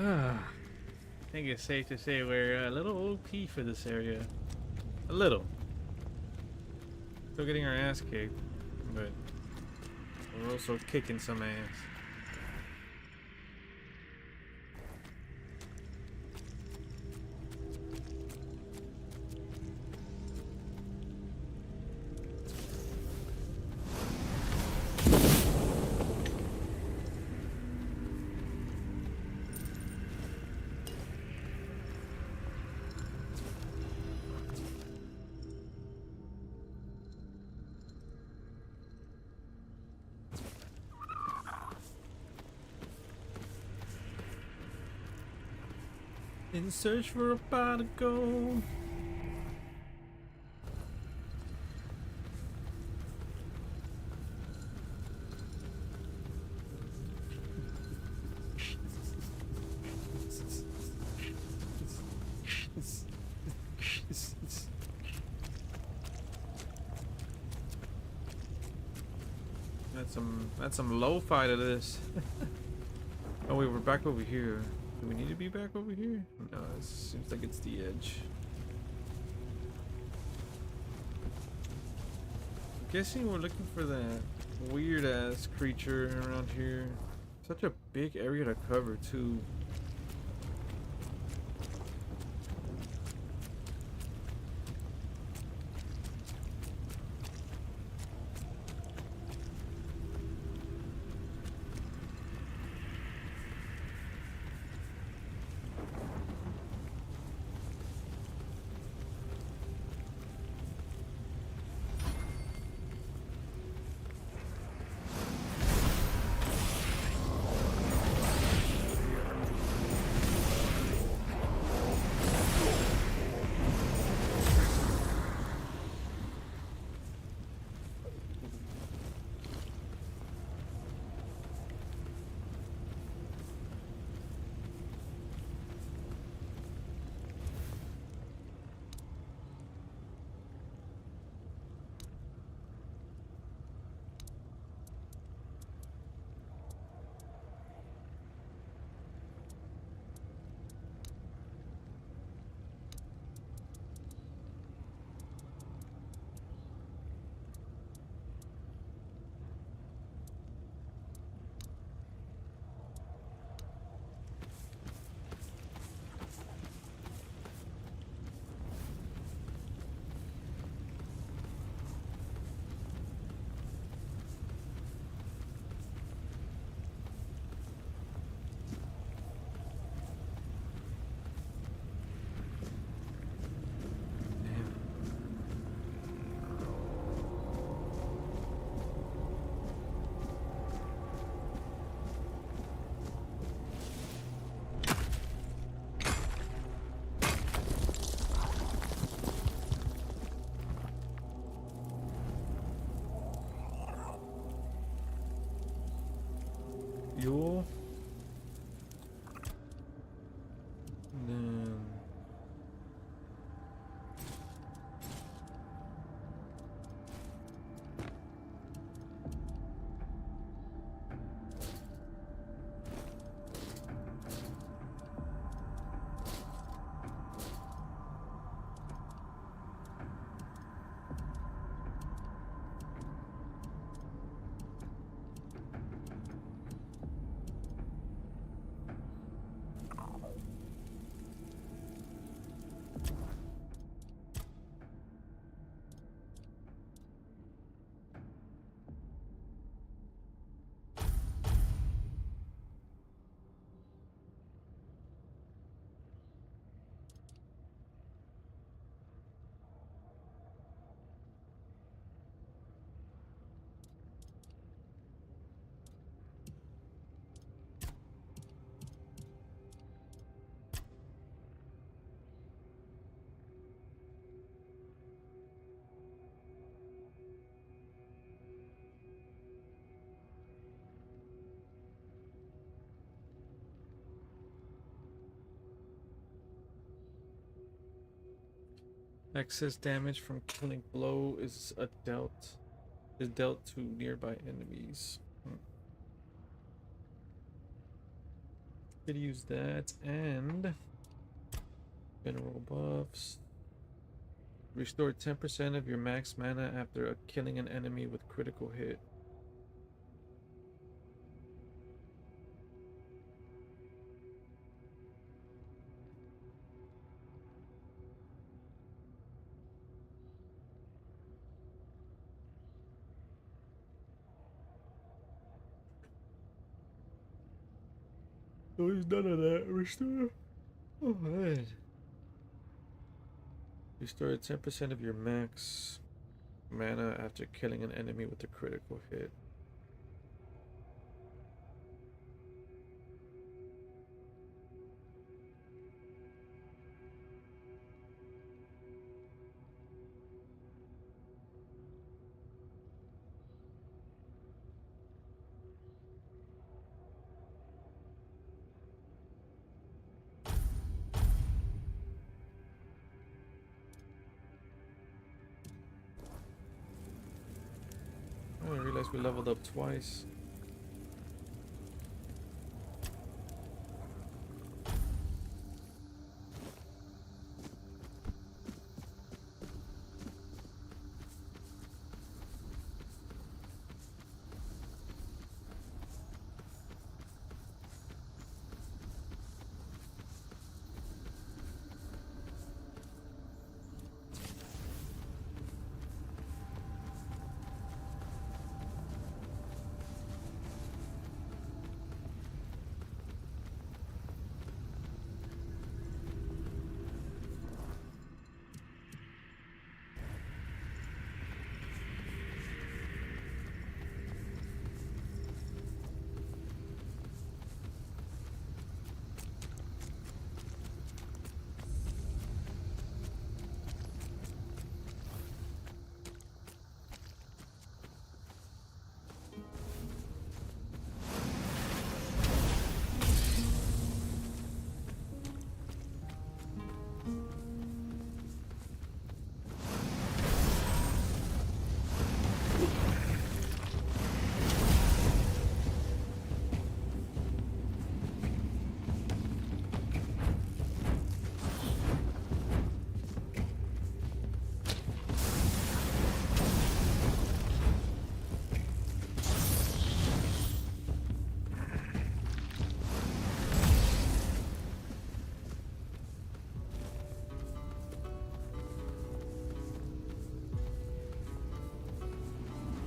S2: I think it's safe to say we're a little OP for this area. A little. Still getting our ass kicked, but we're also kicking some ass. In search for a pot of gold. That's some lo-fi to this. Oh wait, we're back over here. Do we need to be back over here? No, it seems like it's the edge. I'm guessing we're looking for that weird ass creature around here. Such a big area to cover too.
S9: fuel. And then excess damage from killing blow is dealt to nearby enemies. Could use that, and general buffs. Restore 10% of your max mana after killing an enemy with critical hit. So there's none of that. Restore. Oh man. Restore 10% of your max mana after killing an enemy with a critical hit. I didn't realize we leveled up twice.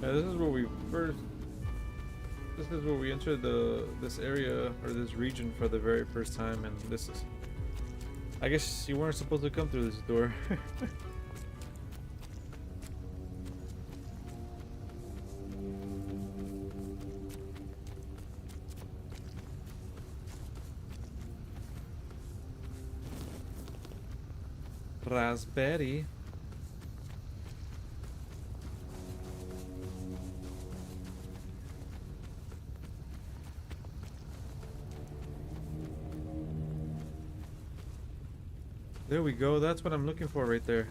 S9: Yeah, this is where we first. This is where we entered this area or this region for the very first time, and this is. I guess you weren't supposed to come through this door. Raspberry. There we go. That's what I'm looking for right there.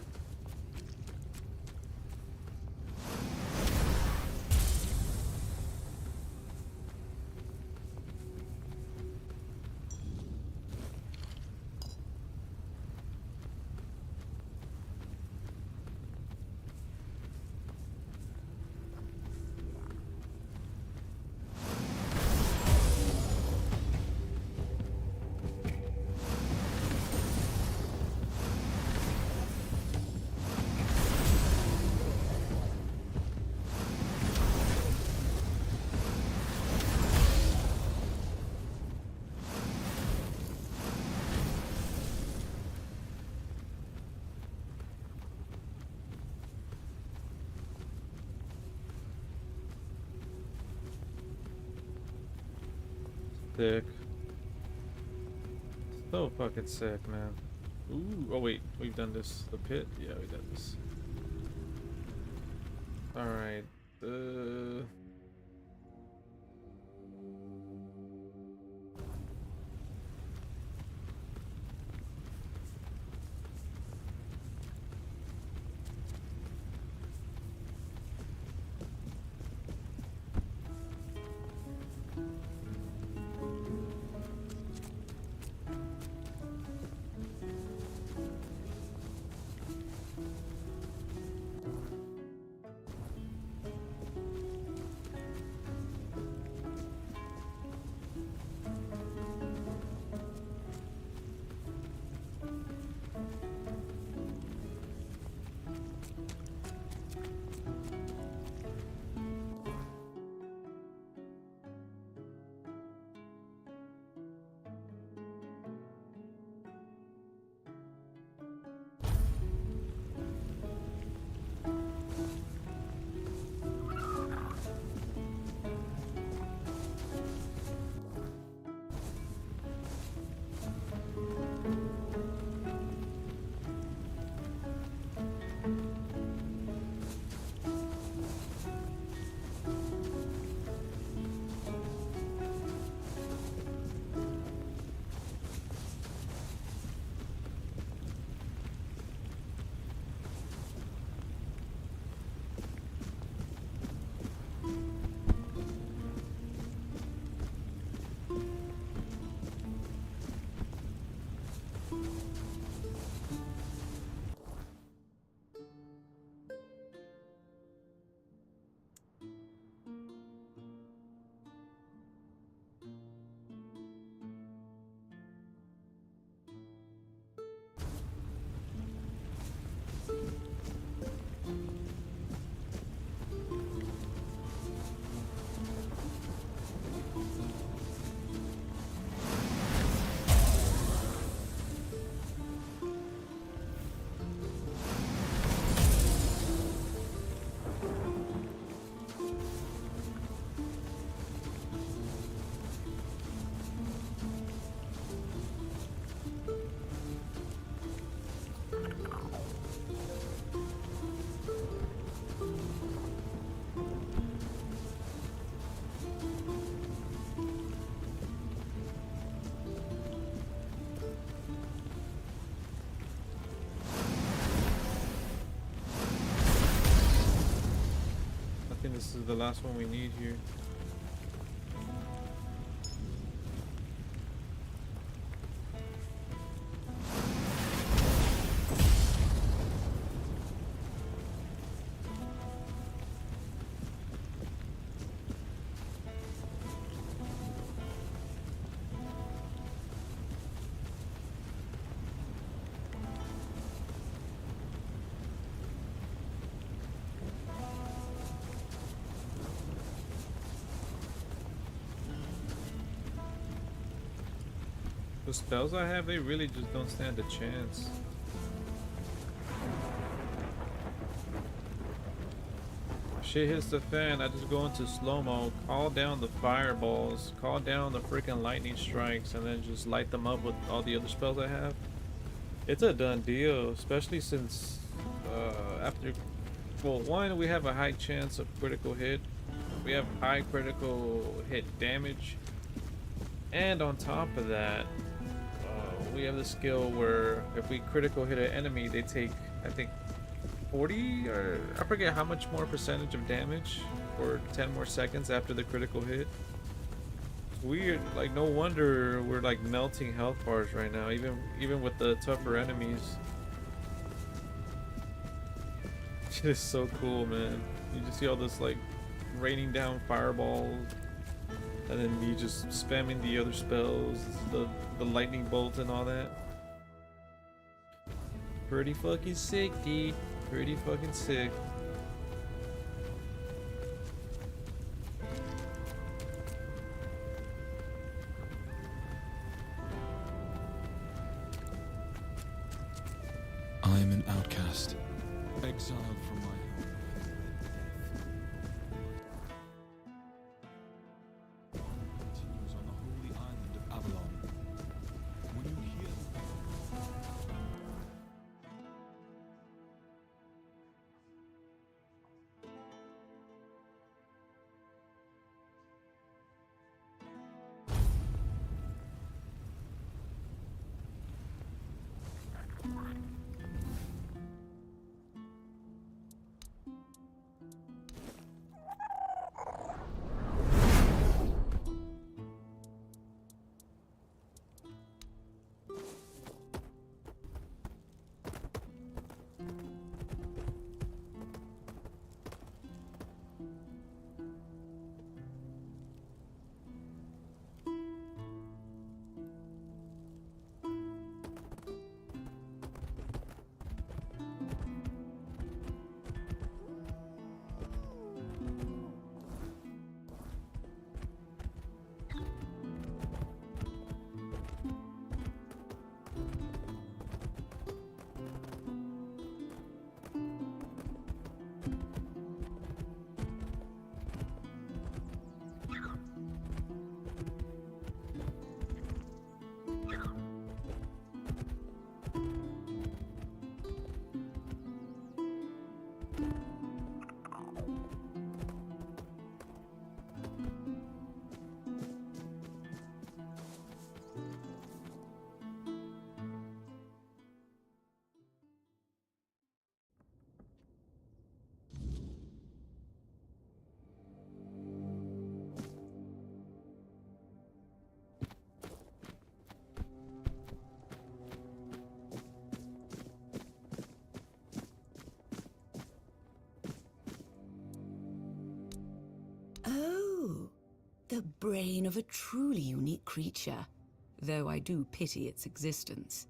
S9: Sick. So fucking sick, man. Ooh, oh wait, we've done this. The pit? Yeah, we've done this. Alright. This is the last one we need here. The spells I have, they really just don't stand a chance. Shit hits the fan, I just go into slow-mo, call down the fireballs, call down the freaking lightning strikes, and then just light them up with all the other spells I have. It's a done deal, especially since after, well, one, we have a high chance of critical hit. We have high critical hit damage. And on top of that, we have the skill where if we critical hit an enemy, they take, I think, 40 or I forget how much more percentage of damage for 10 more seconds after the critical hit. It's weird. Like, no wonder we're like melting health bars right now, even with the tougher enemies. It is so cool, man. You just see all this like raining down fireballs, and then you just spamming the other spells, the lightning bolt and all that. Pretty fucking sick, D. Pretty fucking sick.
S8: I am an outcast, exiled from my home. Continues on the holy island of Avalon. When you hear
S21: Oh, the brain of a truly unique creature, though I do pity its existence.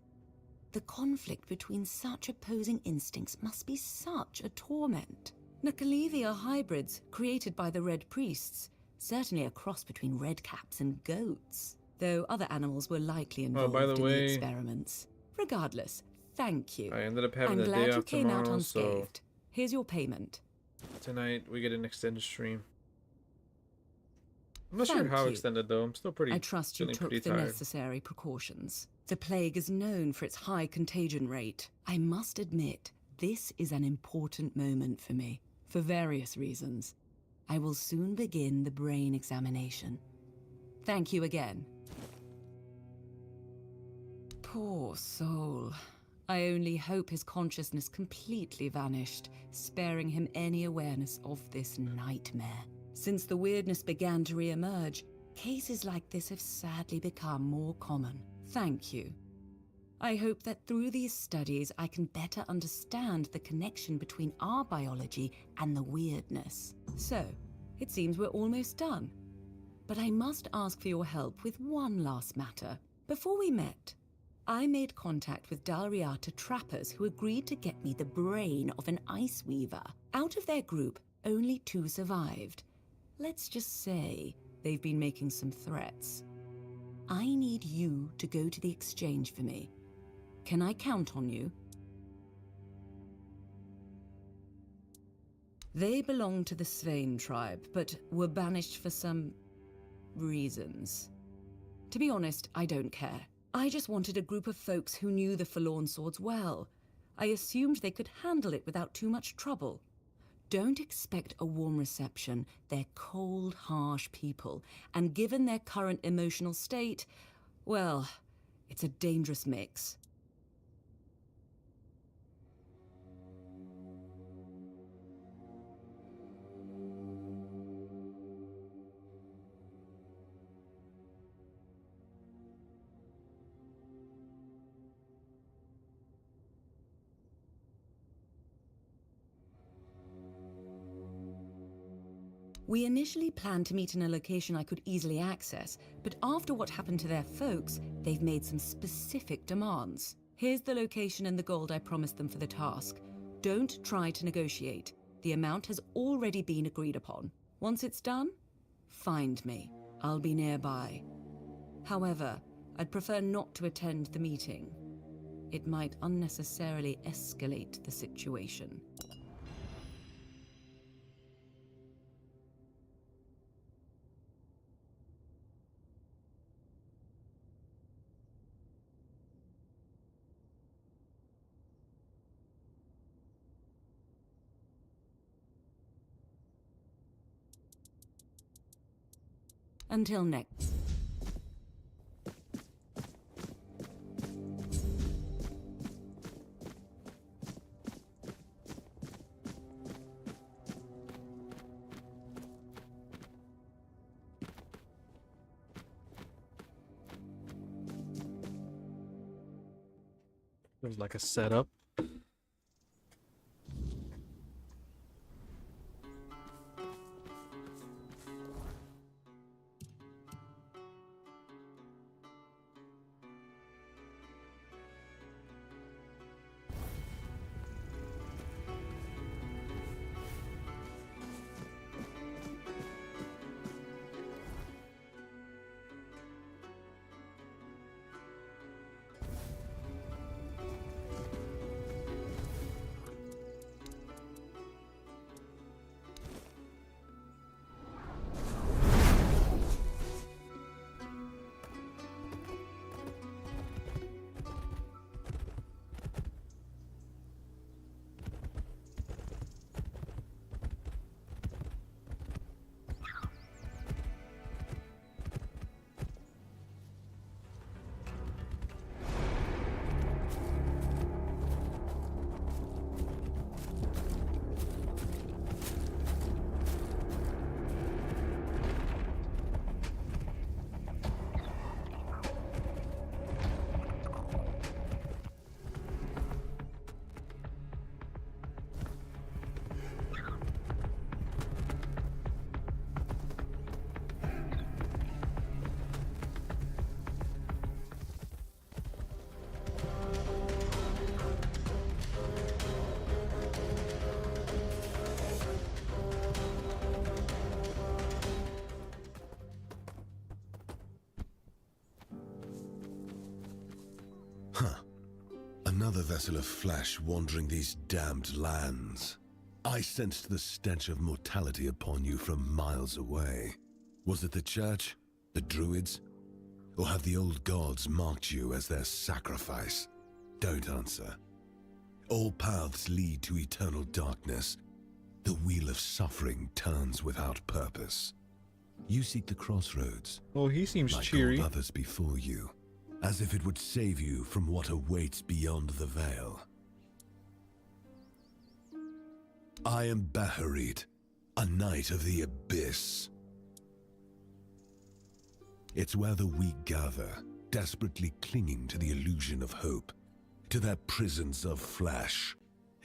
S21: The conflict between such opposing instincts must be such a torment. Nakalevi are hybrids created by the Red Priests, certainly a cross between redcaps and goats, though other animals were likely involved
S9: by the
S21: in
S9: way,
S21: the experiments. Regardless, thank you.
S9: I ended up having
S21: I'm
S9: the
S21: glad
S9: day
S21: you
S9: off
S21: came out
S9: tomorrow, so
S21: unscathed. Here's your payment.
S9: tonight we get an extended stream. I'm not sure
S21: Thank
S9: how
S21: you.
S9: extended though. I'm still pretty.
S21: I trust you
S9: feeling
S21: took
S9: pretty
S21: the
S9: tired.
S21: necessary precautions. The plague is known for its high contagion rate. I must admit, this is an important moment for me, for various reasons. I will soon begin the brain examination. Thank you again. Poor soul. I only hope his consciousness completely vanished, sparing him any awareness of this nightmare. Since the weirdness began to re-emerge, cases like this have sadly become more common. Thank you. I hope that through these studies I can better understand the connection between our biology and the weirdness. So, it seems we're almost done. But I must ask for your help with one last matter. Before we met, I made contact with Dalriata trappers who agreed to get me the brain of an ice weaver. Out of their group, only 2 survived. Let's just say they've been making some threats. I need you to go to the exchange for me. Can I count on you? They belong to the Svein tribe, but were banished for some reasons. To be honest, I don't care. I just wanted a group of folks who knew the Forlorn Swords well. I assumed they could handle it without too much trouble. Don't expect a warm reception. They're cold, harsh people, and given their current emotional state, well, It's a dangerous mix. We initially planned to meet in a location I could easily access, but after what happened to their folks, they've made some specific demands. Here's the location and the gold I promised them for the task. Don't try to negotiate. The amount has already been agreed upon. Once it's done, find me. I'll be nearby. However, I'd prefer not to attend the meeting. It might unnecessarily escalate the situation. Until next.
S2: Feels like a setup.
S1: Another vessel of flesh wandering these damned lands. I sensed the stench of mortality upon you from miles away. Was it the church? The druids? Or have the old gods marked you as their sacrifice? Don't answer. All paths lead to eternal darkness. The wheel of suffering turns without purpose. You seek the crossroads.
S2: Oh, he seems
S1: like
S2: cheery.
S1: all others before you, as if it would save you from what awaits beyond the veil. I am Baharit, a knight of the abyss. It's where the weak gather, desperately clinging to the illusion of hope, to their prisons of flesh.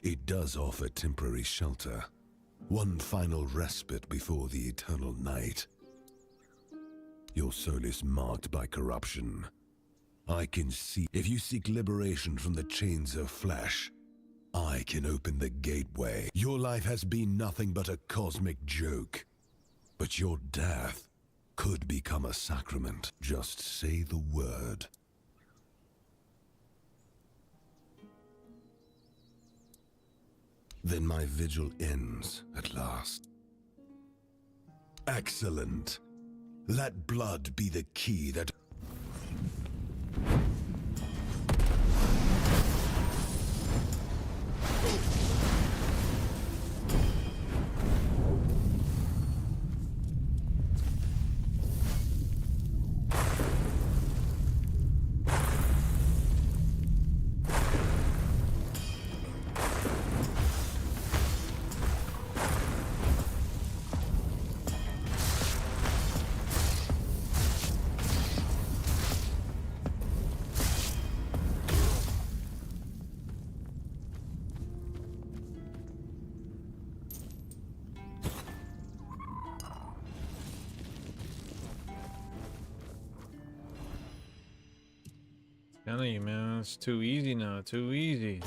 S1: It does offer temporary shelter, one final respite before the eternal night. Your soul is marked by corruption. I can see. If you seek liberation from the chains of flesh, I can open the gateway. Your life has been nothing but a cosmic joke. But your death could become a sacrament. Just say the word. Then my vigil ends at last. Excellent. Let blood be the key that...
S9: Telling you, man, it's too easy now. Too easy.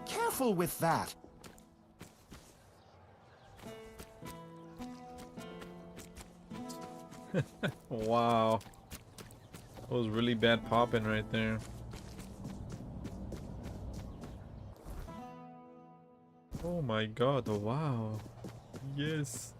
S3: Careful with that.
S9: Wow. That was really bad popping right there. Oh my god, wow. Yes.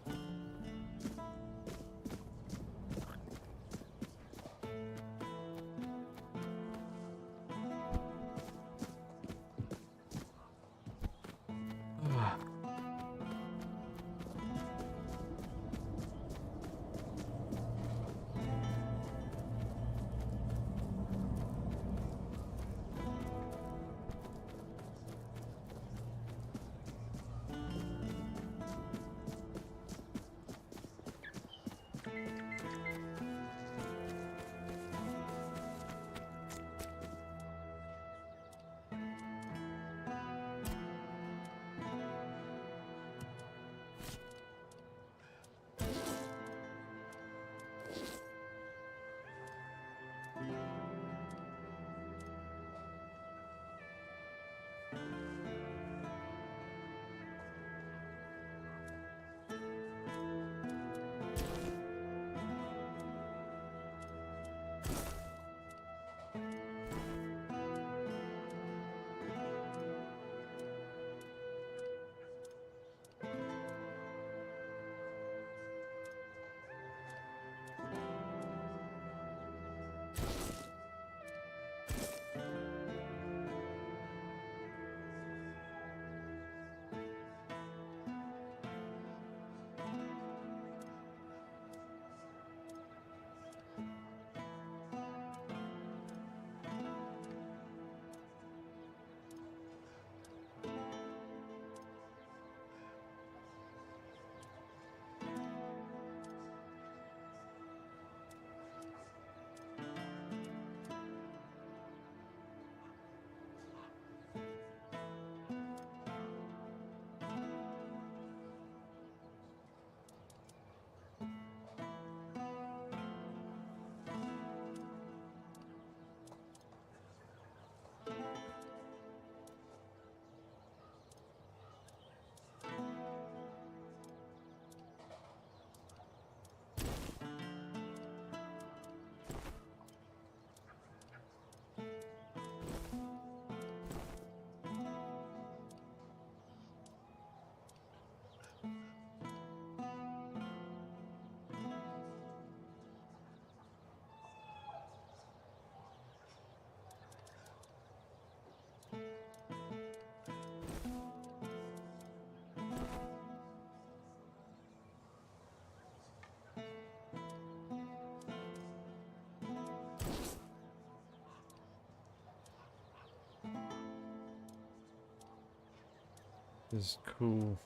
S9: This is cool.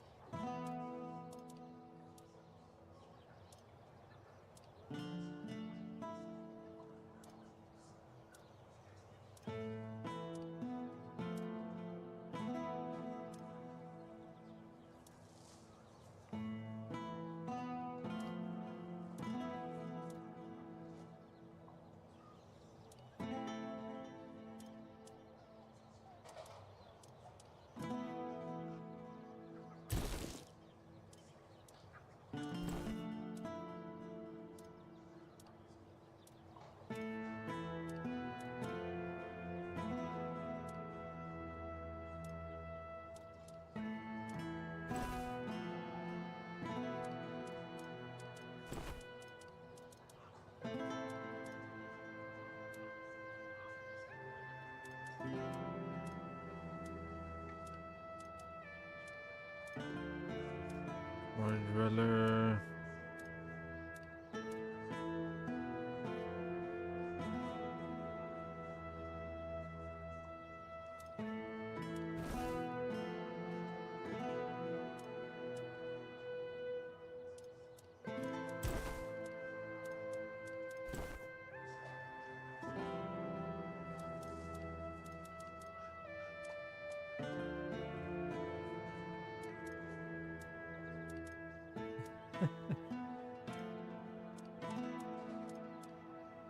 S9: Dweller.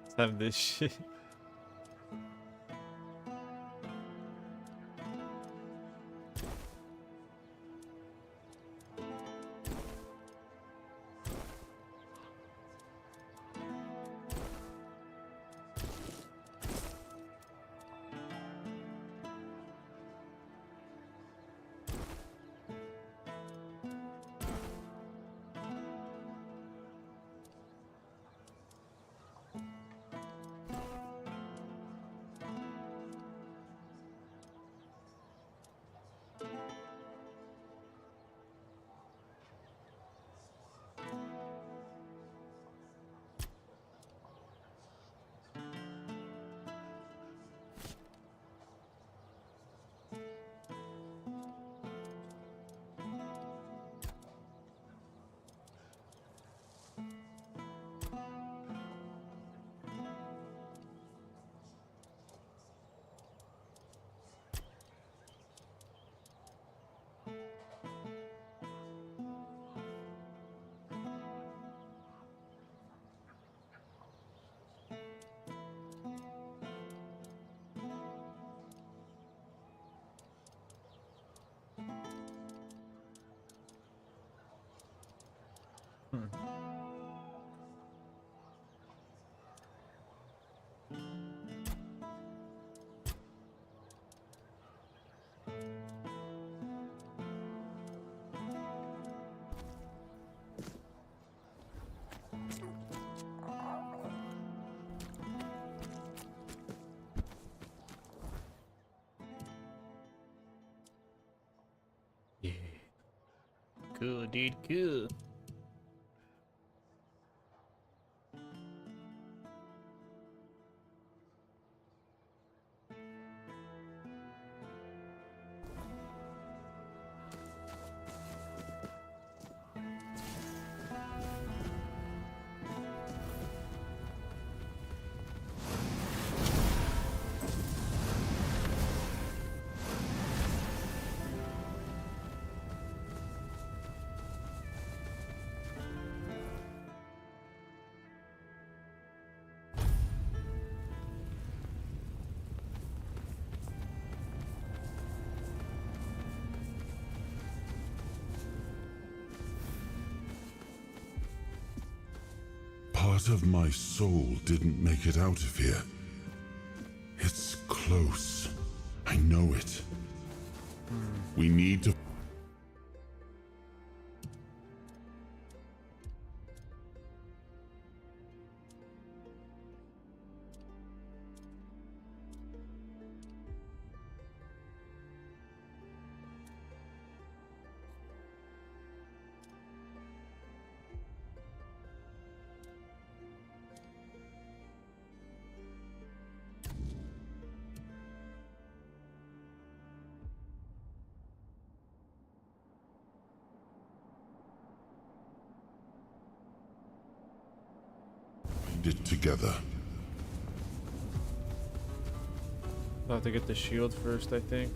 S9: Let's have this shit. Yeah. Cool, dude, cool.
S18: Part of my soul didn't make it out of here. It's close. I know it. We need to... it together.
S9: I'll have to get the shield first, I think.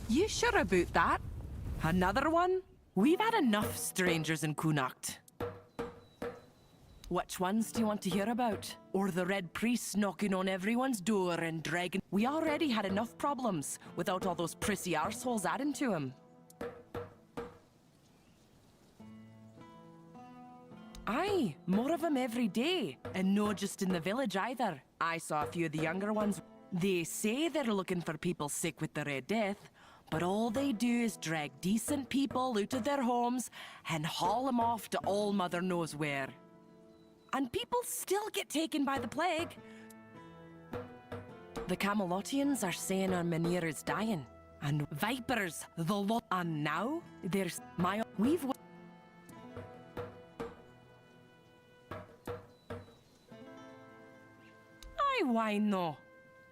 S4: You sure about that? Another one? We've had enough strangers in Kunacht. Which ones do you want to hear about? Or the Red Priests knocking on everyone's door and dragging... We already had enough problems without all those prissy arseholes adding to them. Aye, more of them every day. And no just in the village either. I saw a few of the younger ones. They say they're looking for people sick with the Red Death, but all they do is drag decent people out of their homes and haul them off to all mother knows where. And people still get taken by the plague. The Camelotians are saying our Mynheer is dying. And vipers, the lot. And now, there's my... We've... Aye, why no?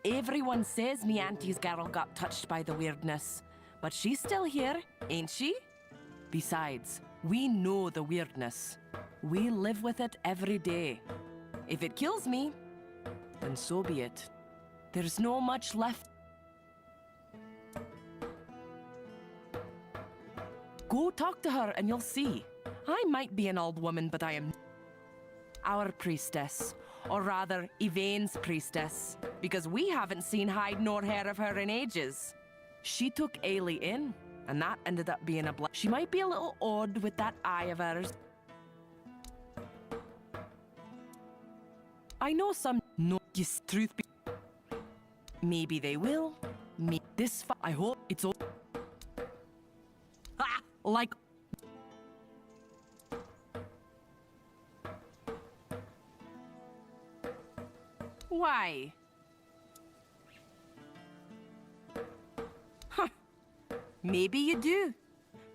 S4: Everyone says me auntie's girl got touched by the weirdness. But she's still here, ain't she? Besides, we know the weirdness. We live with it every day. If it kills me, then so be it. There's no much left. Go talk to her and you'll see. I might be an old woman, but I am our priestess. Or rather, Yvain's priestess. Because we haven't seen hide nor hair of her in ages. She took Ailey in, and that ended up being a She might be a little odd with that eye of hers. I know some no yes, truth be maybe they will. I hope it's all like why? Huh. Maybe you do.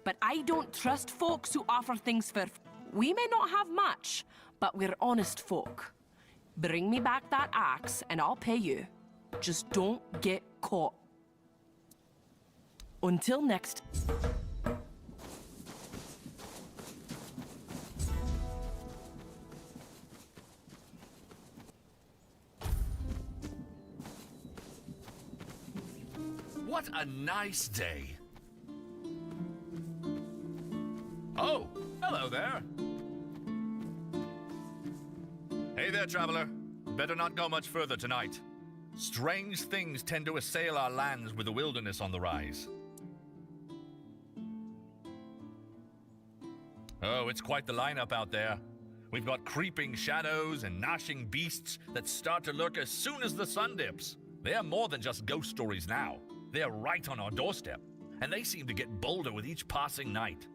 S4: But I don't trust folks who offer things for... We may not have much, but we're honest folk. Bring me back that axe and I'll pay you. Just don't get caught. Until next...
S22: What a nice day. Oh, hello there. Hey there, traveler. Better not go much further tonight. Strange things tend to assail our lands with the wilderness on the rise. Oh, it's quite the lineup out there. We've got creeping shadows and gnashing beasts that start to lurk as soon as the sun dips. They're more than just ghost stories now. They're right on our doorstep, and they seem to get bolder with each passing night.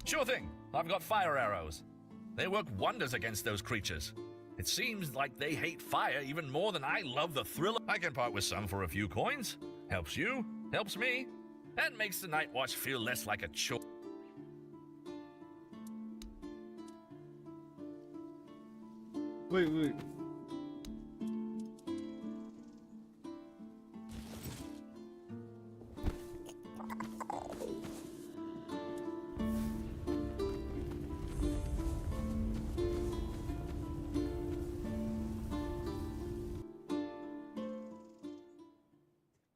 S22: Sure thing. I've got fire arrows. They work wonders against those creatures. It seems like they hate fire even more than I love the thrill. I can part with some for a few coins. Helps you, helps me, and makes the night watch feel less like a chore.
S2: Wait.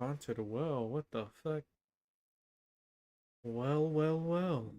S2: Onto the well, what the fuck? Well.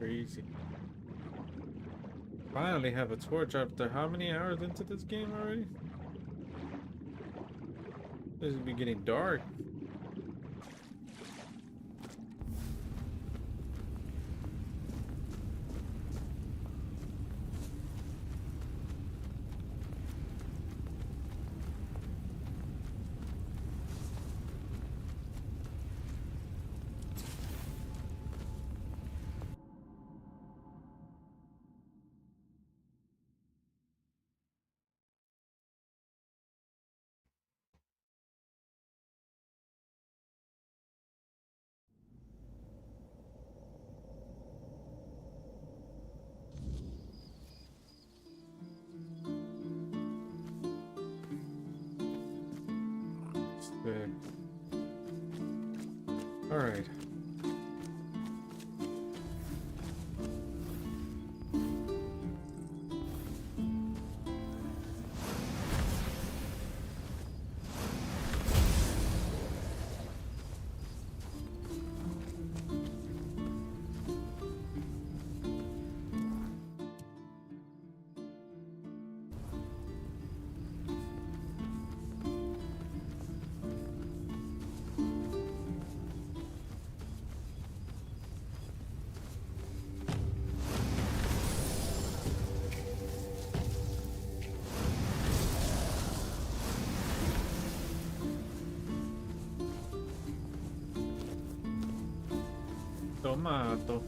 S2: Crazy. Finally have a torch after how many hours into this game already? This is getting dark. Sick. All right. Tomato.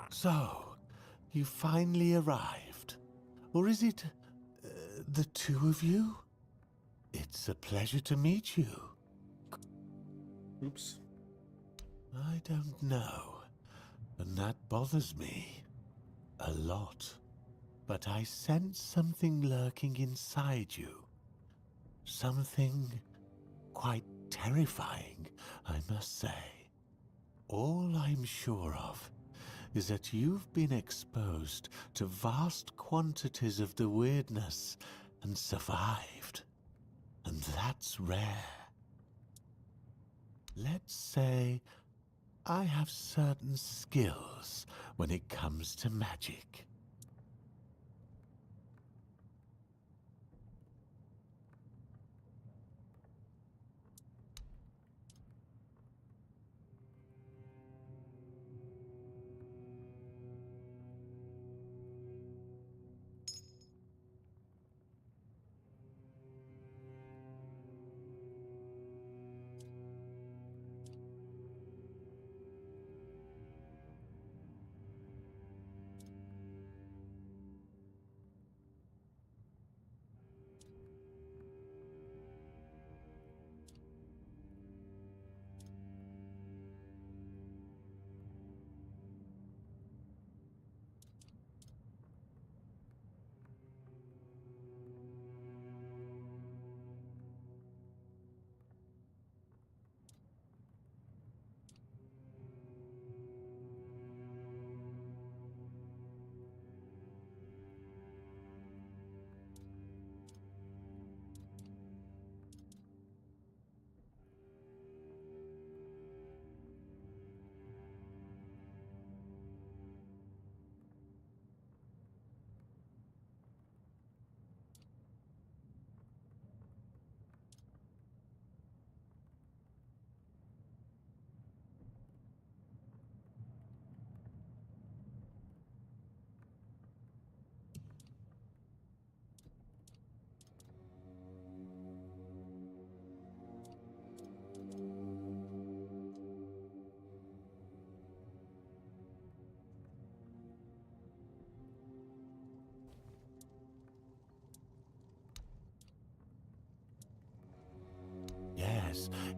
S19: So, you finally arrived. Or is it the two of you? It's a pleasure to meet you.
S2: Oops.
S19: I don't know, and that bothers me a lot. But I sense something lurking inside you. Something quite terrifying, I must say. All I'm sure of is that you've been exposed to vast quantities of the weirdness and survived. And that's rare. Let's say I have certain skills when it comes to magic.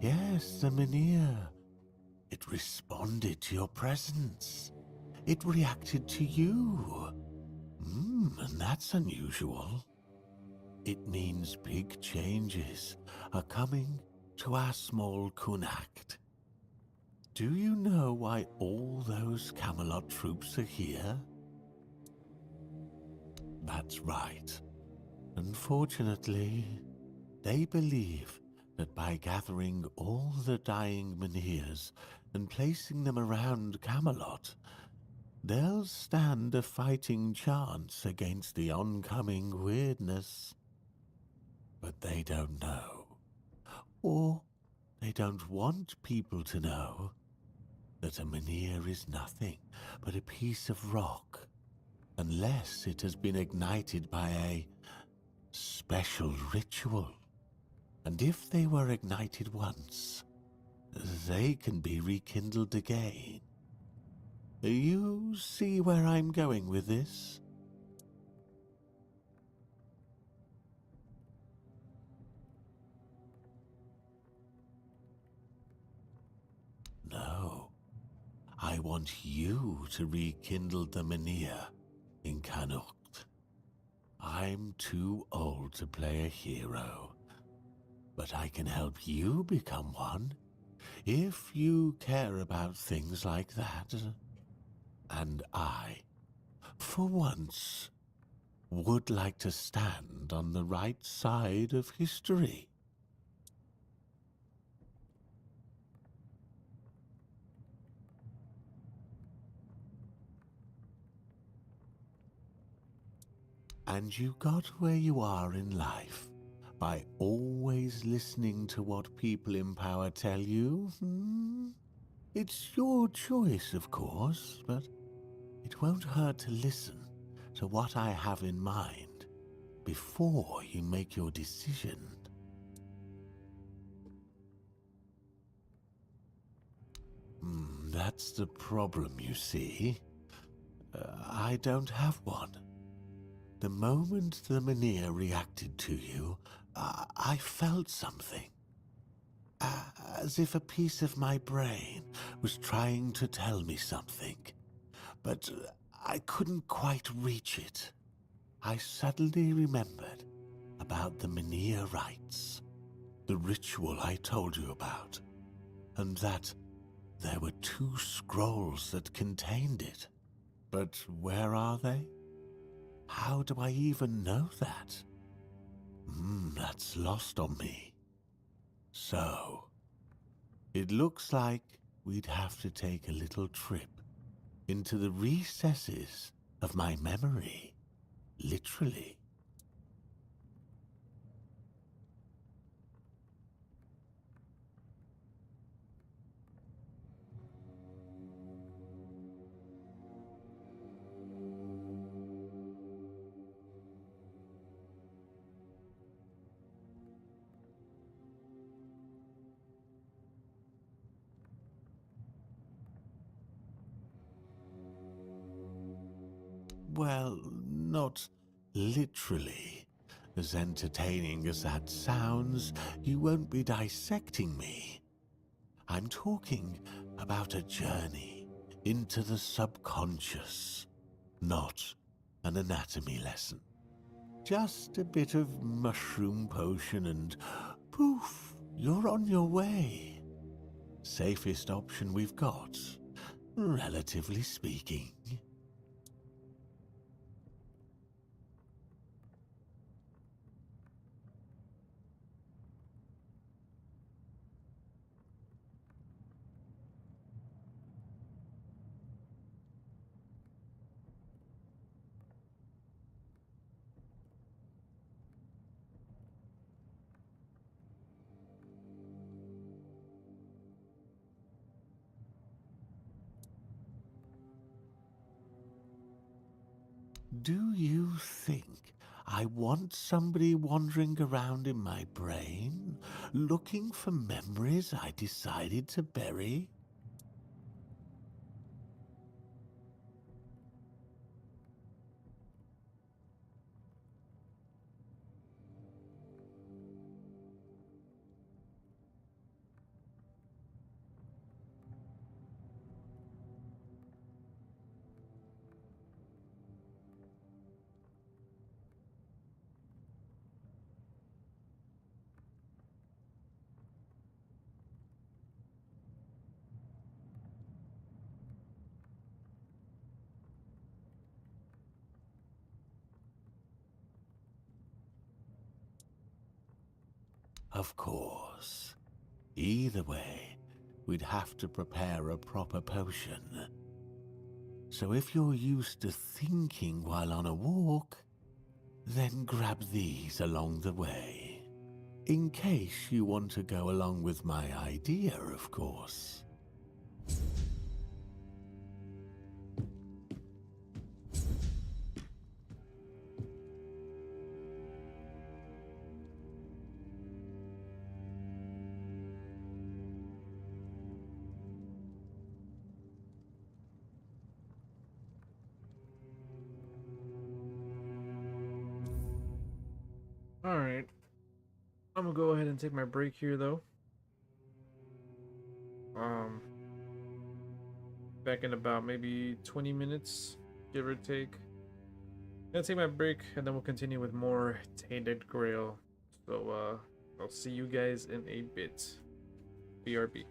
S5: Yes, the Mynheer. It responded to your presence. It reacted to you. And that's unusual. It means big changes are coming to our small Kunacht. Do you know why all those Camelot troops are here? That's right. Unfortunately, they believe that by gathering all the dying Mynheers and placing them around Camelot, they'll stand a fighting chance against the oncoming weirdness. But they don't know. Or they don't want people to know that a Mynheer is nothing but a piece of rock, unless it has been ignited by a special ritual. And if they were ignited once, they can be rekindled again. You see where I'm going with this? No. I want you to rekindle the Mynheer in Canucht. I'm too old to play a hero, but I can help you become one if you care about things like that. And I, for once, would like to stand on the right side of history. And you got where you are in life by always listening to what people in power tell you? It's your choice, of course, but it won't hurt to listen to what I have in mind before you make your decision. That's the problem, you see. I don't have one. The moment the Mynheer reacted to you, I felt something. As if a piece of my brain was trying to tell me something. But I couldn't quite reach it. I suddenly remembered about the Mynheer rites, the ritual I told you about, and that there were 2 scrolls that contained it. But where are they? How do I even know that? That's lost on me. So, it looks like we'd have to take a little trip into the recesses of my memory, literally. Well, not literally. As entertaining as that sounds, you won't be dissecting me. I'm talking about a journey into the subconscious, not an anatomy lesson. Just a bit of mushroom potion and poof, you're on your way. Safest option we've got, relatively speaking. Do you think I want somebody wandering around in my brain, looking for memories I decided to bury? Of course. Either way, we'd have to prepare a proper potion. So if you're used to thinking while on a walk, then grab these along the way. In case you want to go along with my idea, of course.
S9: Alright. I'm gonna go ahead and take my break here though. Back in about maybe 20 minutes, give or take. Gonna take my break and then we'll continue with more Tainted Grail. So I'll see you guys in a bit. BRB.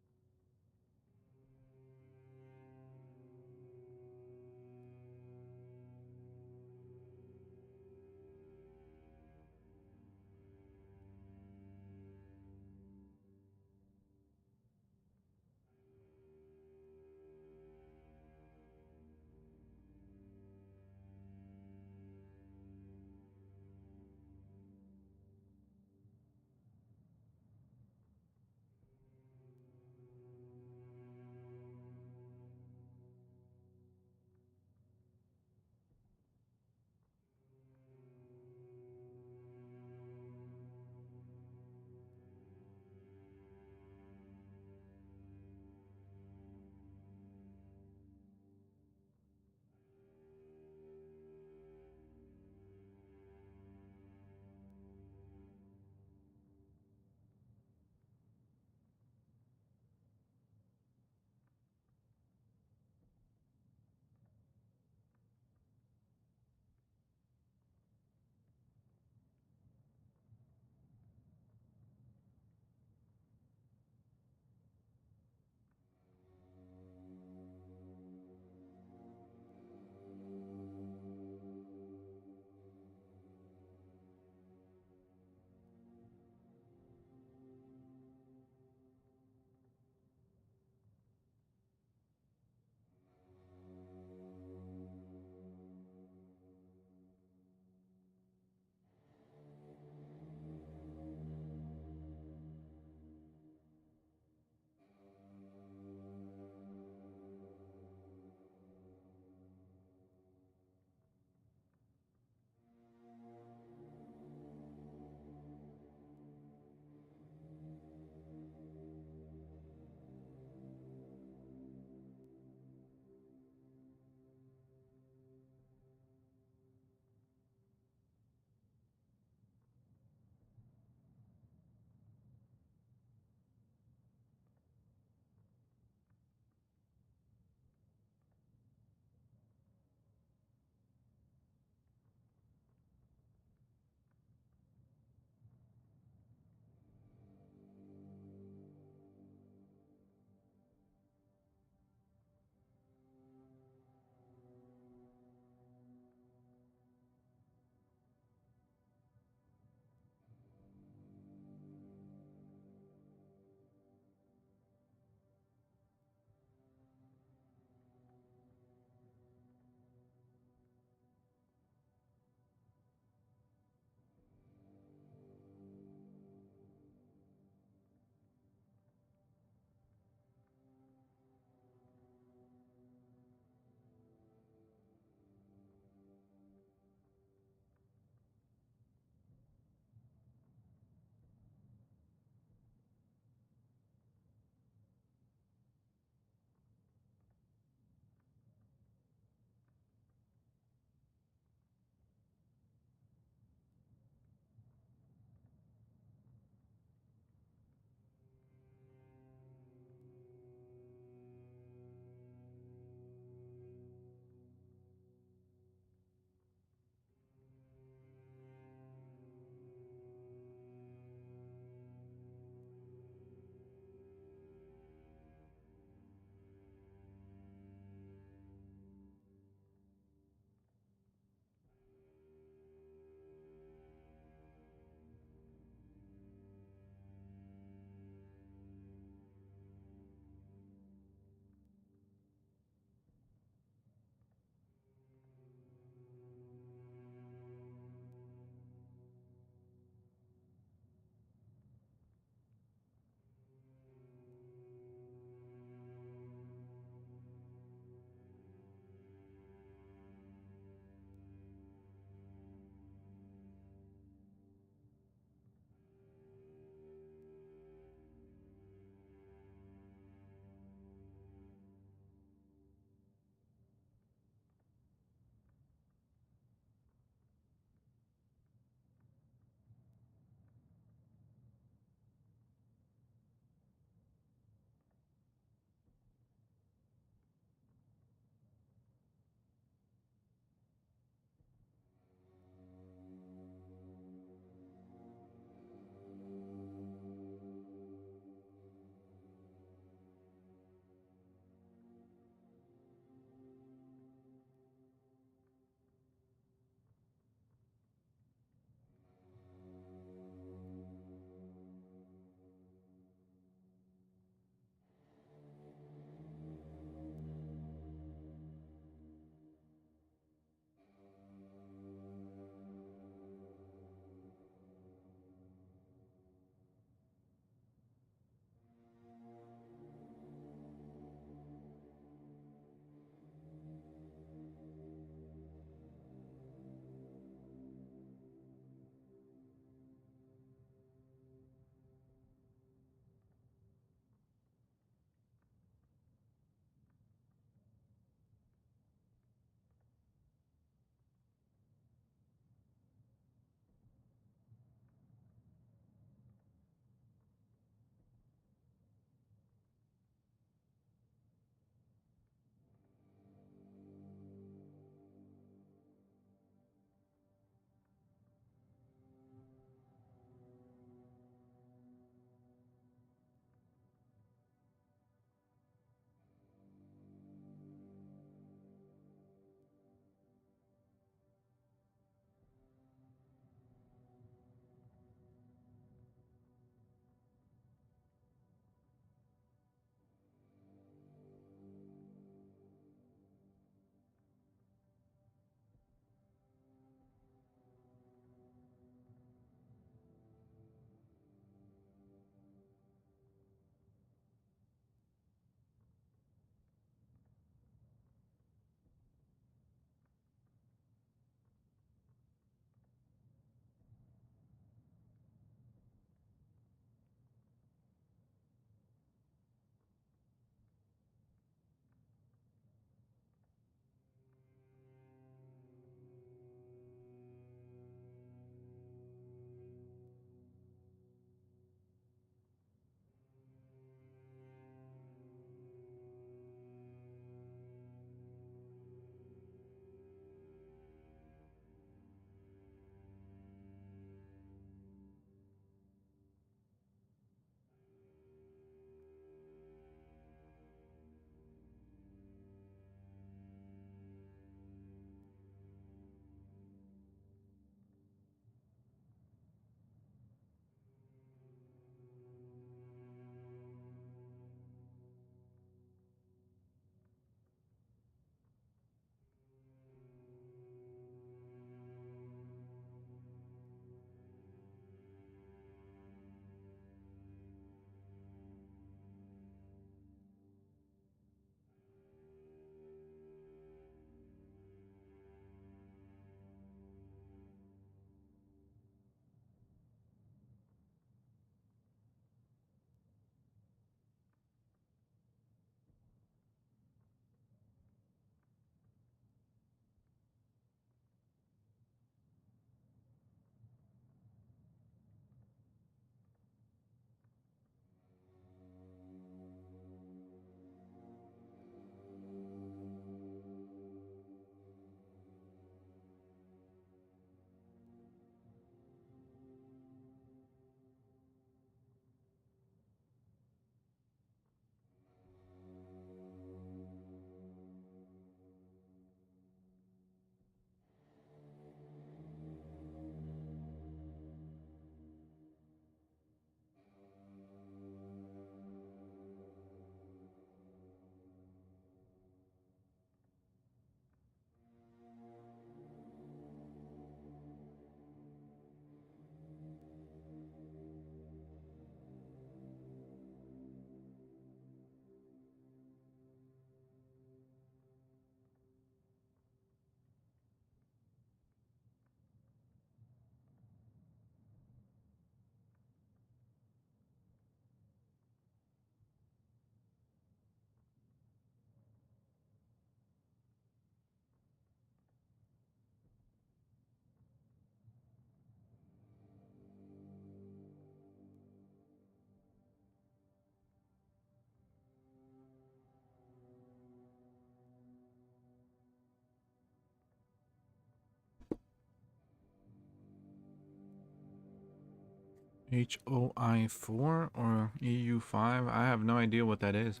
S2: HOI4 or EU5? I have no idea what that is.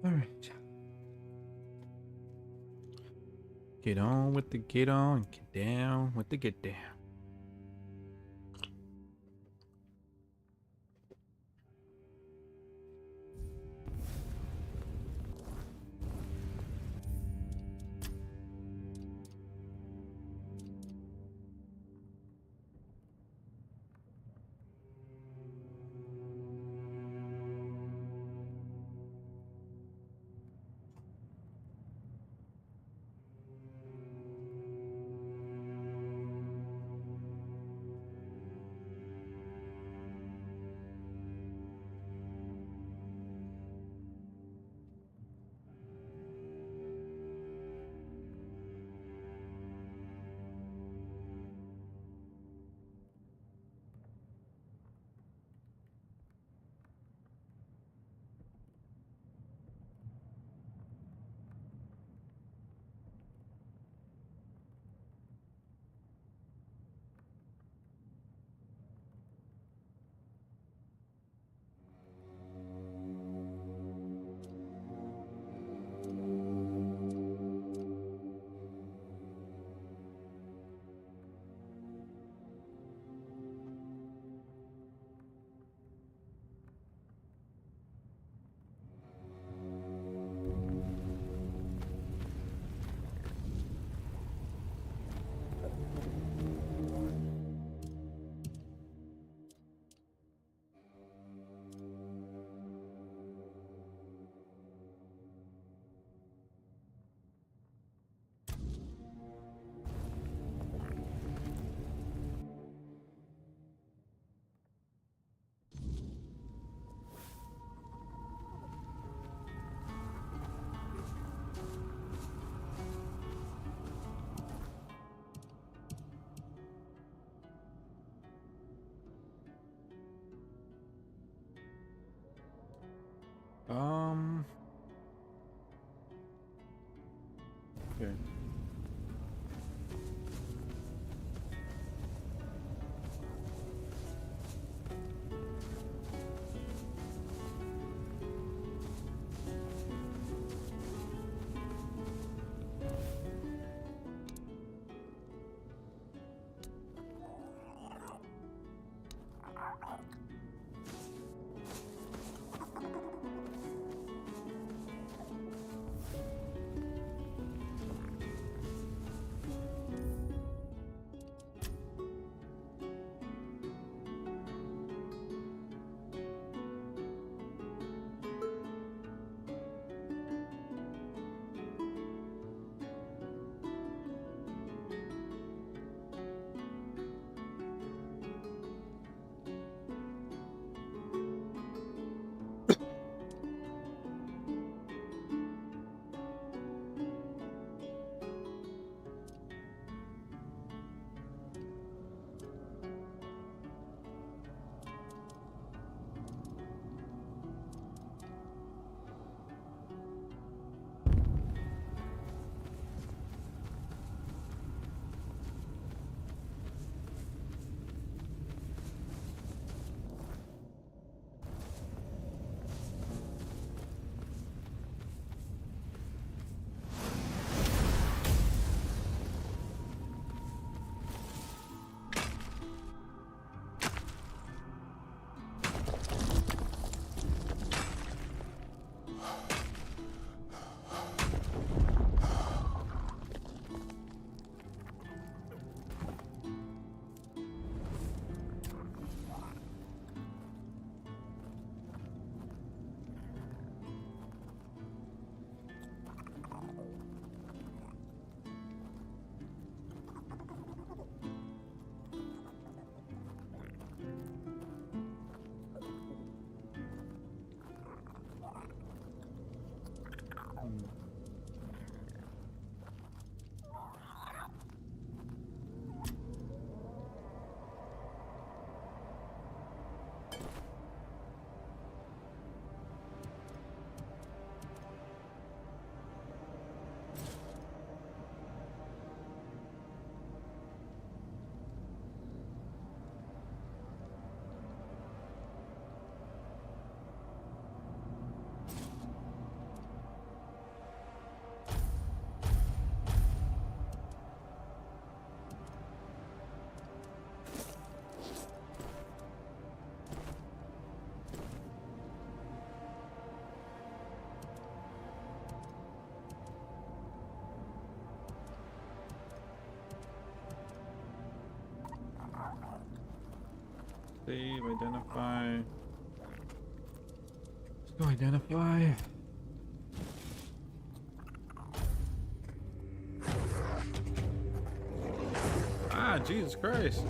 S2: All right. Get on with the get on, get down with the get down. Okay. Save, identify. Let's go identify. Ah, Jesus Christ.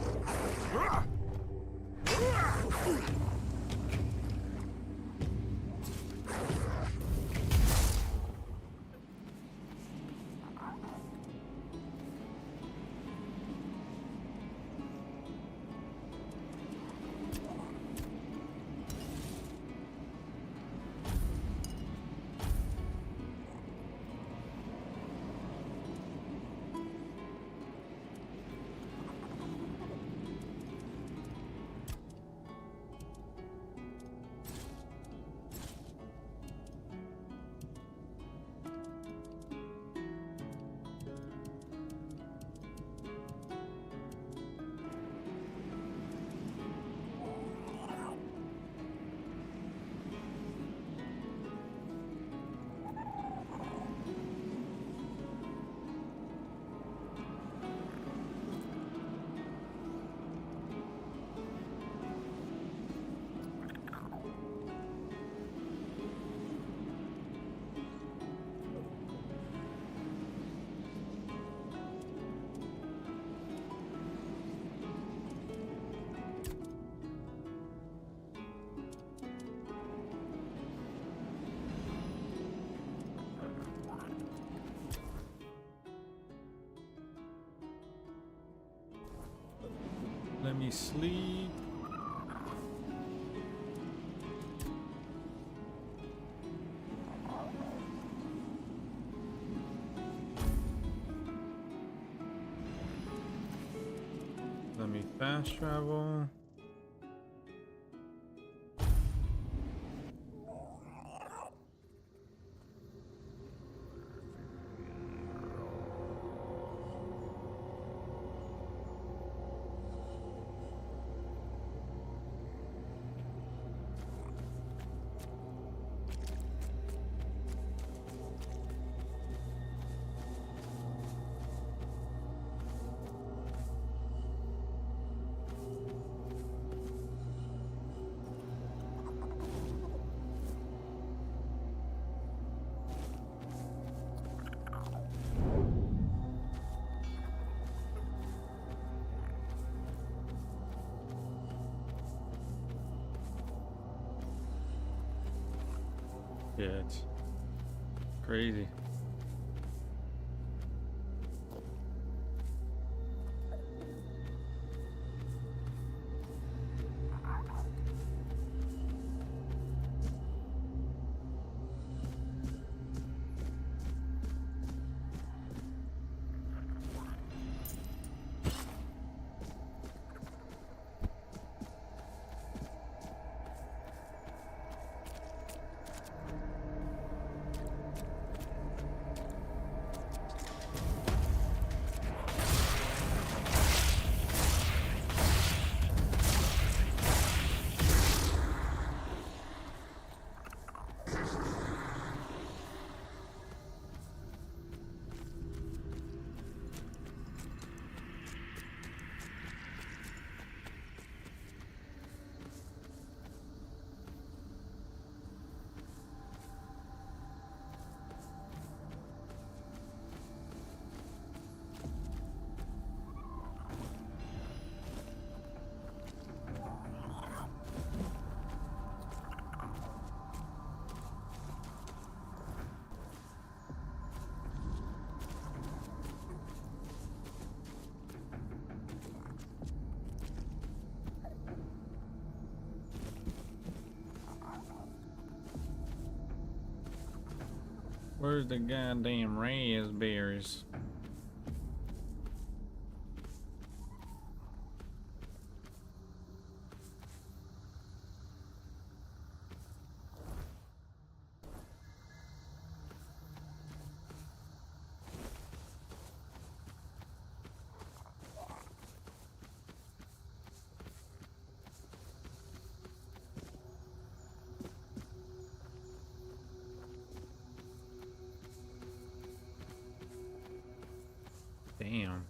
S2: Let me sleep. Let me fast travel. Yeah, it's crazy. Where's the goddamn raspberries? Damn.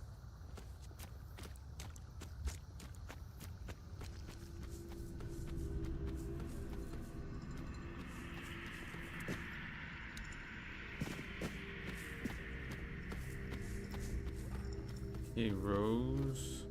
S2: Okay, Rose.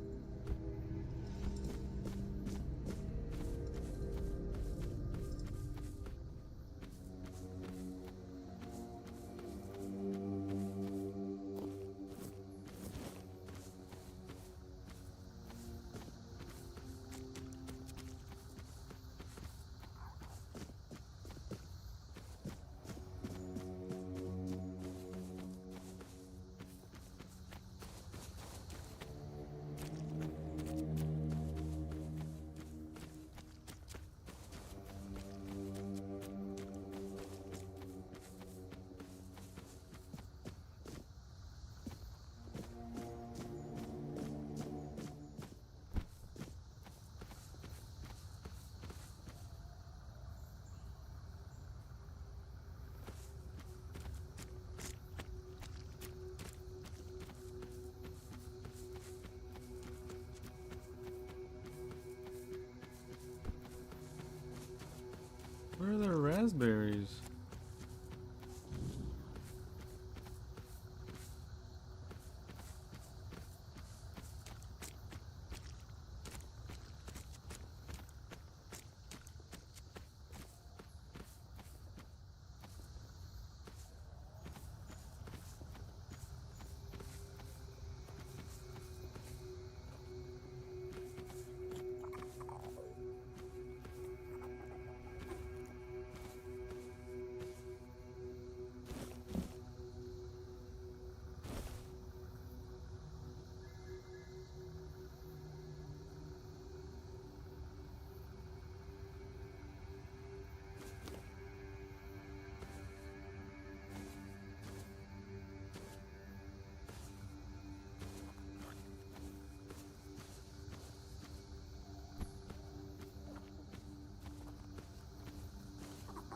S2: Where are the raspberries?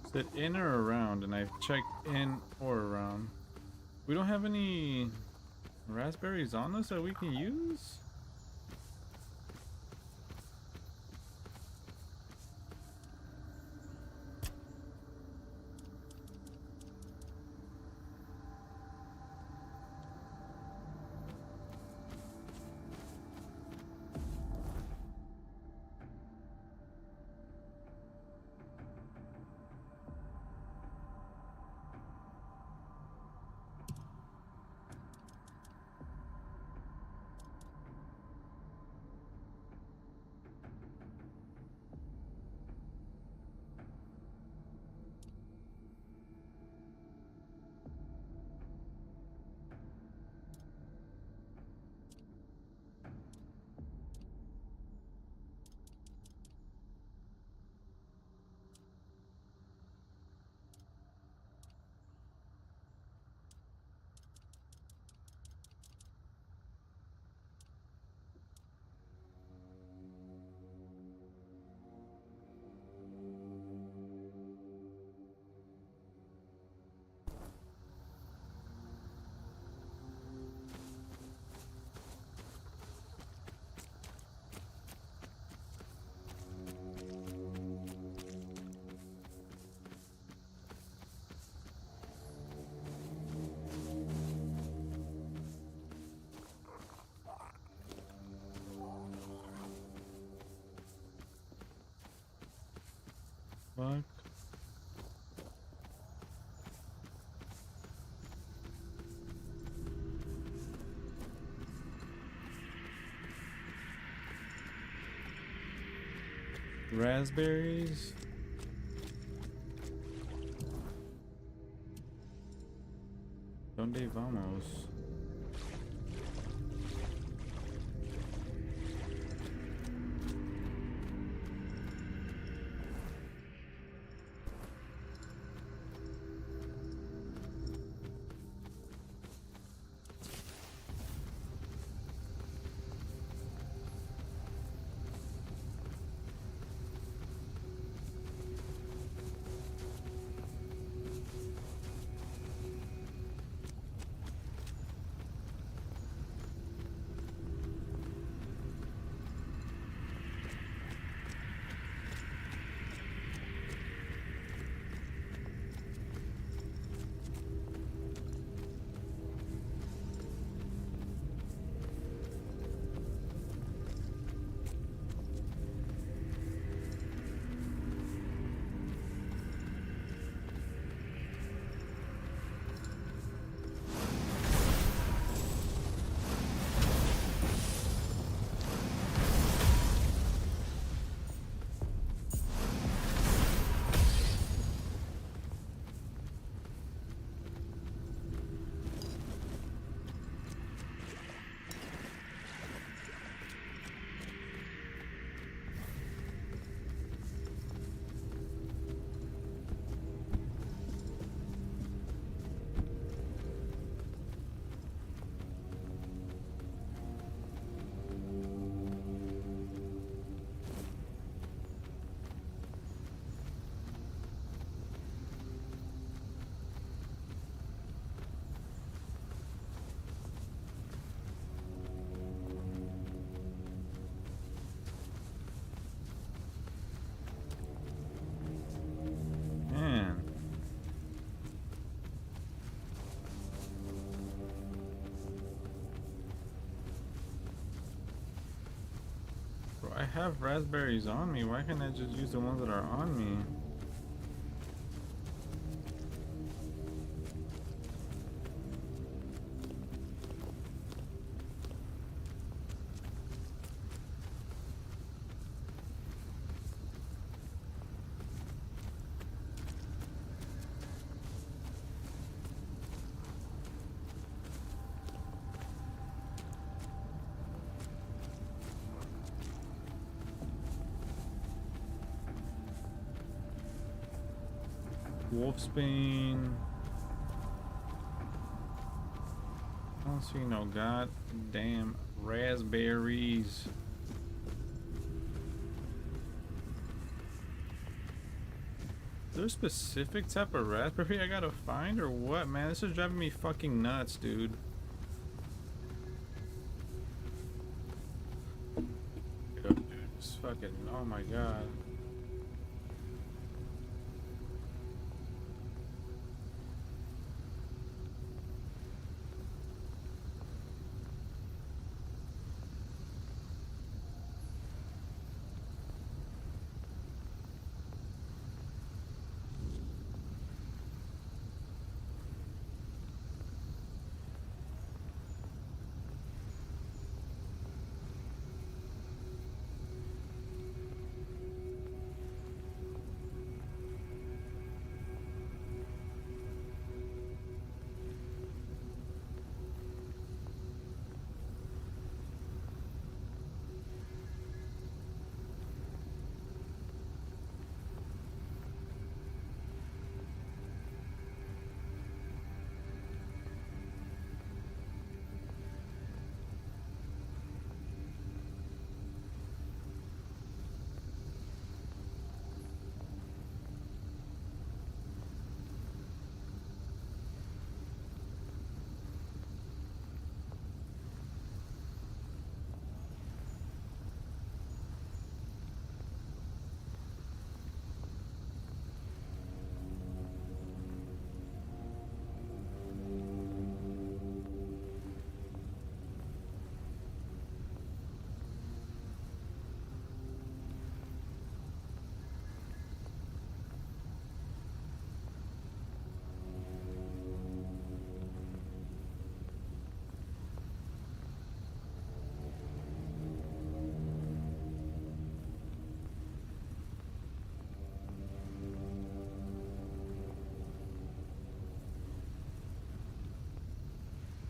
S2: Is it in or around? And I've checked in or around. We don't have any raspberries on us that we can use? Fuck. Raspberries. Donde vamos? have raspberries on me. Why can't I just use the ones that are on me? Wolfsbane. I don't see no goddamn raspberries. Is there a specific type of raspberry I gotta find or what, man? This is driving me fucking nuts, dude. Dude, this fucking, oh my god.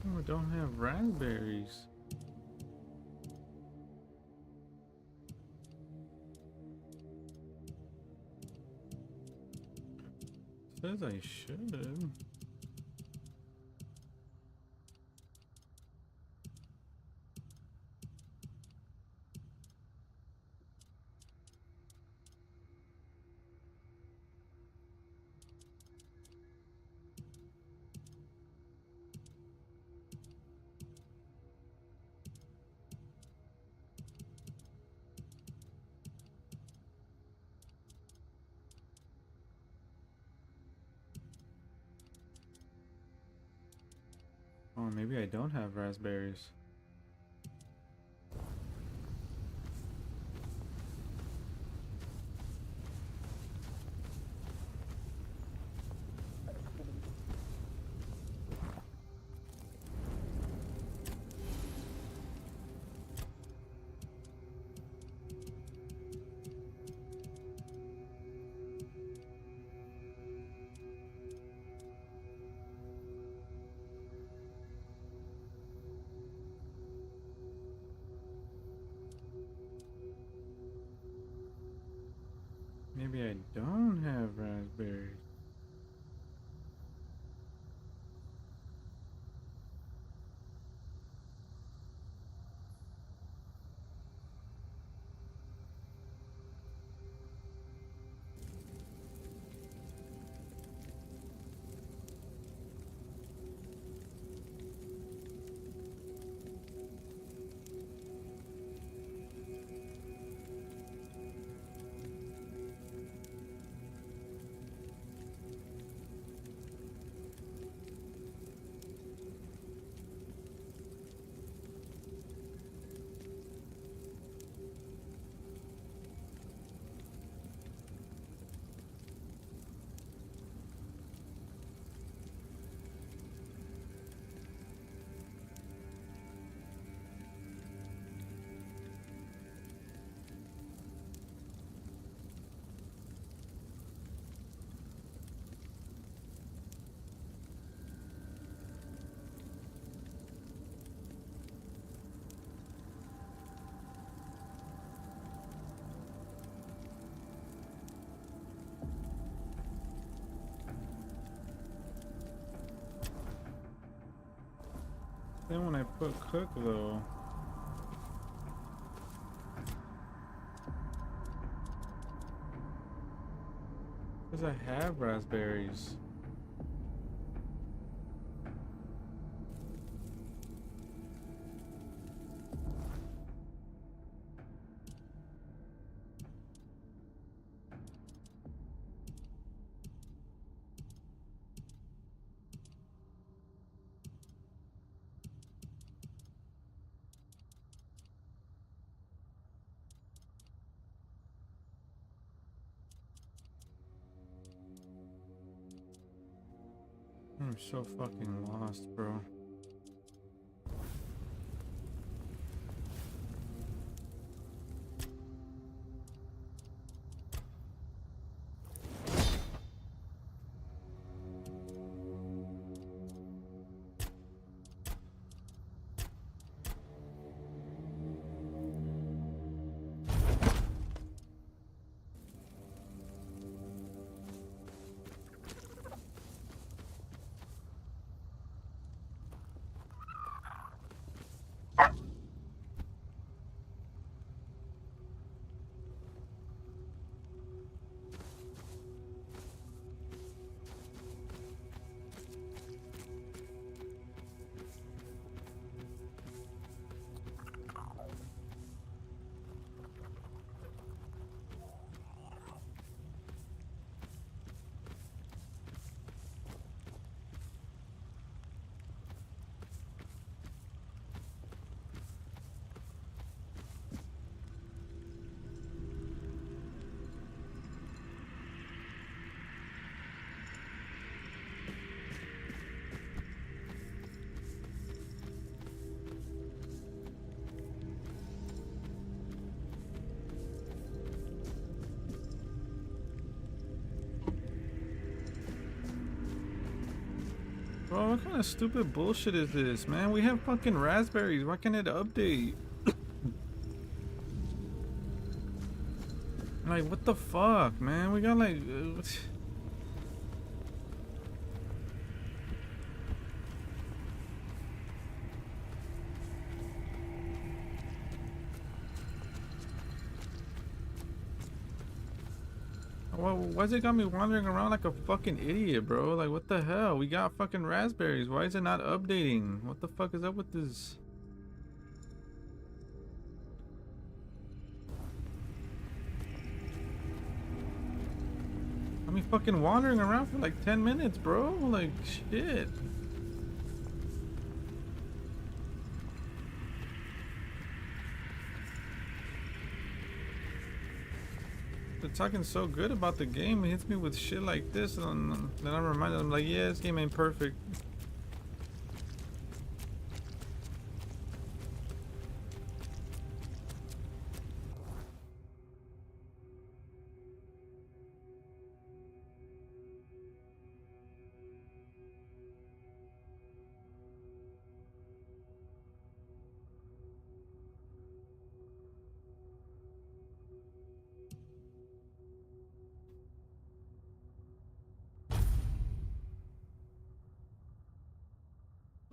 S2: Oh, I don't have raspberries. Says I should. Oh, maybe I don't have raspberries. Maybe I don't have raspberries. Then when I put cook though. Because I have raspberries. I'm so fucking lost, bro. Bro, what kind of stupid bullshit is this, man? We have fucking raspberries. Why can't it update? Like, what the fuck, man? We got like... Why's it got me wandering around like a fucking idiot, bro? Like, what the hell? We got fucking raspberries. Why is it not updating? What the fuck is up with this? I mean, fucking wandering around for like 10 minutes, bro. Like, shit. They're talking so good about the game, it hits me with shit like this, and then I'm reminded, I'm like, yeah, this game ain't perfect.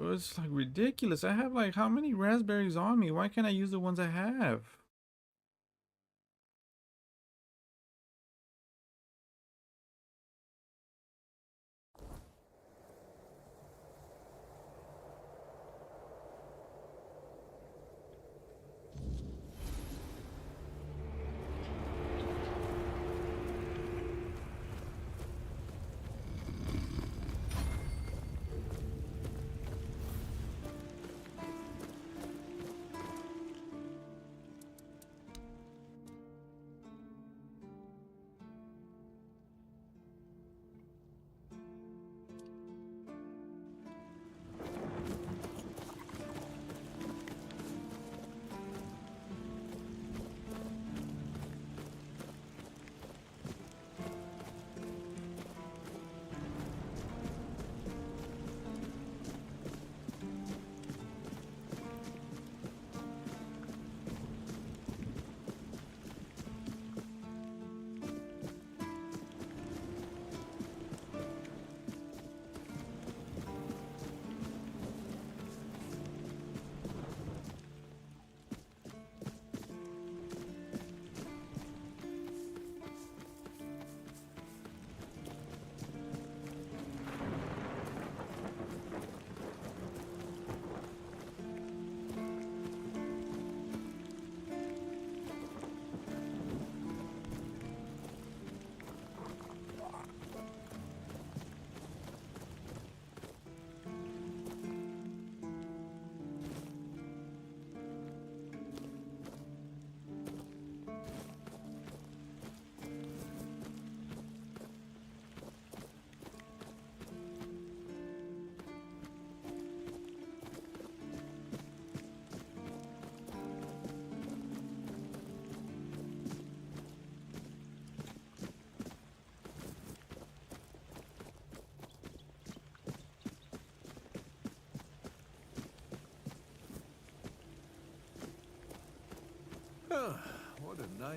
S2: It's like ridiculous. I have like how many raspberries on me? Why can't I use the ones I have?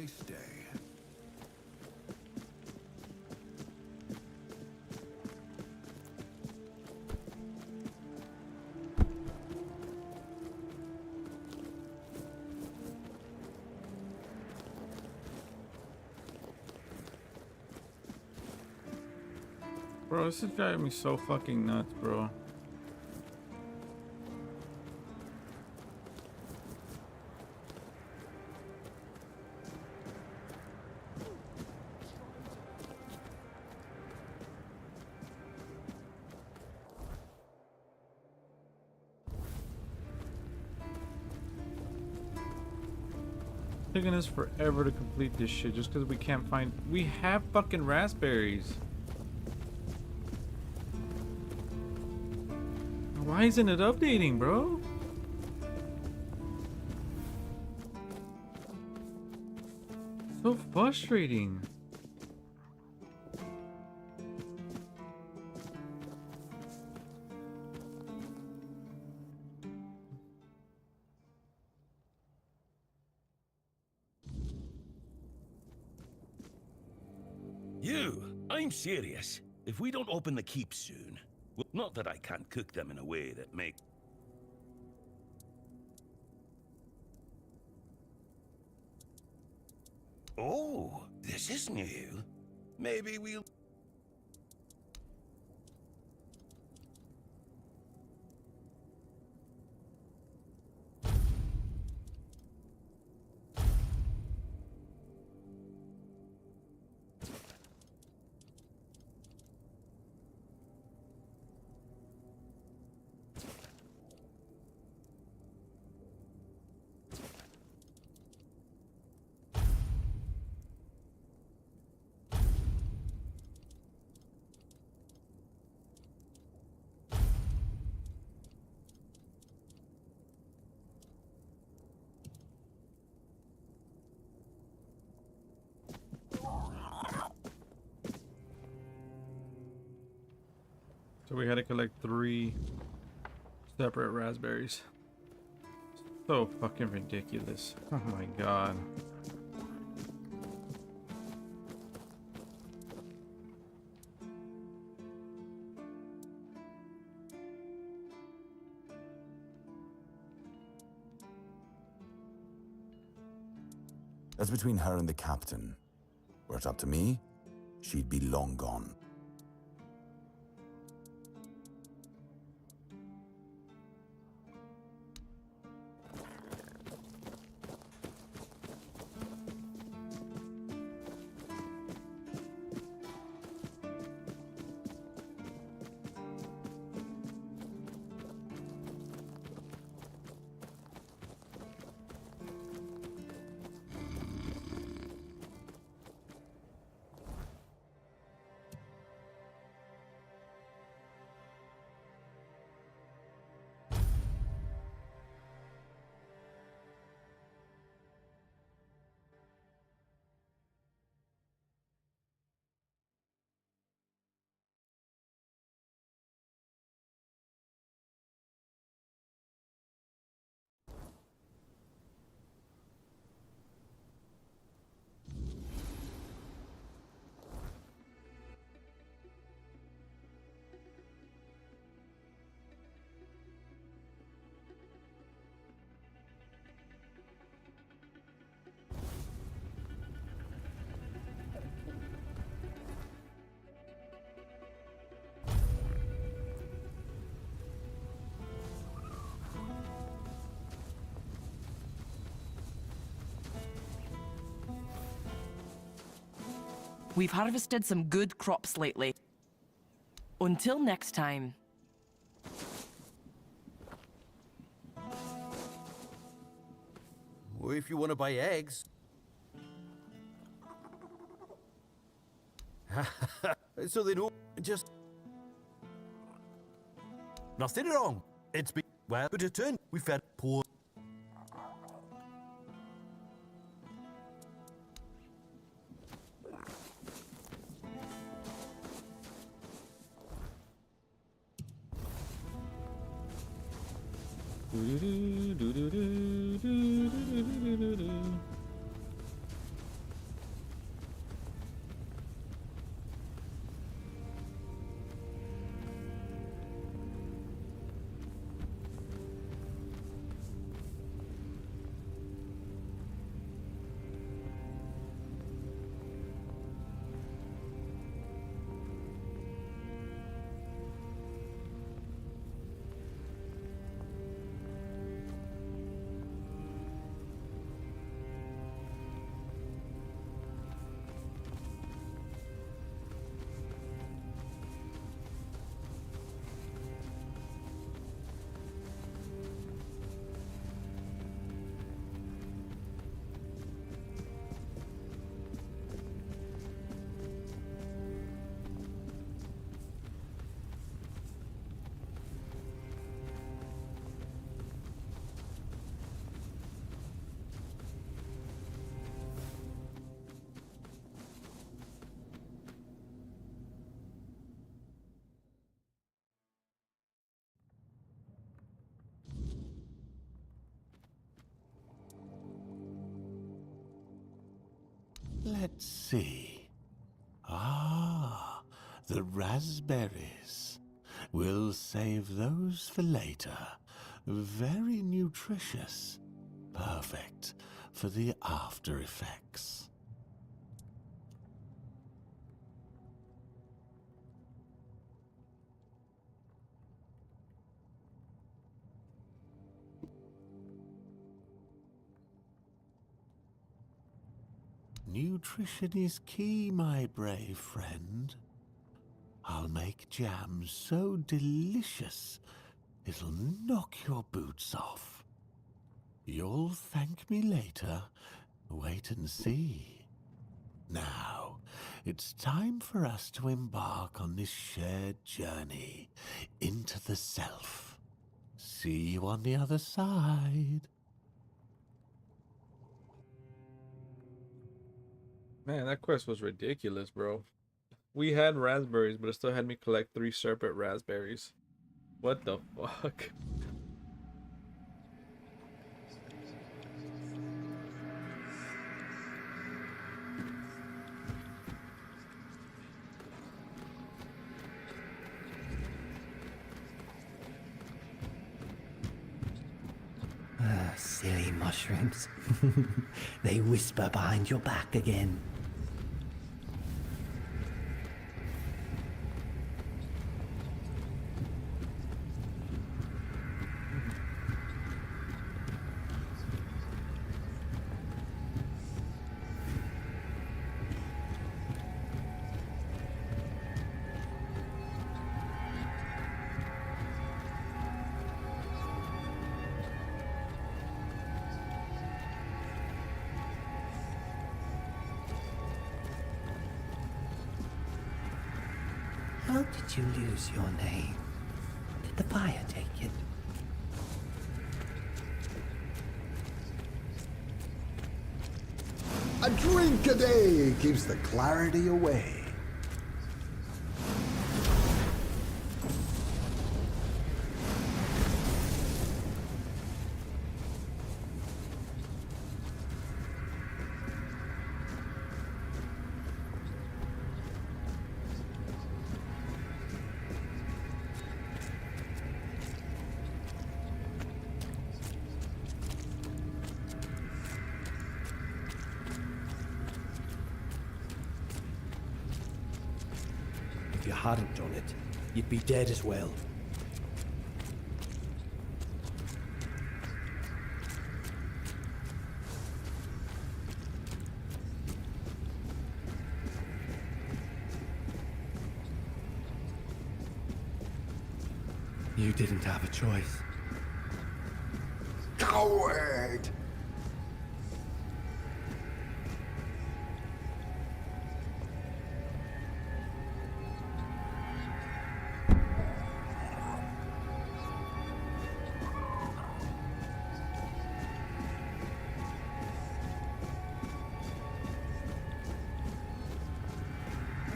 S8: Stay.
S2: Bro, this is driving me so fucking nuts, bro. Taking us forever to complete this shit just because we can't find. We have fucking raspberries. Why isn't it updating, bro? So frustrating.
S12: I'm serious. If we don't open the keep soon, well, not that I can't cook them in a way that make... Oh, this is new. Maybe we'll...
S2: So we had to collect 3 separate raspberries. So fucking ridiculous. Oh my god.
S7: That's between her and the captain. Were it up to me, she'd be long gone.
S4: We've harvested some good crops lately. Until next time.
S13: Well, if you want to buy eggs. So they know just... Nothing wrong. It's been... Well, but it turned. We fed poor...
S5: Let's see. Ah, the raspberries. We'll save those for later. Very nutritious. Perfect for the after effects. Nutrition is key, my brave friend. I'll make jam so delicious, it'll knock your boots off. You'll thank me later. Wait and see. Now, it's time for us to embark on this shared journey into the self. See you on the other side.
S9: Man, that quest was ridiculous, bro. We had raspberries, but it still had me collect 3 serpent raspberries. What the fuck?
S15: Silly mushrooms. They whisper behind your back again. How did you lose your name? Did the fire take it?
S10: A drink a day keeps the clarity away.
S15: If you hadn't done it, you'd be dead as well. You didn't have a choice.
S10: Coward!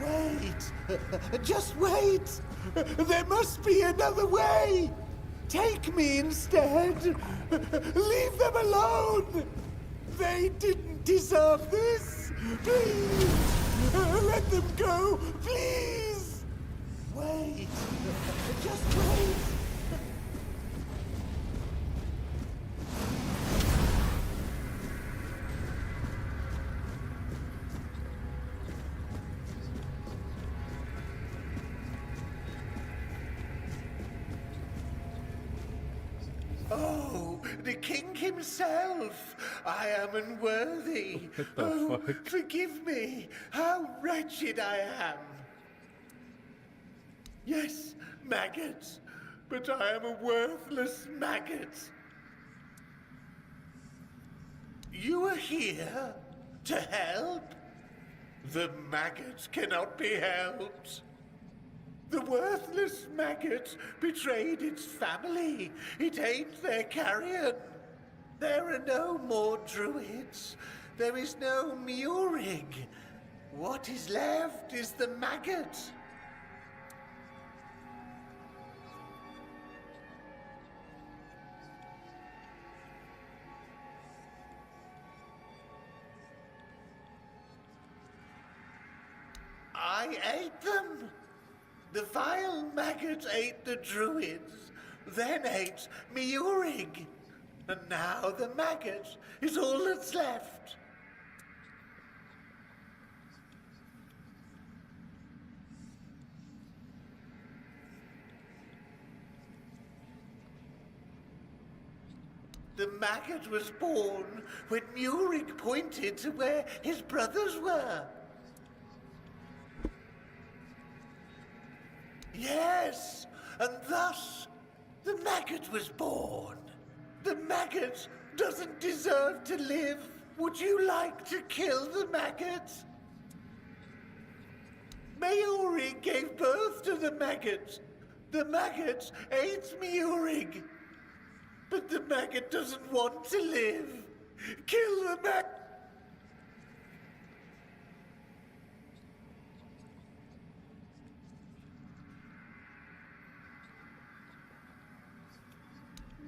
S19: Wait! Just wait! There must be another way! Take me instead! Leave them alone! They didn't deserve this! Please! Let them go! Please! Wait! Just wait! Oh, the king himself! I am unworthy. Oh, forgive me. How wretched I am. Yes, maggots, but I am a worthless maggot. You are here to help? The maggots cannot be helped. The worthless maggot betrayed its family. It ate their carrion. There are no more druids. There is no Murig. What is left is the maggot.
S14: I ate them. The vile maggots ate the druids, then ate Miurig. And now the maggot is all that's left. The maggot was born when Murig pointed to where his brothers were. Yes, and thus the maggot was born. The maggot doesn't deserve to live. Would you like to kill the maggot? Mayorig gave birth to the maggot. The maggot ate Mayorig. But the maggot doesn't want to live. Kill the maggot.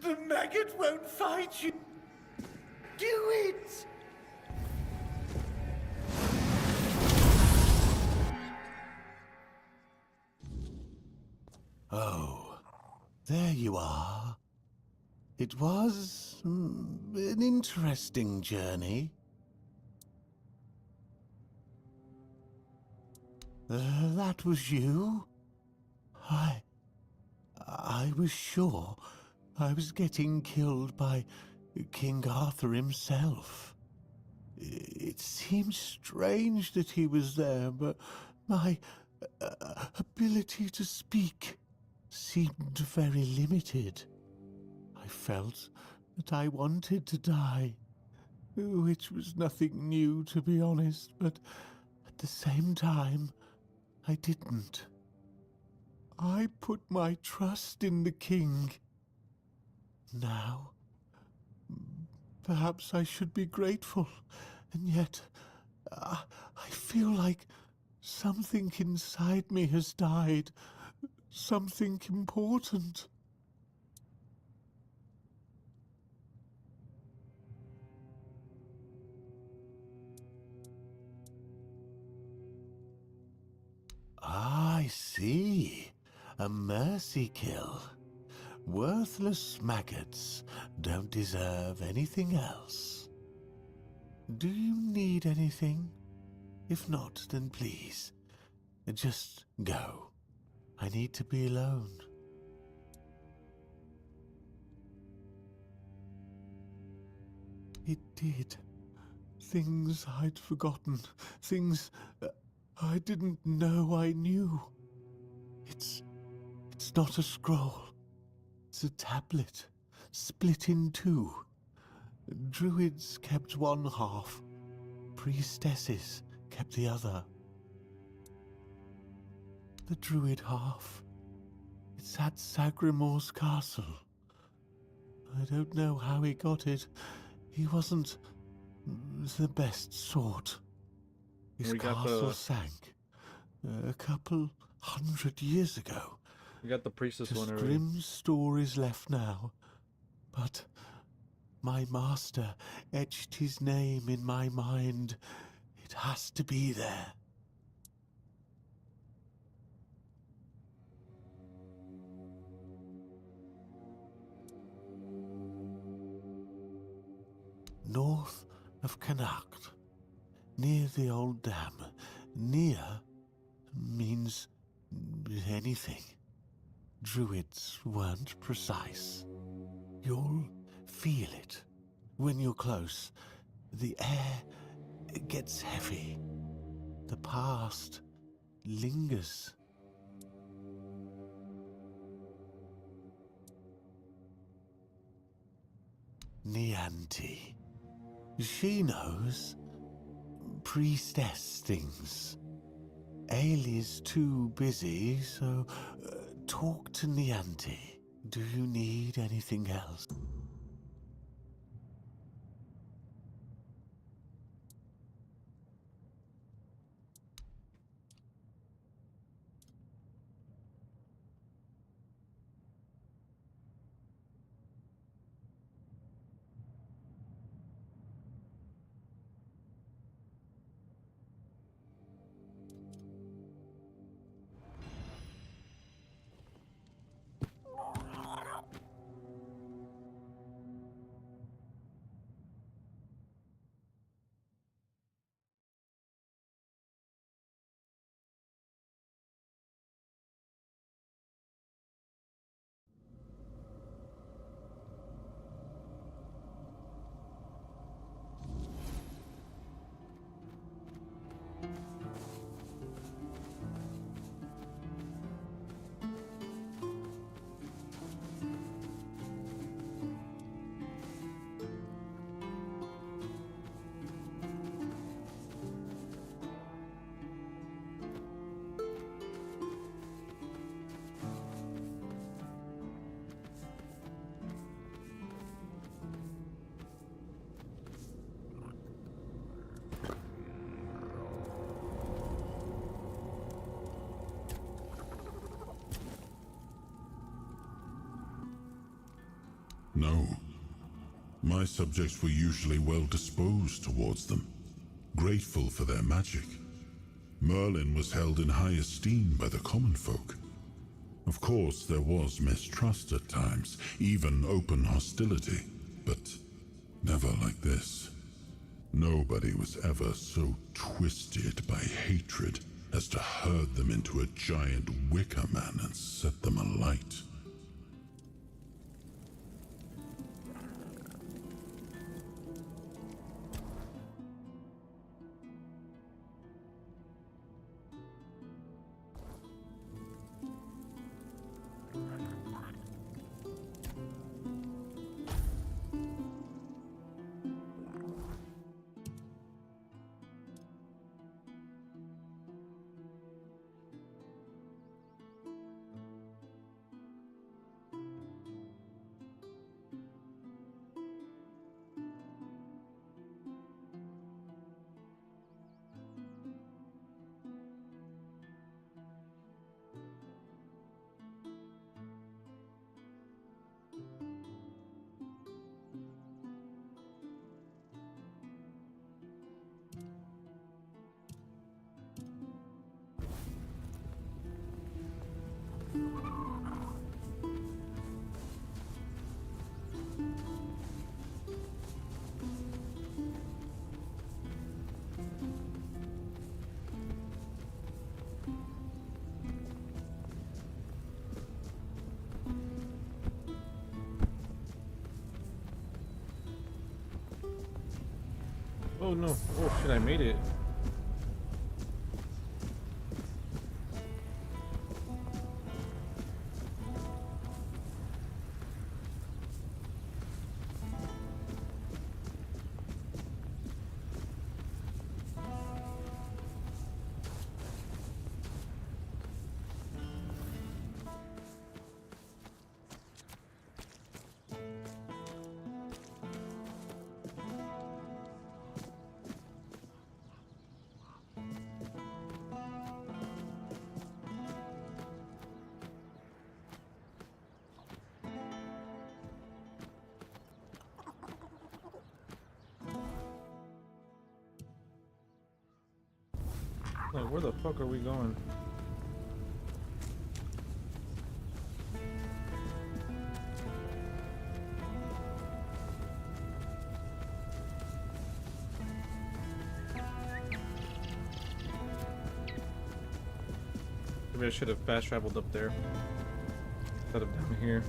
S14: The maggot won't fight you. Do it!
S5: Oh, there you are. It was an interesting journey. That was you? I was sure I was getting killed by King Arthur himself. It seemed strange that he was there, but my ability to speak seemed very limited. I felt that I wanted to die, which was nothing new, to be honest, but at the same time, I didn't. I put my trust in the king. Now, perhaps I should be grateful, and yet I feel like something inside me has died, something important. I see. A mercy kill. Worthless maggots don't deserve anything else. Do you need anything? If not, then please, just go. I need to be alone. It did. Things I'd forgotten. Things I didn't know I knew. It's not a scroll. It's a tablet, split in two. Druids kept one half. Priestesses kept the other. The druid half. It's at Sagrimor's castle. I don't know how he got it. He wasn't the best sort. His castle sank a couple 100 years ago.
S9: We got the priestess
S5: Just
S9: one already.
S5: grim stories left now. But my master etched his name in my mind. It has to be there. North of Connacht, near the old dam. Near means anything. Druids weren't precise. You'll feel it when you're close. The air gets heavy. The past lingers. Nianti. She knows. Priestess things. Ailey's too busy, so talk to Nianti. Do you need anything else?
S18: No. My subjects were usually well disposed towards them, grateful for their magic. Merlin was held in high esteem by the common folk. Of course, there was mistrust at times, even open hostility, but never like this. Nobody was ever so twisted by hatred as to herd them into a giant wicker man and set them alight.
S9: Oh no. Oh shit, I made it. Like, where the fuck are we going? Maybe I should have fast traveled up there instead of down here.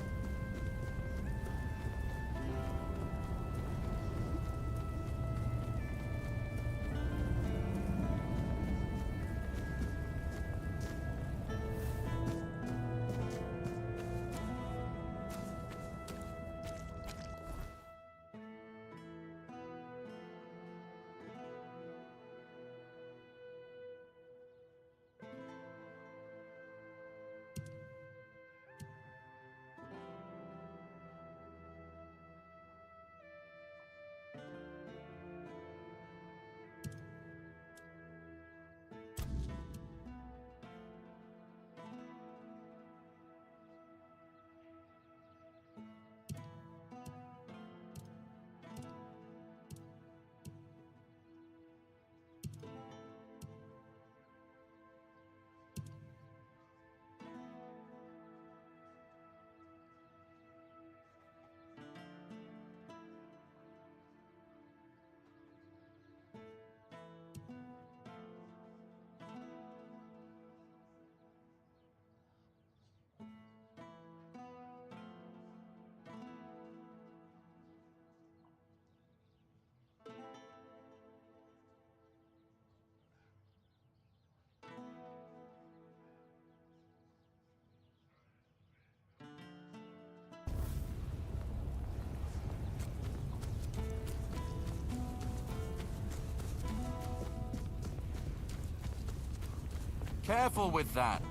S11: Careful with that.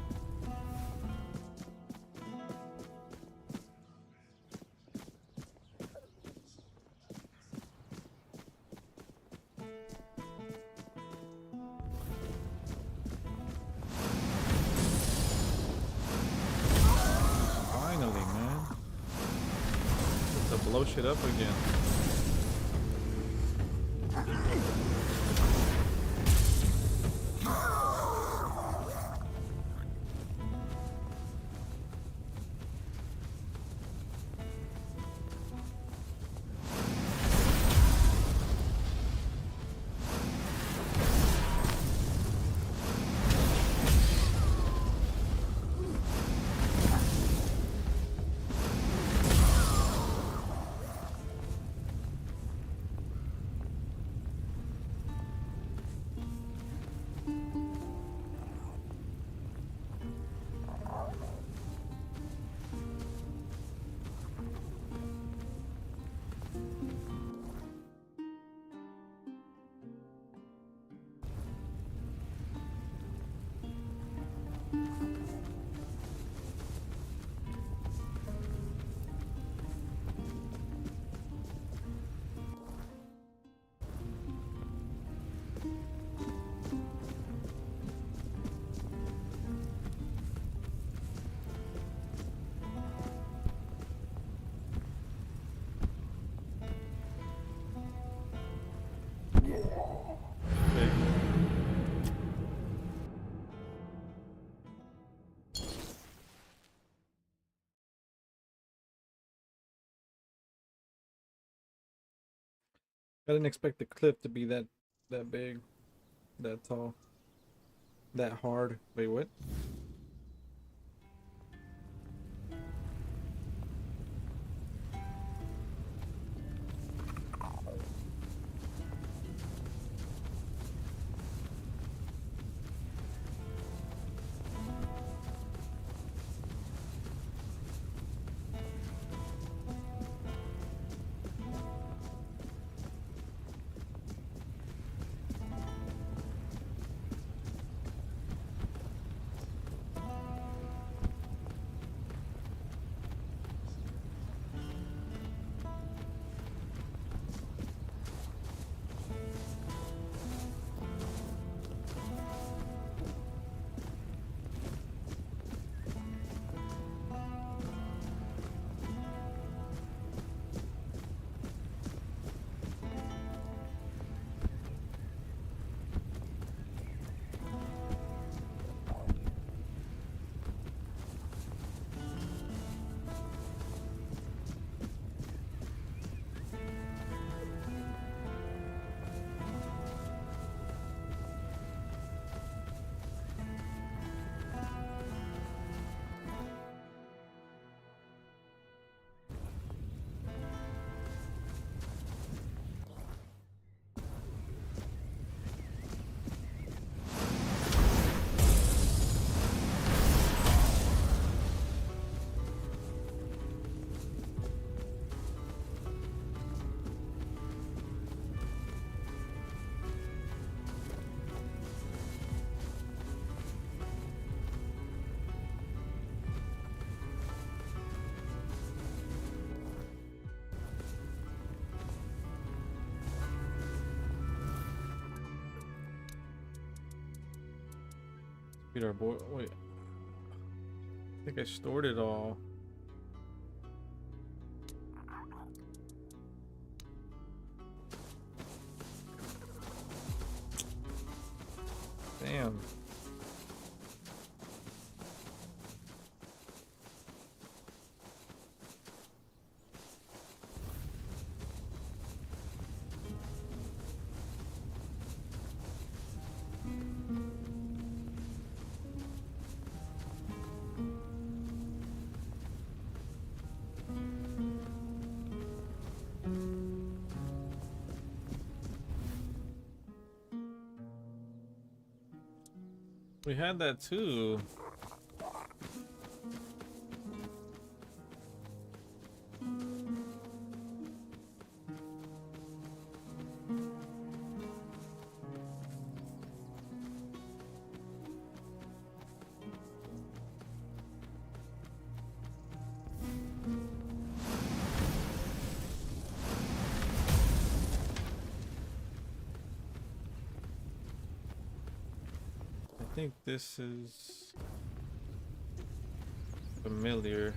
S9: Finally, man. With the
S2: blow shit up again. I didn't expect the clip to be that big, that tall, that hard. Wait, what? Peter boy, wait. I think I stored it all. Damn. We had that too. I think this is familiar.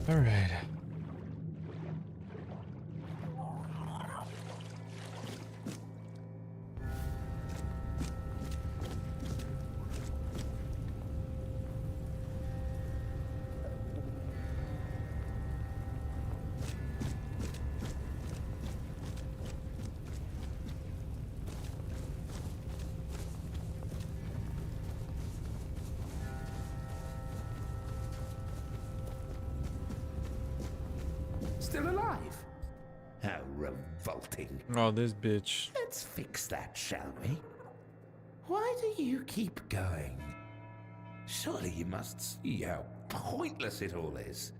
S9: All right.
S15: Still alive? How revolting.
S9: Oh, this bitch.
S15: Let's fix that, shall we? Why do you keep going? Surely you must see how pointless it all is.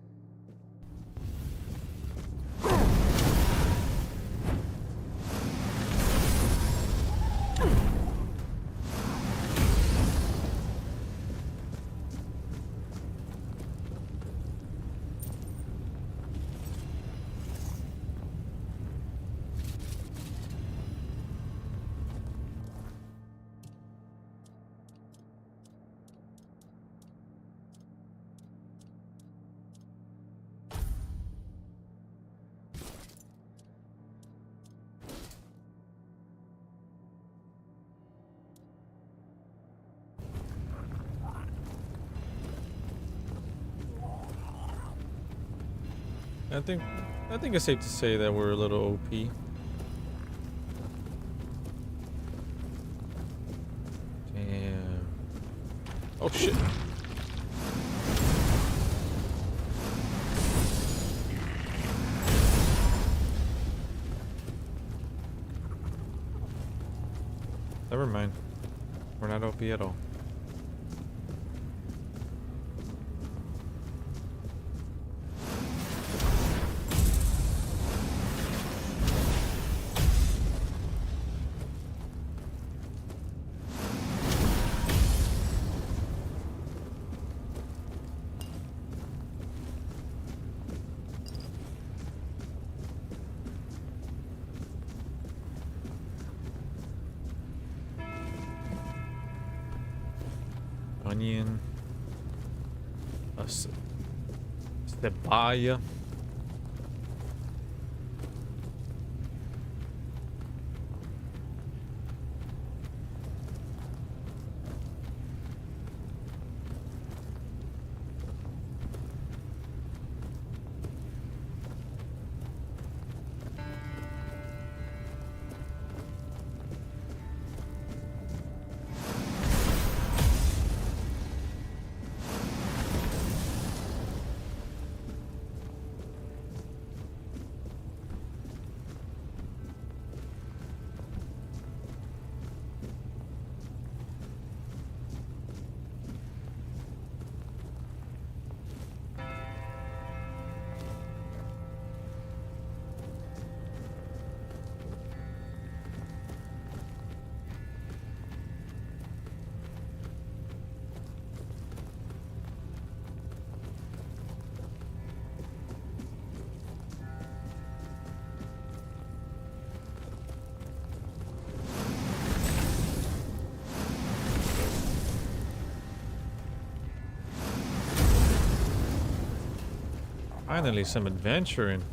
S9: I think it's safe to say that we're a little OP. Damn. Oh shit. Never mind. We're not OP at all. Onion, cebolla. Finally, some adventuring.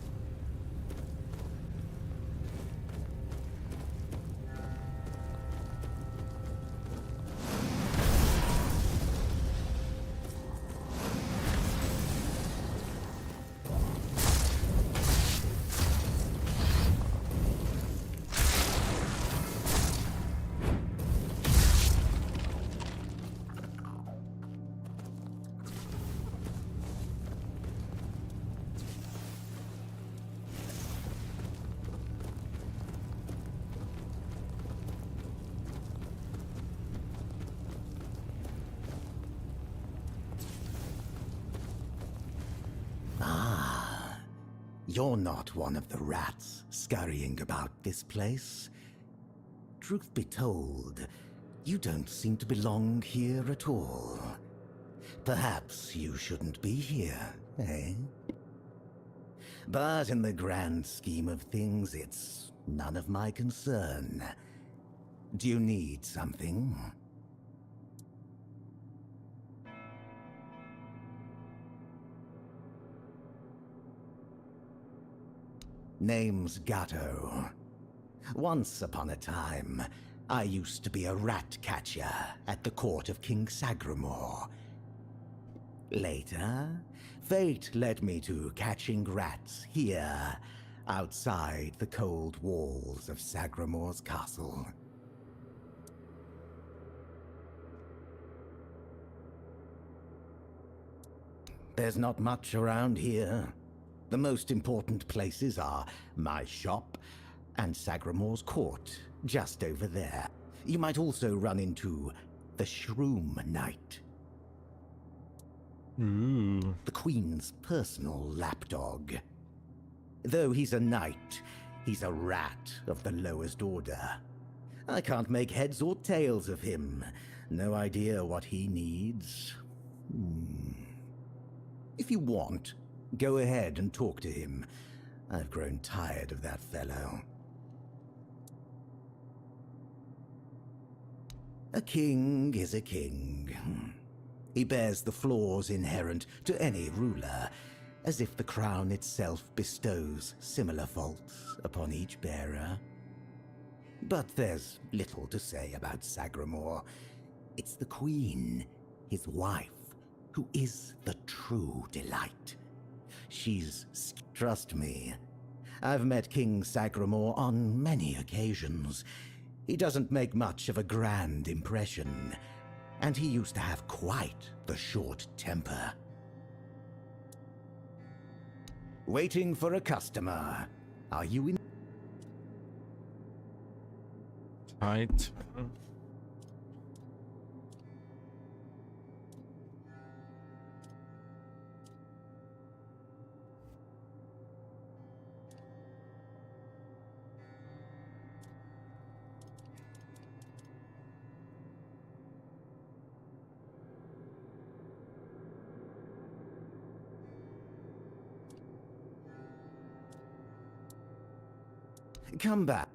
S3: You're not one of the rats scurrying about this place. Truth be told, you don't seem to belong here at all. Perhaps you shouldn't be here, eh? But in the grand scheme of things, it's none of my concern. Do you need something?
S11: Name's Gatto. Once upon a time, I used to be a rat catcher at the court of King Sagramore. Later, fate led me to catching rats here, outside the cold walls of Sagramore's castle. There's not much around here. The most important places are my shop and Sagramore's court, just over there. You might also run into the Shroom Knight. The Queen's personal lapdog. Though he's a knight, he's a rat of the lowest order. I can't make heads or tails of him. No idea what he needs. If you want, go ahead and talk to him. I've grown tired of that fellow. A king is a king. He bears the flaws inherent to any ruler, as if the crown itself bestows similar faults upon each bearer. But there's little to say about Sagramore. It's the Queen, his wife, who is the true delight. Trust me, I've met King Sagramore on many occasions. He doesn't make much of a grand impression, and he used to have quite the short temper. Waiting for a customer. Are you in?
S2: Tight.
S11: Come back.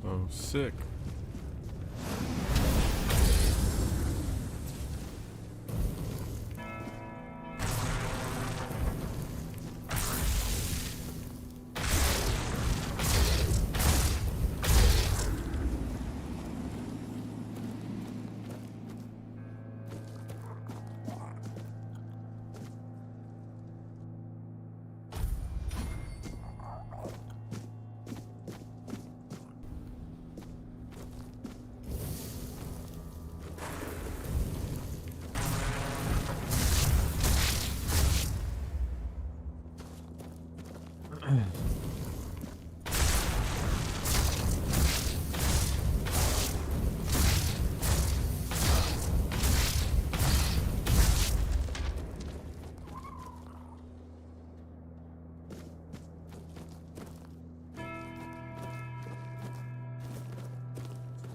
S2: Oh, sick.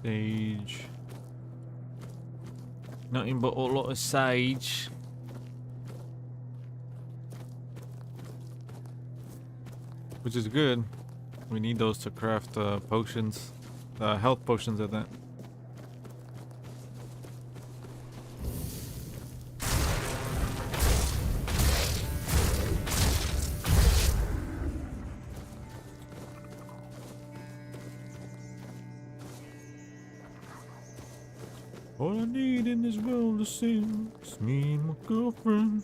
S2: Sage. Nothing but a lot of sage. Which is good. We need those to craft potions. Health potions at that. All I need in this world to sing is me and my girlfriend.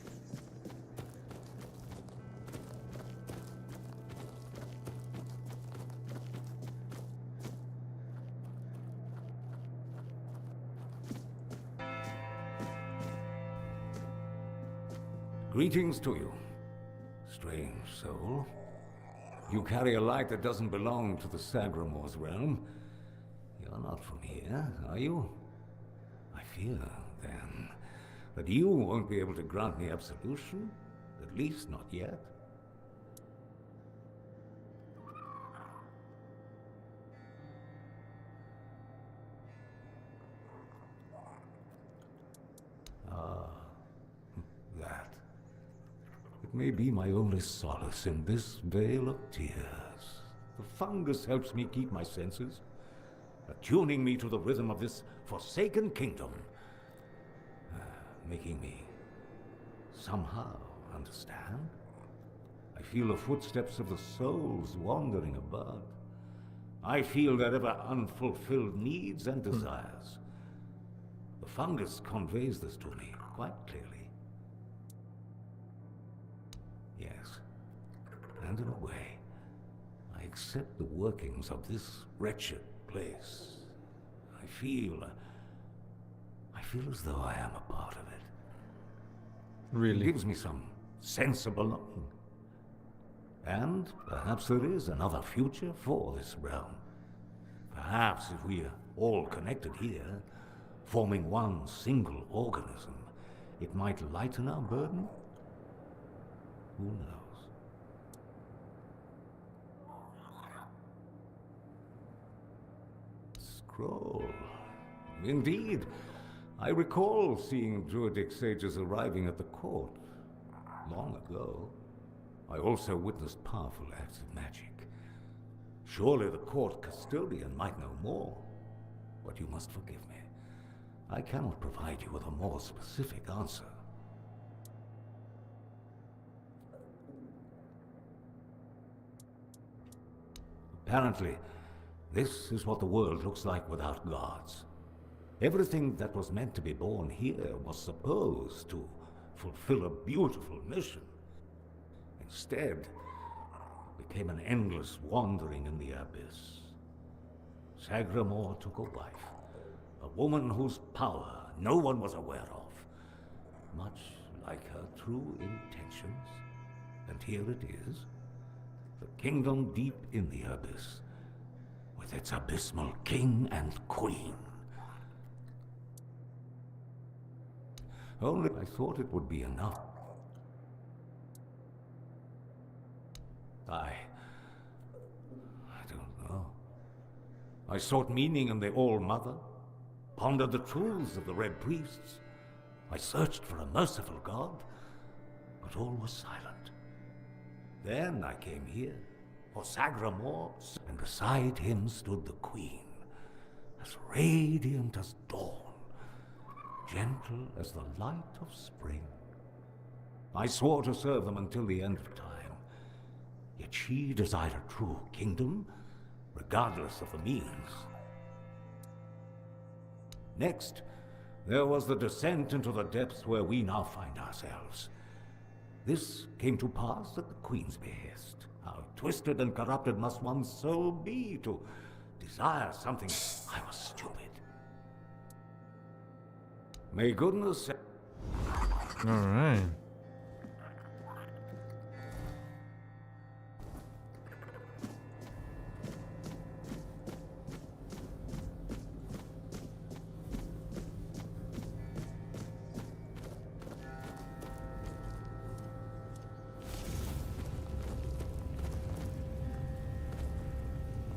S17: Greetings to you, strange soul. You carry a light that doesn't belong to the Sagramor's realm. You're not from here, are you? I fear, then, that you won't be able to grant me absolution, at least not yet. That. It may be my only solace in this vale of tears. The fungus helps me keep my senses, attuning me to the rhythm of this forsaken kingdom, making me somehow understand. I feel the footsteps of the souls wandering about. I feel their ever unfulfilled needs and desires. The fungus conveys this to me quite clearly. Yes, and in a way, I accept the workings of this wretched place. I feel as though I am a part of it.
S2: Really?
S17: It gives me some sense of belonging. And perhaps there is another future for this realm. Perhaps if we are all connected here, forming one single organism, it might lighten our burden? Who knows? Scroll. Indeed. I recall seeing Druidic sages arriving at the court long ago. I also witnessed powerful acts of magic. Surely the court custodian might know more. But you must forgive me. I cannot provide you with a more specific answer. Apparently, this is what the world looks like without gods. Everything that was meant to be born here was supposed to fulfill a beautiful mission. Instead, it became an endless wandering in the abyss. Sagramor took a wife, a woman whose power no one was aware of, much like her true intentions. And here it is, the kingdom deep in the abyss, with its abysmal king and queen. Only I thought it would be enough. I don't know. I sought meaning in the All-Mother, pondered the truths of the Red Priests. I searched for a merciful God, but all was silent. Then I came here, for Sagramor, and beside him stood the Queen, as radiant as dawn, gentle as the light of spring. I swore to serve them until the end of time, yet she desired a true kingdom, regardless of the means. Next, there was the descent into the depths where we now find ourselves. This came to pass at the Queen's behest. How twisted and corrupted must one's soul be to desire something? I was stupid. May goodness...
S2: All right.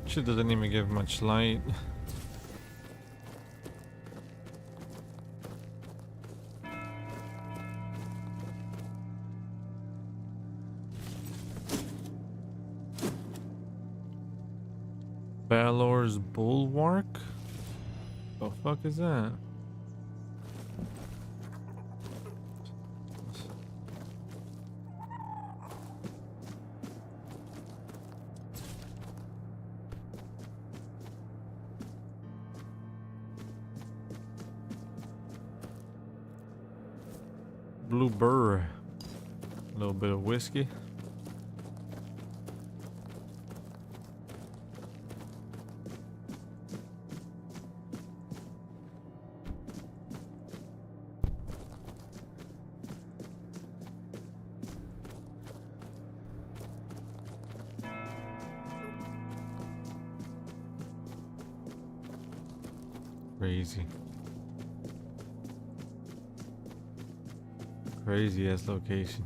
S2: Shit doesn't even give much light. Balor's Bulwark? The fuck is that? Blue burr. A little bit of whiskey. Crazy. Crazy ass location.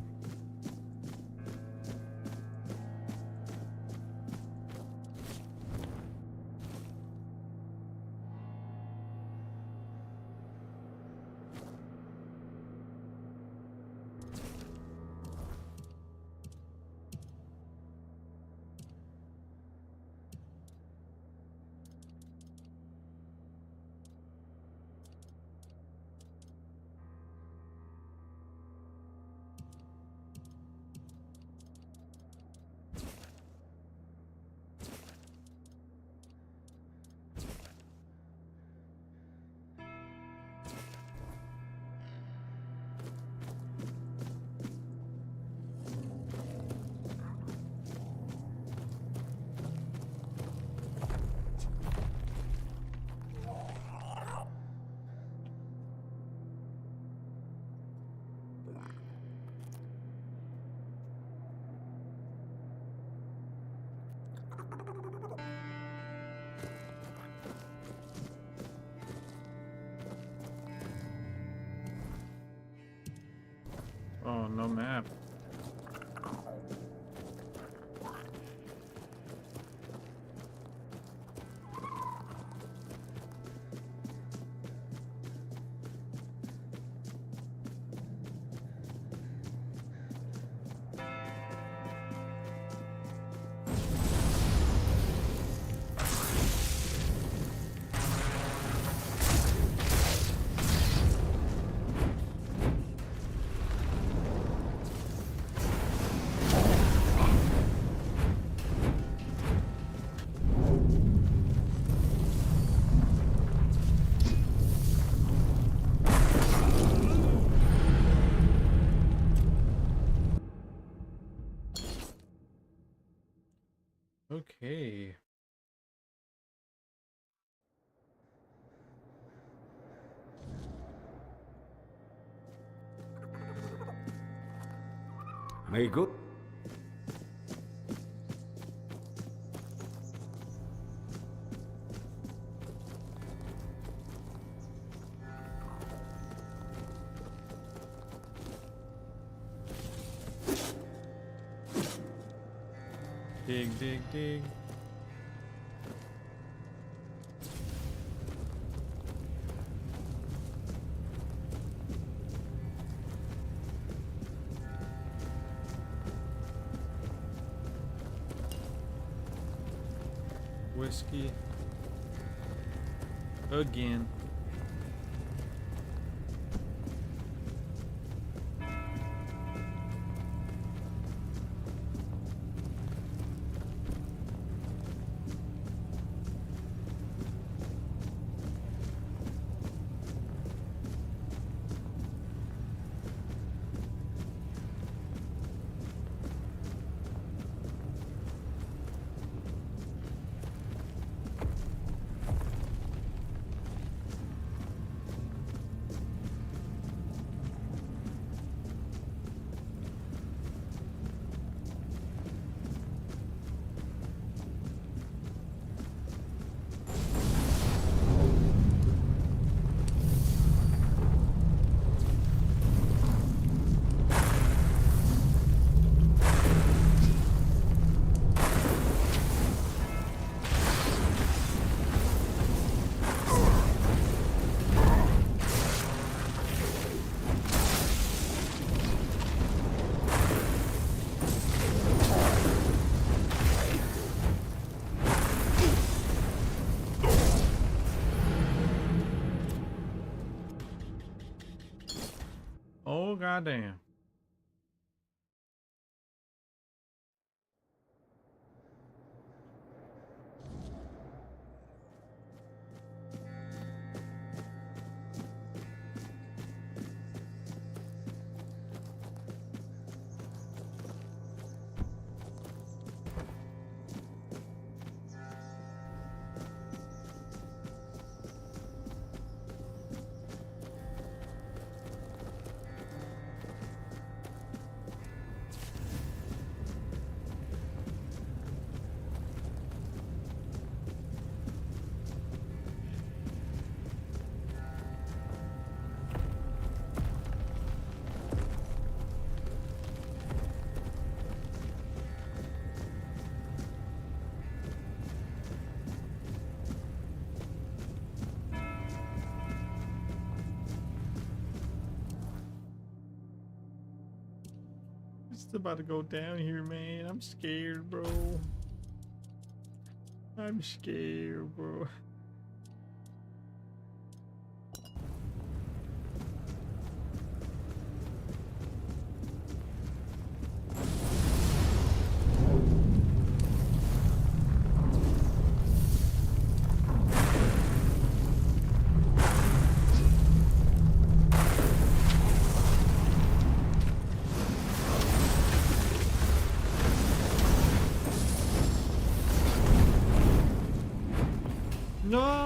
S2: Oh, no map. Okay.
S17: May good.
S2: Dig, dig, dig. Whiskey. Again. Oh, goddamn.
S9: It's about to go down here, man. I'm scared, bro. I'm scared, bro. No!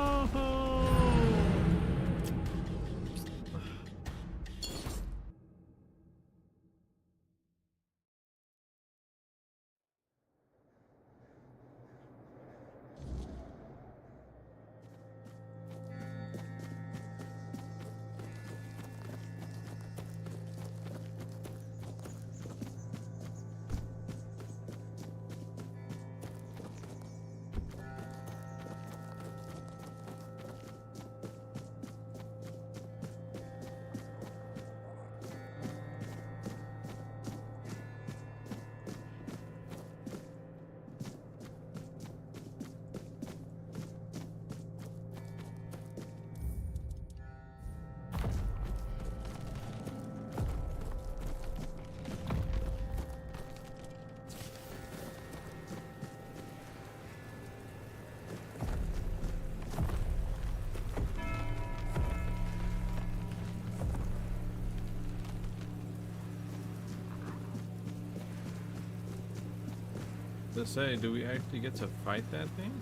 S9: To say, do we actually get to fight that thing?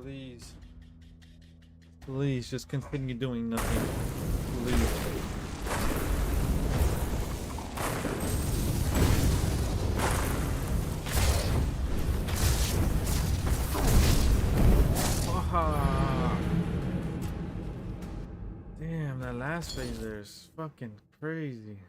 S9: Please. Please, just continue doing nothing. Please. Damn, that last phase there is fucking crazy.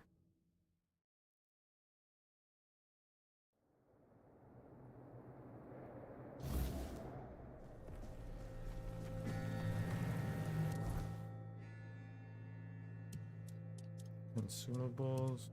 S9: Consumables.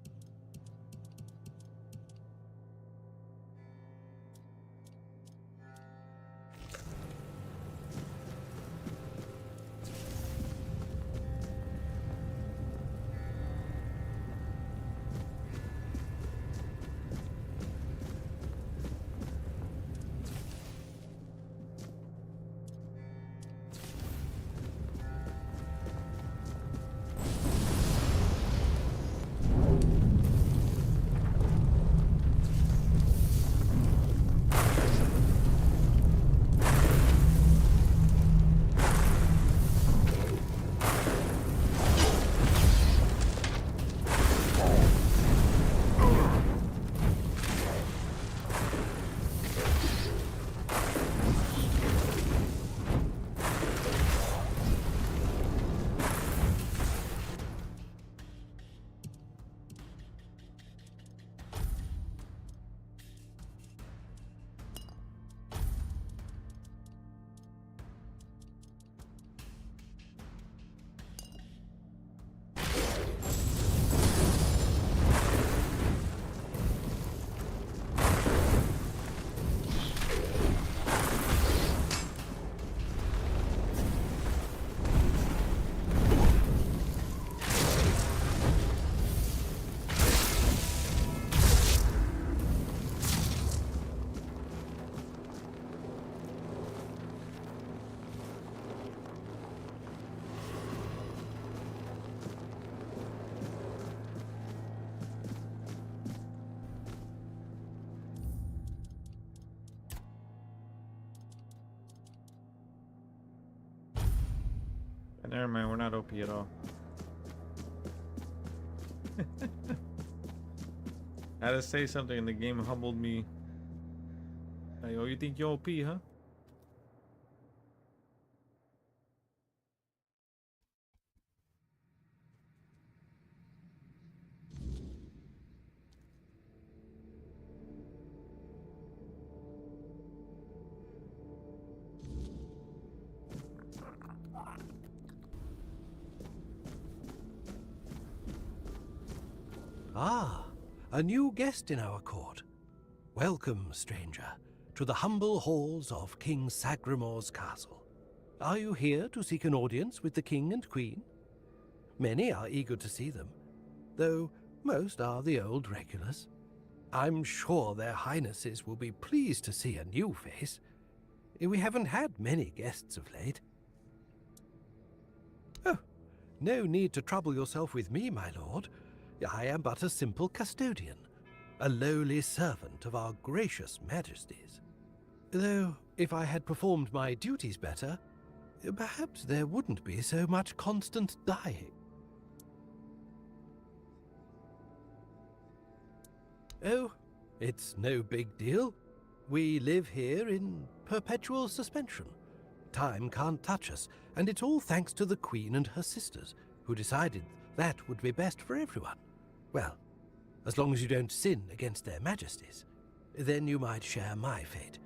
S9: Never mind, we're not OP at all. I had to say something and the game humbled me. Like, oh, you think you're OP, huh?
S15: Ah, a new guest in our court. Welcome, stranger, to the humble halls of King Sagremore's castle. Are you here to seek an audience with the king and queen? Many are eager to see them, though most are the old regulars. I'm sure their highnesses will be pleased to see a new face. We haven't had many guests of late. Oh, no need to trouble yourself with me, my lord. I am but a simple custodian, a lowly servant of our gracious majesties. Though, if I had performed my duties better, perhaps there wouldn't be so much constant dying. Oh, it's no big deal. We live here in perpetual suspension. Time can't touch us, and it's all thanks to the Queen and her sisters, who decided that would be best for everyone. Well, as long as you don't sin against their majesties, then you might share my fate.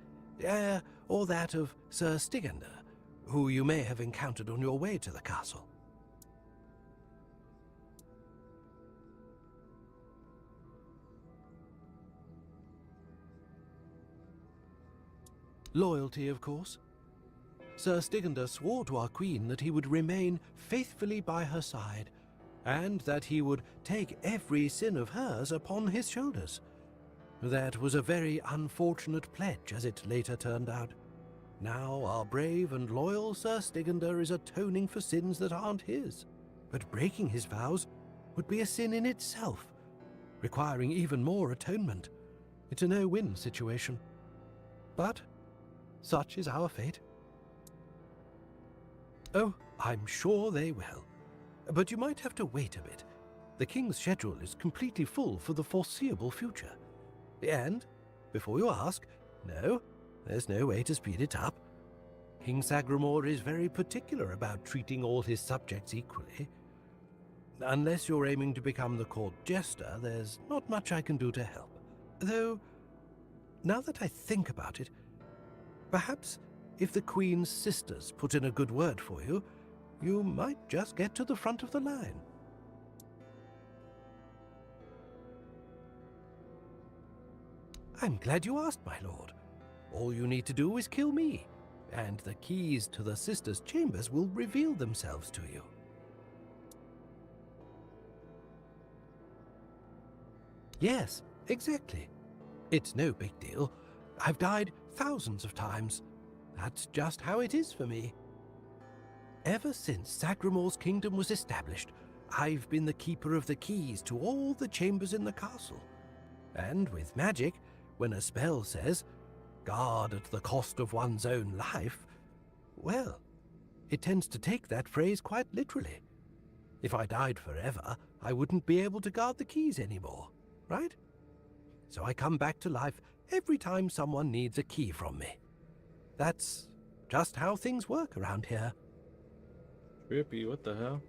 S15: Or that of Sir Stigander, who you may have encountered on your way to the castle. Loyalty, of course. Sir Stigander swore to our queen that he would remain faithfully by her side, and that he would take every sin of hers upon his shoulders. That was a very unfortunate pledge, as it later turned out. Now our brave and loyal Sir Stigander is atoning for sins that aren't his. But breaking his vows would be a sin in itself, requiring even more atonement. It's a no-win situation. But such is our fate. Oh, I'm sure they will. But you might have to wait a bit. The king's schedule is completely full for the foreseeable future. And, before you ask, no, there's no way to speed it up. King Sagremore is very particular about treating all his subjects equally. Unless you're aiming to become the court jester, there's not much I can do to help. Though, now that I think about it, perhaps if the Queen's sisters put in a good word for you, you might just get to the front of the line. I'm glad you asked, my lord. All you need to do is kill me, and the keys to the sisters' chambers will reveal themselves to you. Yes, exactly. It's no big deal. I've died thousands of times. That's just how it is for me. Ever since Sagremore's kingdom was established, I've been the keeper of the keys to all the chambers in the castle. And with magic, when a spell says, "Guard at the cost of one's own life," well, it tends to take that phrase quite literally. If I died forever, I wouldn't be able to guard the keys anymore, right? So I come back to life every time someone needs a key from me. That's just how things work around here.
S9: Trippy, what the hell?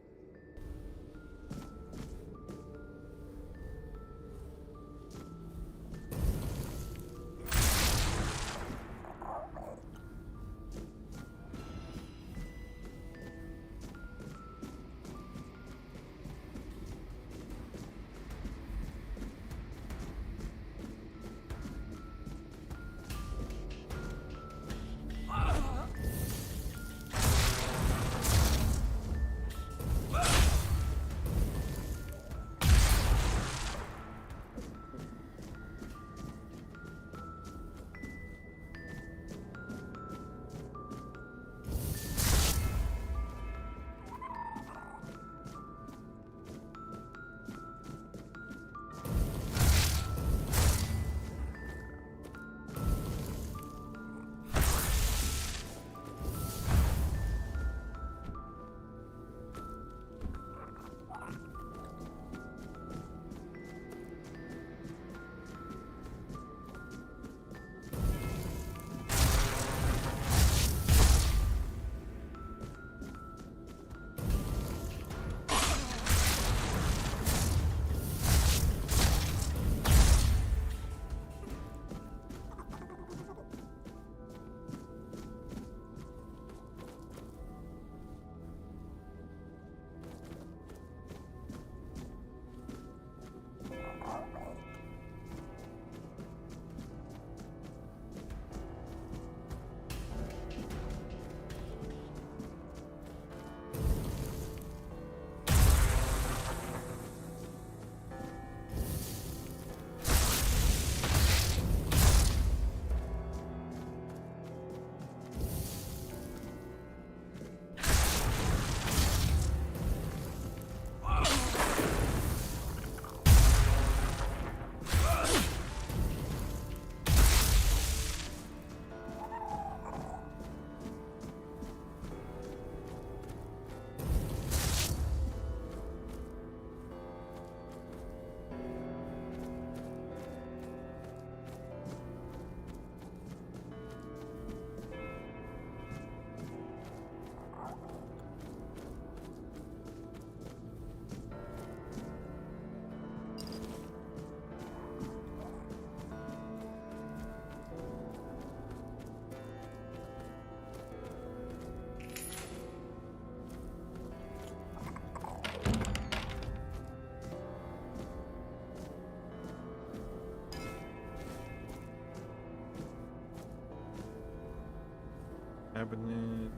S9: Cabinet.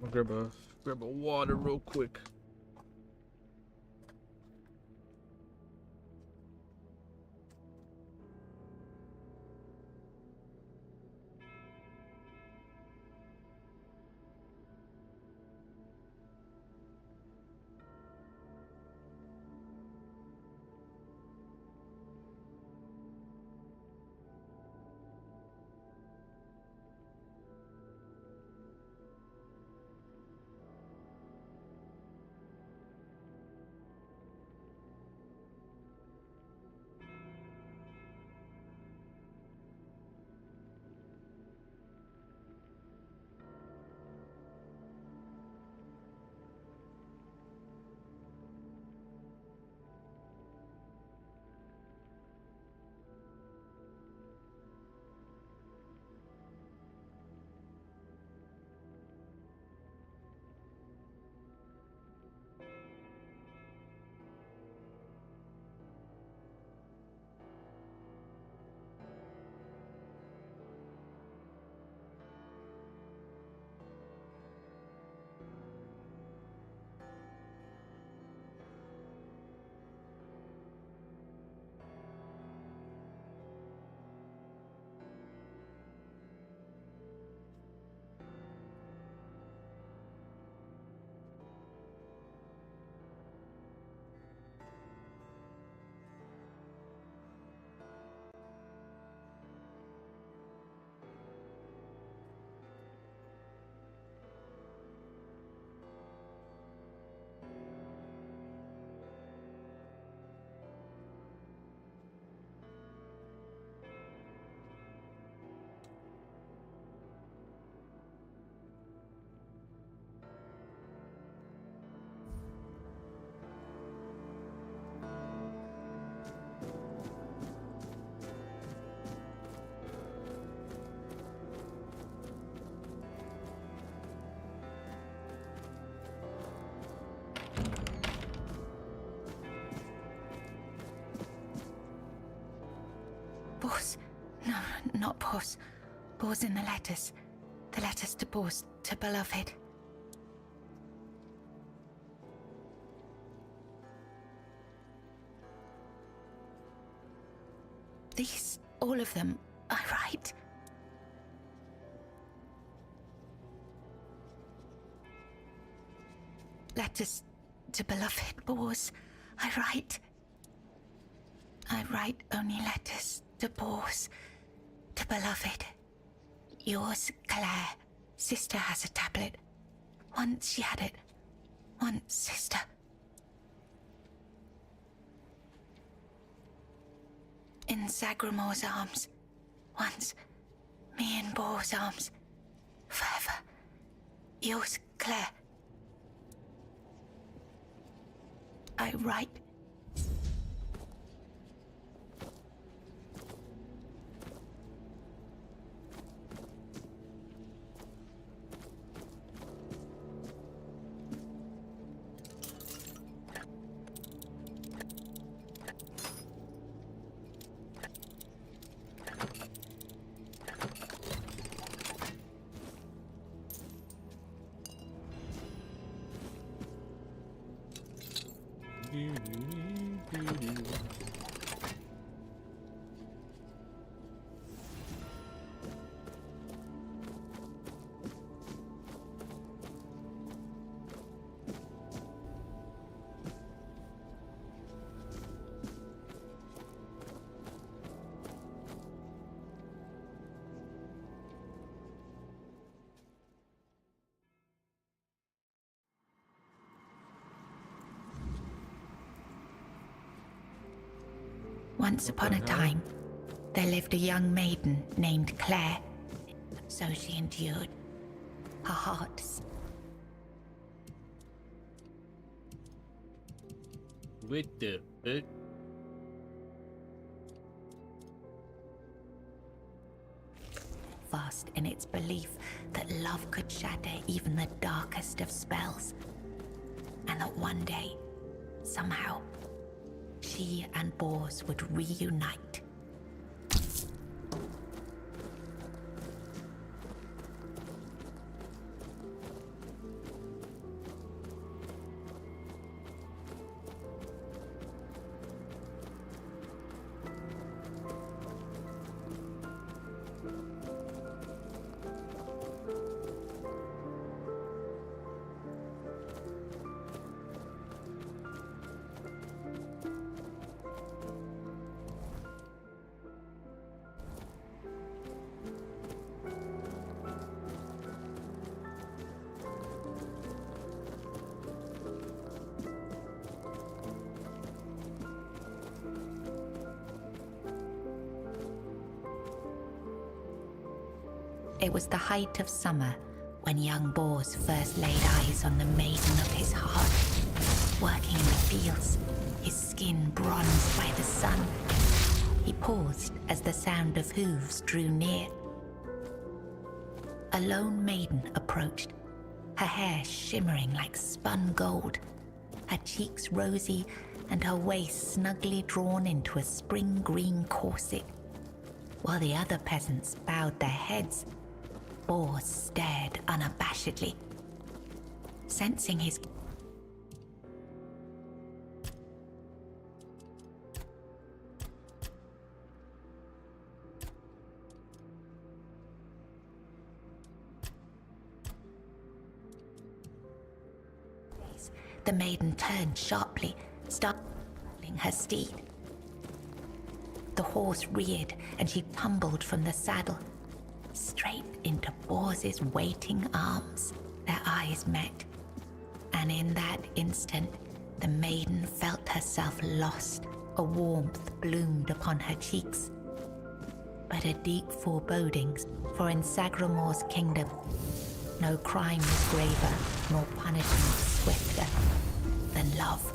S9: I'll grab a water real quick.
S16: Boss. No, not Boss. Boss in the letters. The letters to Boss, to beloved. These, all of them, I write. Letters to beloved Boss, I write. I write only letters to Boss, to beloved. Yours, Claire. Sister has a tablet. Once she had it. Once, sister. In Sagramor's arms. Once, me in Boar's arms. Forever. Yours, Claire. I write. Once upon a time, there lived a young maiden named Claire. So she endured. Her heart
S6: What the fuck?
S16: fast in its belief that love could shatter even the darkest of spells. And that one day, somehow, she and Bors would reunite. It was the height of summer when young Bors first laid eyes on the maiden of his heart. Working in the fields, his skin bronzed by the sun. He paused as the sound of hooves drew near. A lone maiden approached, her hair shimmering like spun gold, her cheeks rosy and her waist snugly drawn into a spring green corset. While the other peasants bowed their heads, Bors stared unabashedly. Sensing his the maiden turned sharply, startling her steed. The horse reared and she tumbled from the saddle, straight into Bors's waiting arms. Their eyes met, and in that instant, the maiden felt herself lost. A warmth bloomed upon her cheeks. But a deep foreboding, for in Sagramore's kingdom, no crime is graver, nor punishment swifter than love.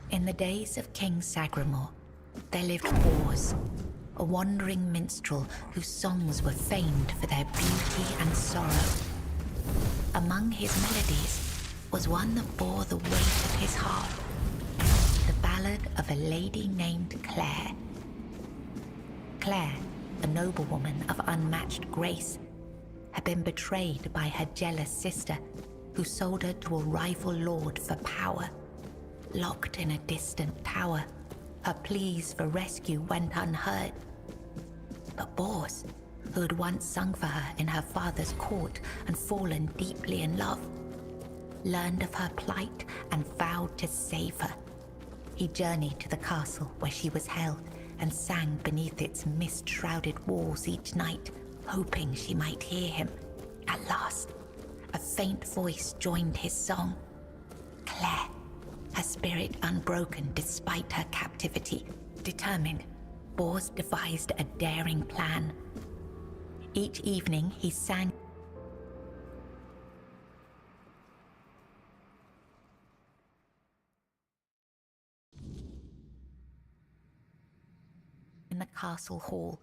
S16: In the days of King Sagramore, there lived Bors, a wandering minstrel whose songs were famed for their beauty and sorrow. Among his melodies was one that bore the weight of his heart, the ballad of a lady named Claire. Claire, a noblewoman of unmatched grace, had been betrayed by her jealous sister, who sold her to a rival lord for power. Locked in a distant tower, her pleas for rescue went unheard. But Bors, who had once sung for her in her father's court and fallen deeply in love, learned of her plight and vowed to save her. He journeyed to the castle where she was held and sang beneath its mist-shrouded walls each night, hoping she might hear him. At last, a faint voice joined his song. Claire, her spirit unbroken despite her captivity. Determined, Bors devised a daring plan. Each evening he sang in the castle hall,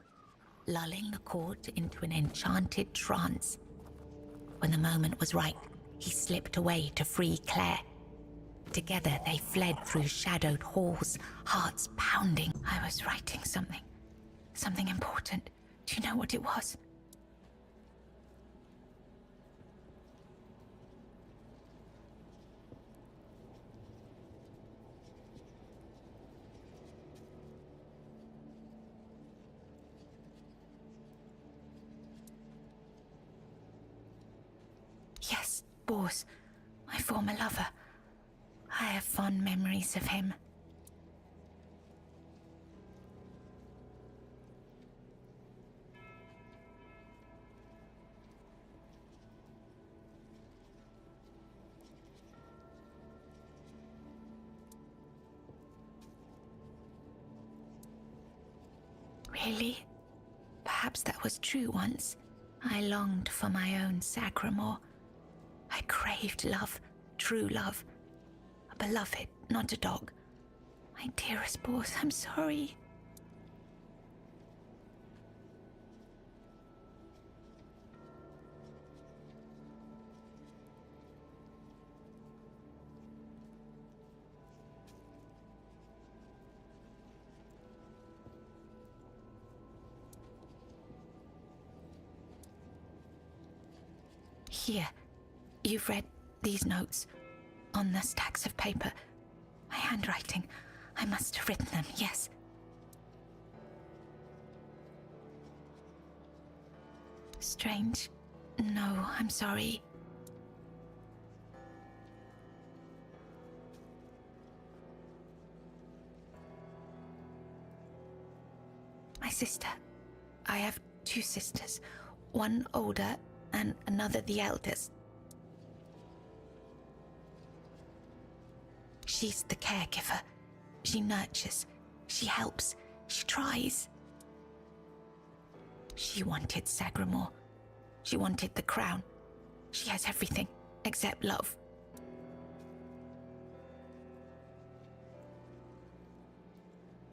S16: lulling the court into an enchanted trance. When the moment was right, he slipped away to free Claire. Together they fled through shadowed halls, hearts pounding. I was writing something important. Do you know what it was? Yes, Bors, my former lover. I have fond memories of him. Really? Perhaps that was true once. I longed for my own Sagramore. I craved love, true love. A beloved, not a dog. My dearest Bors, I'm sorry. Here, you've read these notes on the stacks of paper. My handwriting. I must have written them, yes. Strange. No, I'm sorry. My sister. I have two sisters. One older and another the eldest. She's the caregiver. She nurtures. She helps. She tries. She wanted Sagramore. She wanted the crown. She has everything except love.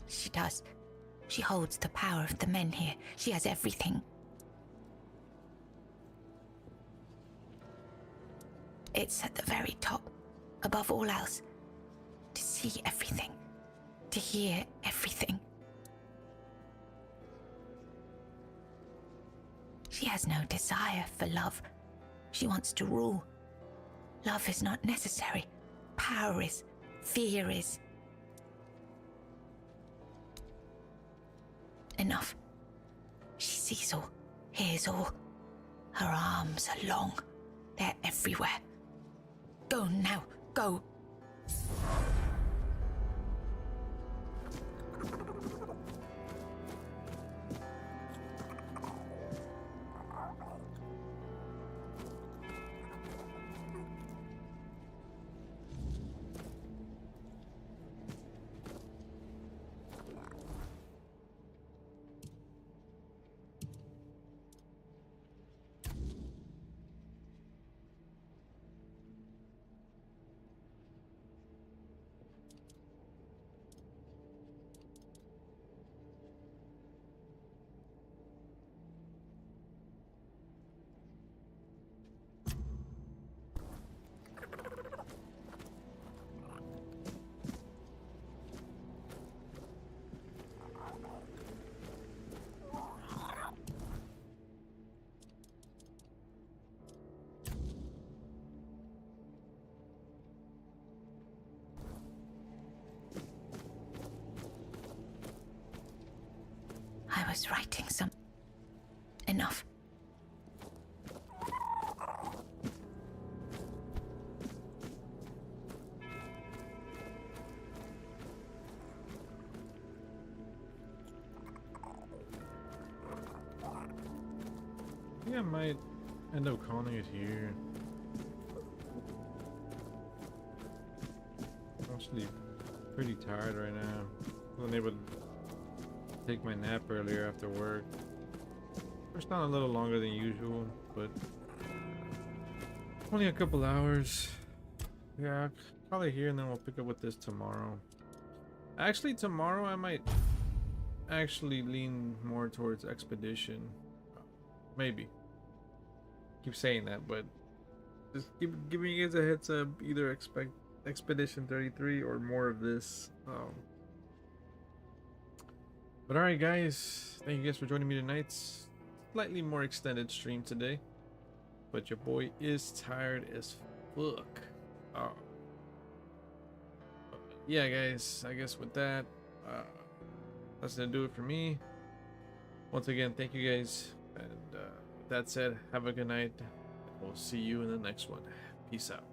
S16: She does. She holds the power of the men here. She has everything. It's at the very top, above all else. To see everything, to hear everything. She has no desire for love. She wants to rule. Love is not necessary. Power is. Fear is. Enough. She sees all, hears all. Her arms are long. They're everywhere. Go now, go. I was writing some... Enough.
S2: I think I might end up calling it here. I'm actually pretty tired right now. I wasn't able to take my nap earlier after work. First on a little longer than usual, but only a couple hours. Yeah, I'll call it here and then we'll pick up with this tomorrow. Actually, tomorrow I might actually lean more towards Expedition. Maybe. Keep saying that, but just giving you guys a heads up. Either expect Expedition 33 or more of this. But alright guys, thank you guys for joining me tonight. Slightly more extended stream today, but your boy is tired as fuck. Yeah guys, I guess with that, that's gonna do it for me. Once again, thank you guys, and with that said, have a good night. We'll see you in the next one. Peace out.